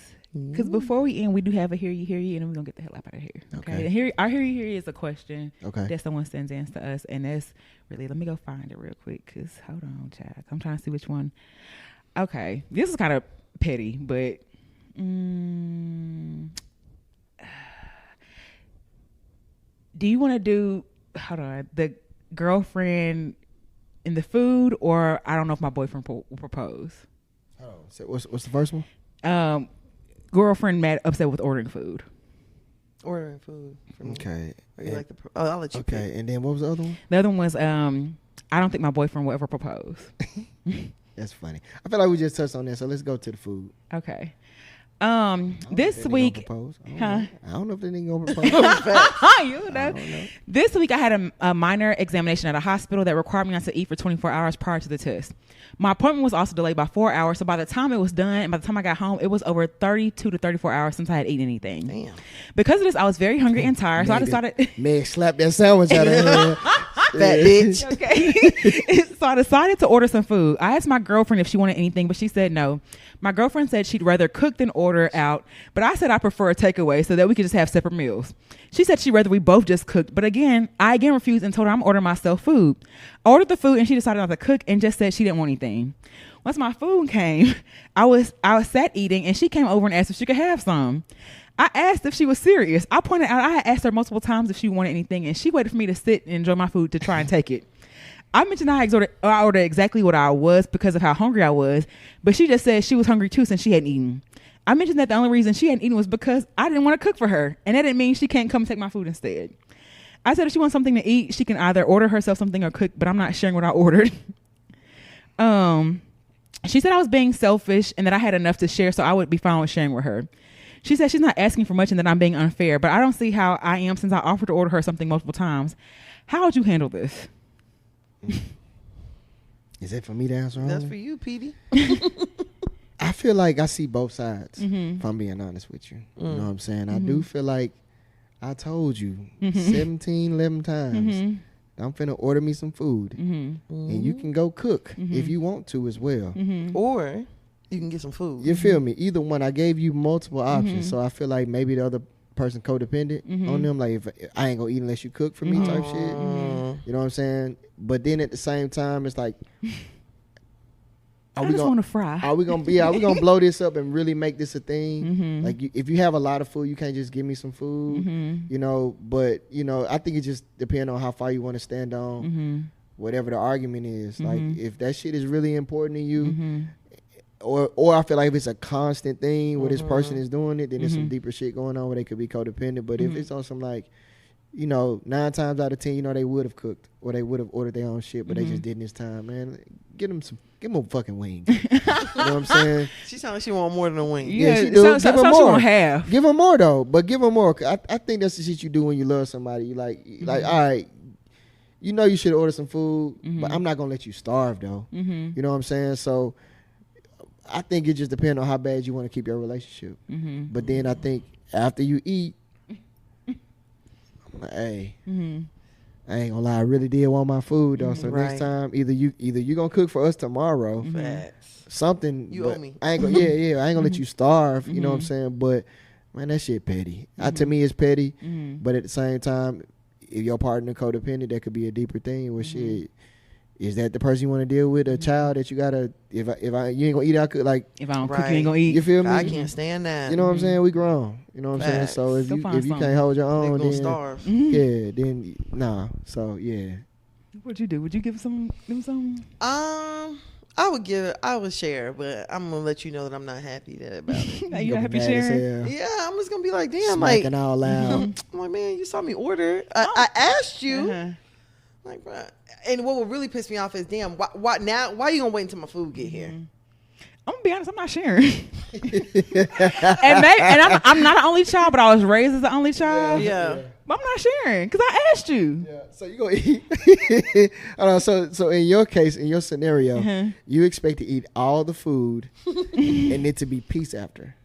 Because before we end, we do have a hear you, and then we're going to get the hell up out of here. Okay. Our hear you is a question that someone sends in to us. And that's really, let me go find it real quick. Because hold on, Jack. I'm trying to see which one. Okay. This is kind of petty, but do you want to do, hold on, the girlfriend in the food, or I don't know if my boyfriend will propose? Oh, so what's the first one? Girlfriend mad upset with ordering food. Ordering food. Okay. Or you like I'll let you pick. Okay, and then what was the other one? The other one was I don't think my boyfriend will ever propose. That's funny. I feel like we just touched on that, so let's go to the food. Okay. This week, I don't know if they didn't go propose. You know. This week I had a minor examination at a hospital that required me not to eat for 24 hours prior to the test. My appointment was also delayed by 4 hours, so by the time it was done and by the time I got home, it was over 32 to 34 hours since I had eaten anything. Damn. Because of this, I was very hungry and tired, so I decided... Man, slap that sandwich out of her. Fat bitch. Okay. So I decided to order some food. I asked my girlfriend if she wanted anything, but she said no. My girlfriend said she'd rather cook than order out, but I said I prefer a takeaway so that we could just have separate meals. She said she'd rather we both just cooked, but I again refused and told her I'm ordering myself food. I ordered the food and she decided not to cook and just said she didn't want anything. Once my food came, I was sat eating and she came over and asked if she could have some. I asked if she was serious. I pointed out I had asked her multiple times if she wanted anything, and she waited for me to sit and enjoy my food to try and take it. I mentioned I ordered exactly what I was because of how hungry I was, but she just said she was hungry too since she hadn't eaten. I mentioned that the only reason she hadn't eaten was because I didn't want to cook for her, and that didn't mean she can't come take my food instead. I said if she wants something to eat, she can either order herself something or cook, but I'm not sharing what I ordered. She said I was being selfish and that I had enough to share, so I would be fine with sharing with her. She said she's not asking for much and that I'm being unfair, but I don't see how I am since I offered to order her something multiple times. How would you handle this? Is it for me to answer? That's for you, Peetey. I feel like I see both sides, if I'm being honest with you. You know what I'm saying? I do feel like I told you 11 times. I'm finna order me some food. And you can go cook if you want to as well. Or you can get some food. You feel me? Either one. I gave you multiple options. So I feel like maybe the other person codependent on them. Like, if I ain't gonna eat unless you cook for me type shit. You know what I'm saying? But then at the same time, it's like, I just want to fry. Are we gonna blow this up and really make this a thing? Like, if you have a lot of food, you can't just give me some food, you know. But you know, I think it just depends on how far you want to stand on whatever the argument is. Like, if that shit is really important to you, or I feel like if it's a constant thing where this person is doing it, then there's some deeper shit going on where they could be codependent. But if it's on some, like, you know, 9 times out of 10, you know, they would have cooked or they would have ordered their own shit, but they just didn't this time, man. Give them a fucking wing. You know what I'm saying? She sounds like she want more than a wing. Yeah, she do. Give her more. Half. Give her more though, but give her more. I think that's the shit you do when you love somebody. You like, all right, you know, you should order some food, but I'm not gonna let you starve though. You know what I'm saying? So I think it just depends on how bad you want to keep your relationship. But then I think after you eat, I'm like, hey, I ain't gonna lie, I really did want my food though. So next time, either you gonna cook for us tomorrow, something. You owe me. I ain't gonna, I ain't gonna let you starve. You know what I'm saying? But man, that shit petty. To me, it's petty. But at the same time, if your partner codependent, that could be a deeper thing. Where shit, is that the person you want to deal with? A child that you gotta, if you ain't gonna eat, I could, like, if I don't cook, you ain't gonna eat. You feel me? I can't stand that. You know what I'm saying? We grown. You know what I'm saying? So if you can't hold your own, then starve. Yeah, then nah. So yeah. What'd you do? Would you give them some? I would share, but I'm gonna let you know that I'm not happy about it. Are you not happy sharing? Yeah, I'm just gonna be like, damn, smacking out loud. I'm like, man, you saw me order. I asked you. Like, bro. And what would really piss me off is, damn, why you gonna wait until my food get here? I'm gonna be honest, I'm not sharing. and I'm not an only child, but I was raised as the only child. Yeah. But I'm not sharing because I asked you. Yeah. So you gonna eat? So in your case, in your scenario, you expect to eat all the food and it to be peace after.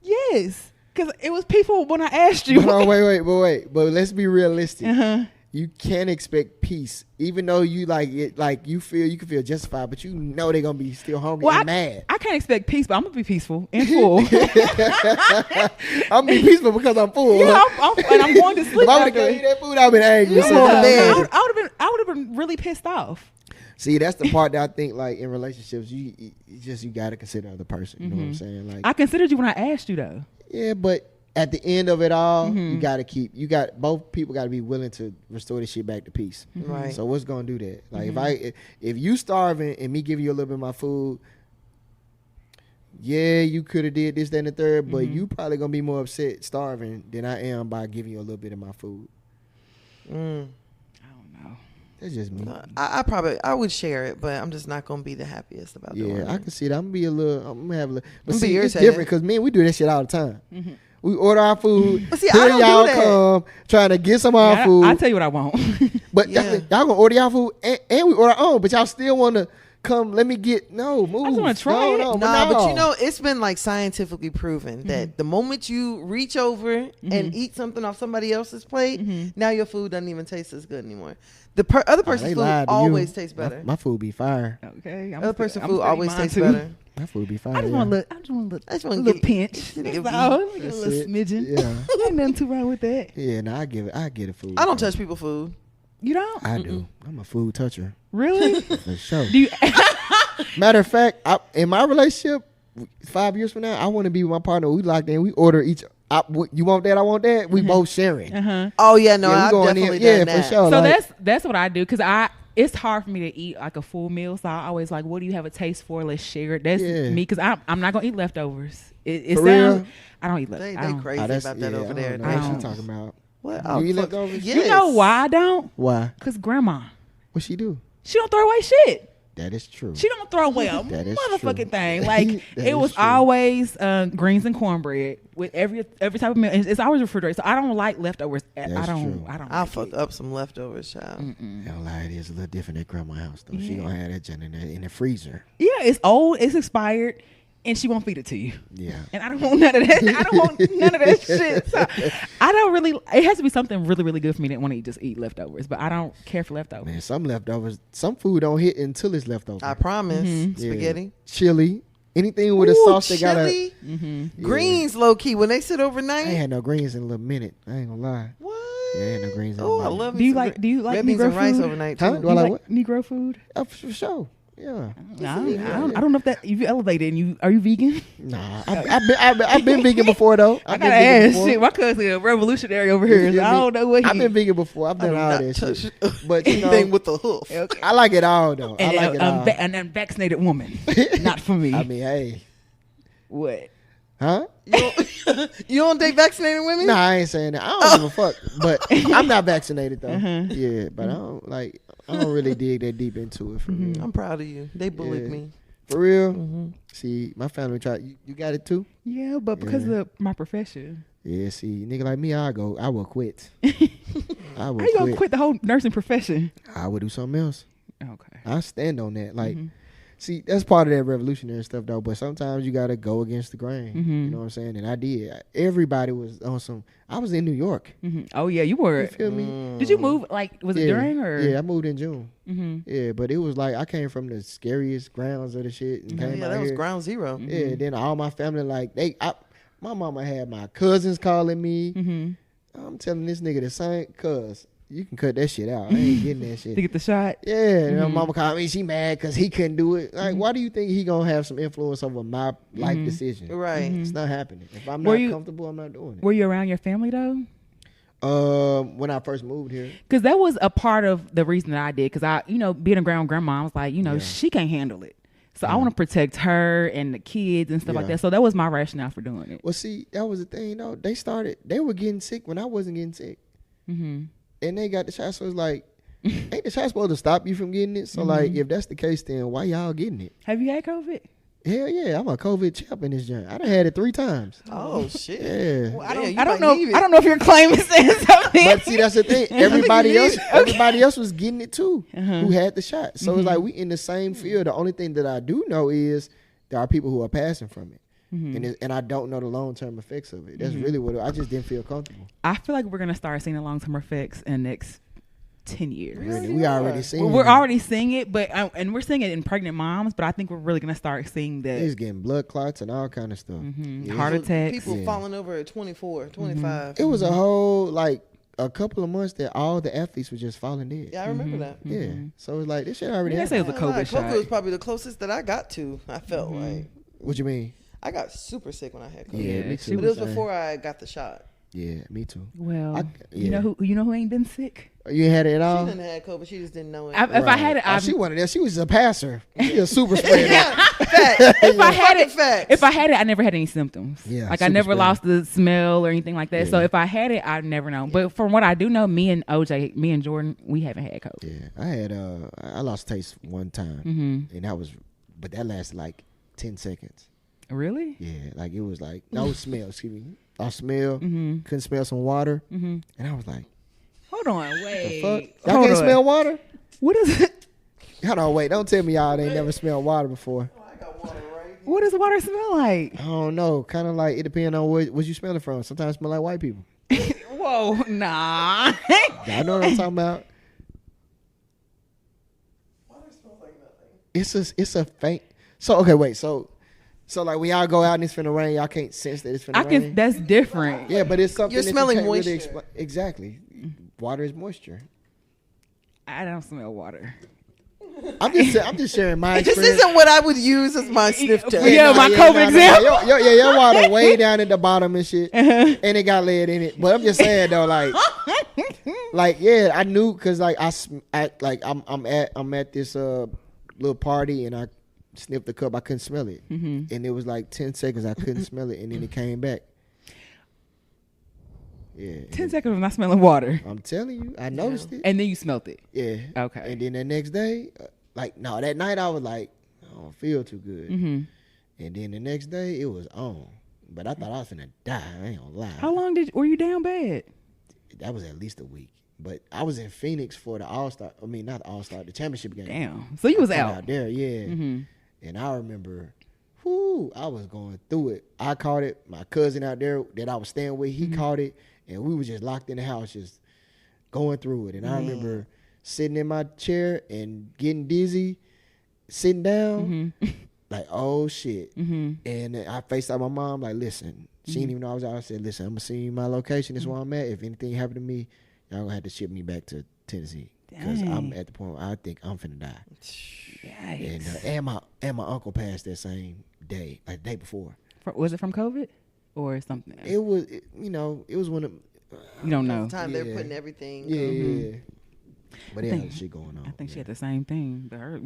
Yes, because it was peaceful when I asked you. But wait. But let's be realistic. you can't expect peace, even though you like it. Like you can feel justified, but you know they're gonna be still hungry and mad. I can't expect peace, but I'm gonna be peaceful and full. I'm be peaceful because I'm full. Yeah, and I'm going to sleep. If I would have eat that food, I've been angry. I would have been really pissed off. See, that's the part that I think, like in relationships, you gotta consider the other person. You know what I'm saying? Like I considered you when I asked you though. Yeah, but at the end of it all, both people got to be willing to restore this shit back to peace. Right. So what's gonna do that? Like if you starving and me giving you a little bit of my food, yeah, you could have did this, that, and the third, but you probably gonna be more upset starving than I am by giving you a little bit of my food. I don't know. That's just me. I would share it, but I'm just not gonna be the happiest about doing it. Yeah, I can see that. I'm gonna have a little. But I'm see, it's irritated. different because me and we do that shit all the time. We order our food. But see, here I don't y'all do that. come trying to get some of our food. I'll tell you what I want. But Yeah. y'all gonna order y'all food and we order our own, but y'all still want to come. Let me get move. I just wanna try it. Nah, but you know, it's been like scientifically proven that the moment you reach over and eat something off somebody else's plate, now your food doesn't even taste as good anymore. The other person's food always tastes better. My food be fire. Okay. Other person's food always tastes better. My food be fire. I just want a little pinch. That's all. A little smidgen. Yeah. Ain't nothing too wrong with that. Yeah, no, I get a food. I don't touch people's food. You don't? I do. I'm a food toucher. Really? For sure. Do you? Matter of fact, in my relationship, 5 years from now, I want to be with my partner. We locked in. We order each. You want that? I want that. We both sharing. Oh yeah, no, Yeah, I've definitely done that. for sure. So like, that's what I do because it's hard for me to eat like a full meal. So I always like, what do you have a taste for? Let's share it. That's me because I'm not gonna eat leftovers. It For sounds. real? I don't eat leftovers. They crazy about that over there. I don't know what you talking about. What? You eat leftovers? Yes. You know why I don't? Why? Because grandma, What she do? she don't throw away shit. That is true. She don't throw away a That is motherfucking true. thing. Like That it was is true. always greens and cornbread with every type of meal. It's always refrigerated. So I don't like leftovers. That's I don't. true. I don't. I'll like fuck it. up some leftovers, child. Don't lie, it is a little different at grandma's house though. She Yeah. gonna have that junk in the freezer. Yeah, it's old. It's expired. And she won't feed it to you. Yeah. And I don't want none of that. I don't want none of that shit. So I don't really. It has to be something really, really good for me to want to just eat leftovers. But I don't care for leftovers. Man, some leftovers, some food don't hit until it's left over. I promise. Yeah. Spaghetti. Chili, anything with a Ooh, sauce that got a. chili. Yeah. Greens, low key, when they sit I overnight. ain't had no greens in a little minute. I ain't gonna lie. What? Yeah, ain't no greens in Oh, a I minute. love me. Do you some like? Do you like red beans Negro and rice food? overnight Huh? too? Do I like what? Negro food? For sure. Yeah. I don't know if that you elevated. And are you vegan? Nah, I've been vegan before though. I gotta ask. Shit, my cousin a revolutionary over here. So I don't know what he. I've been vegan before. I've done all that shit. But you know, Anything with the hoof. Okay. I like it all though. I like it all. An unvaccinated woman, not for me. I mean, hey, What? huh? You don't date vaccinated women? Nah, I ain't saying that. I don't give a fuck. But I'm not vaccinated though. Yeah, but I don't really dig that deep into it for real. I'm proud of you. They bullied Yeah. me. For real. See, my family tried. You got it too. Yeah, but because of my profession. Yeah. See, nigga like me, I will quit. I will How you gonna quit the whole nursing profession? I would do something else. Okay. I stand on that. Like, see, that's part of that revolutionary stuff, though. But sometimes you got to go against the grain. You know what I'm saying? And I did. Everybody was on some. I was in New York. Oh yeah, you were. You feel me? Did you move? Like, was it during or? Yeah, I moved in June. Yeah, but it was like I came from the scariest grounds of the shit. And came Yeah, out that was here. ground zero. Yeah, then all my family, like, my mama had my cousins calling me. I'm telling this nigga the same, cuz. You can cut that shit out. I ain't getting that shit. To get the shot. Yeah, and my mama called me. She mad because he couldn't do it. Like, why do you think he gonna have some influence over my life decision? Right. It's not happening. If I'm Were not you- comfortable, I'm not doing Were you around your family though? it. When I first moved here, Because that was a part of the reason that I did. Because I, being a grandma, I was like, she can't handle it. So I want to protect her and the kids and stuff like Yeah. that. So that was my rationale for doing it. well, see, that was the thing. Though they were getting sick when I wasn't getting sick, and they got the shot. So it's like, ain't the shot supposed to stop you from getting it? So like, if that's the case, then why y'all getting it? Have you had COVID? Hell yeah, I'm a COVID champ in this joint. I done had it 3 times. Oh shit. Yeah. Well, you I don't might know. need it. I don't know if your claim is saying something. But see, that's the thing. Everybody need else, it. everybody else was getting it too, who had the shot. So it's like we in the same field. The only thing that I do know is there are people who are passing from it, and I don't know the long term effects of it. That's really what I just didn't feel comfortable. I feel like we're gonna start seeing the long term effects in the next 10 years. Really? We already seen We're it. already seeing it, but and we're seeing it in pregnant moms. But I think we're really gonna start seeing the He's getting blood clots and all kind of stuff. heart attacks. People falling over at 24, 25. It was a whole like a couple of months that all the athletes were just falling dead. Yeah, I remember that. Yeah. So it's like this shit already They say happened. it was a COVID shot. COVID was probably the closest that I got to. I felt like What you mean? I got super sick when I had COVID. Yeah, me too. But it was before I got the shot. Yeah, me too. Well, yeah. you know who ain't been sick? You ain't had it at all? She didn't have COVID. She just didn't know it. If I had it, she wanted that. She was a passer. She a super spreader. if I had it, Facts. if I had it, I never had any symptoms. Yeah, like I super never spreader. lost the smell or anything like that. Yeah. So if I had it, I'd never know. But from what I do know, me and OJ, me and Jordan, we haven't had COVID. Yeah, I had I lost taste one time, and that was, but that lasted like 10 seconds. Really? Yeah, like it was like no smell. Excuse me, I smell. Couldn't smell some water, and I was like, Hold on, "The wait. fuck? Y'all Hold can't on. smell water? What is it? Hold on, wait. Don't tell me y'all ain't never smelled water before. I got water right here. What does water smell like? I don't know. Kind of like it depends on what you smelling from. Sometimes it smell like white people. Whoa, nah. Y'all know what I'm talking about. Water smells like nothing. It's a faint. So okay, wait. So like when y'all go out and it's finna rain, y'all can't sense that it's finna I rain. can. That's different. Yeah, but it's something You're that smelling you can't really moisture. exactly. Water is moisture. I don't smell water. I'm just sharing my This experience. isn't what I would use as my sniff test. Yeah, my COVID example. Your water way down at the bottom and shit, and it got lead in it. But I'm just saying though, like yeah, I knew because like I'm at this little party and I sniffed the cup. I couldn't smell it, and it was like 10 seconds I couldn't smell it, and then it came back. Yeah, 10 seconds of not smelling water, I'm telling you, I noticed it. and then you smelt it. Yeah. Okay. And then the next day, that night I was like, I don't feel too good. And then the next day it was on, but I thought I was gonna die. I ain't gonna lie. How long were you down bad? That was at least a week. But I was in Phoenix for the All-Star. I mean, not the All-Star, the championship game. Damn. So you was I out. out there, yeah. And I remember, I was going through it. I caught it. My cousin out there that I was staying with, he caught it, and we were just locked in the house, just going through it. And I remember sitting in my chair and getting dizzy, sitting down, like, oh shit. And I FaceTimed my mom, like, listen. She didn't even know I was out. I said, listen, I'm gonna send you my location. This is where I'm at. If anything happened to me, y'all gonna have to ship me back to Tennessee because I'm at the point where I think I'm finna die. Yikes. And my uncle passed that same day, like the day before. Was it from COVID or something else? It was, it was one of. You don't know. Time they're Yeah. putting everything. Yeah. But they think- had shit going on. I think she had the same thing. But her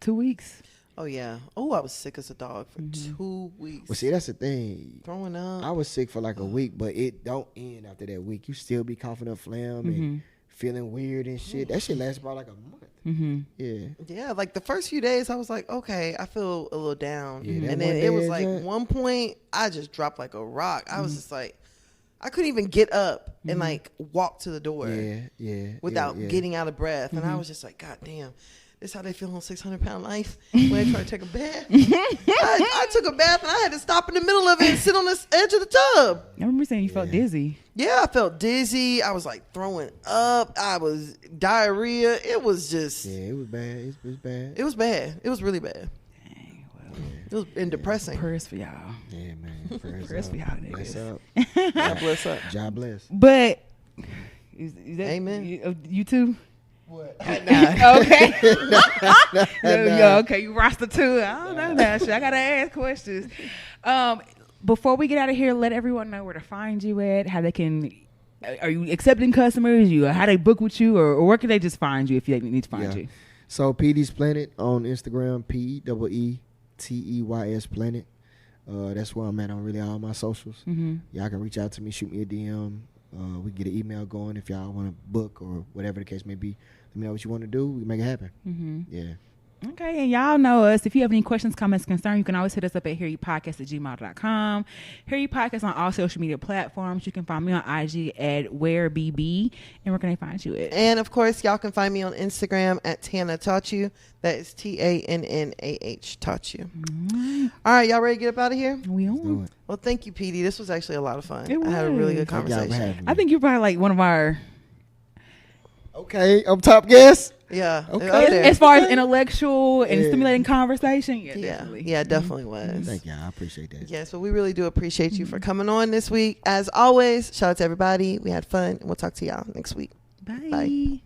2 weeks. Oh yeah. Oh, I was sick as a dog for 2 weeks. Well, see, that's the thing. Throwing up. I was sick for like a week, but it don't end after that week. You still be coughing up phlegm and feeling weird and shit. That shit lasts about like a month. Yeah. Yeah, like the first few days, I was like, okay, I feel a little down. Yeah, that And one then day it was is like that. one point, I just dropped like a rock. I was just like, I couldn't even get up and like walk to the door Yeah. without yeah. getting out of breath. And I was just like, God damn, this how they feel on 600-pound life when they try to take a bath. I took a bath and I had to stop in the middle of it and sit on the edge of the tub. I remember saying you felt dizzy. Yeah, I felt dizzy. I was like throwing up. I was diarrhea. It was just, Yeah, it was bad. It was bad. it was bad. It was really bad. Dang, well, It was and depressing. prayers for y'all. Yeah, man. Prayers for y'all Bless niggas. up. God bless up. God bless. But is that Amen. You too? What? Okay. Nah. Yo, okay, you roster too. I don't know that shit. I gotta ask questions. Before we get out of here, let everyone know where to find you at, how they can. Are you accepting customers? How they book with you, or where can they just find you if they need to find you? So Peetey's Planet on Instagram, PEETEYS Planet. That's where I'm at on really all my socials. Y'all can reach out to me, shoot me a DM. We get an email going if y'all want to book or whatever the case may be. Let me know what you want to do. We can make it happen. Yeah. Okay, and y'all know us. If you have any questions, comments, concerns, you can always hit us up at hearypodcast@gmail.com. Hear You Podcast on all social media platforms. You can find me on IG at WhereBB. And where can they find you at? And of course, y'all can find me on Instagram at Tana Taught You. That is TANNAH Taught You. All right, y'all ready to get up out of here? We Do on. it. Well, thank you, Petey. This was actually a lot of fun. It I had a really was. good Thank y'all for conversation. having me. I think you're probably like one of our Okay, I'm top guest. Yeah. Okay. Up there. As far as intellectual and Yeah. stimulating conversation, yeah, Yeah. definitely. Yeah, definitely was. Thank you. I appreciate that. Yeah, so we really do appreciate you for coming on this week. As always, shout out to everybody. We had fun, and we'll talk to y'all next week. Bye. Bye.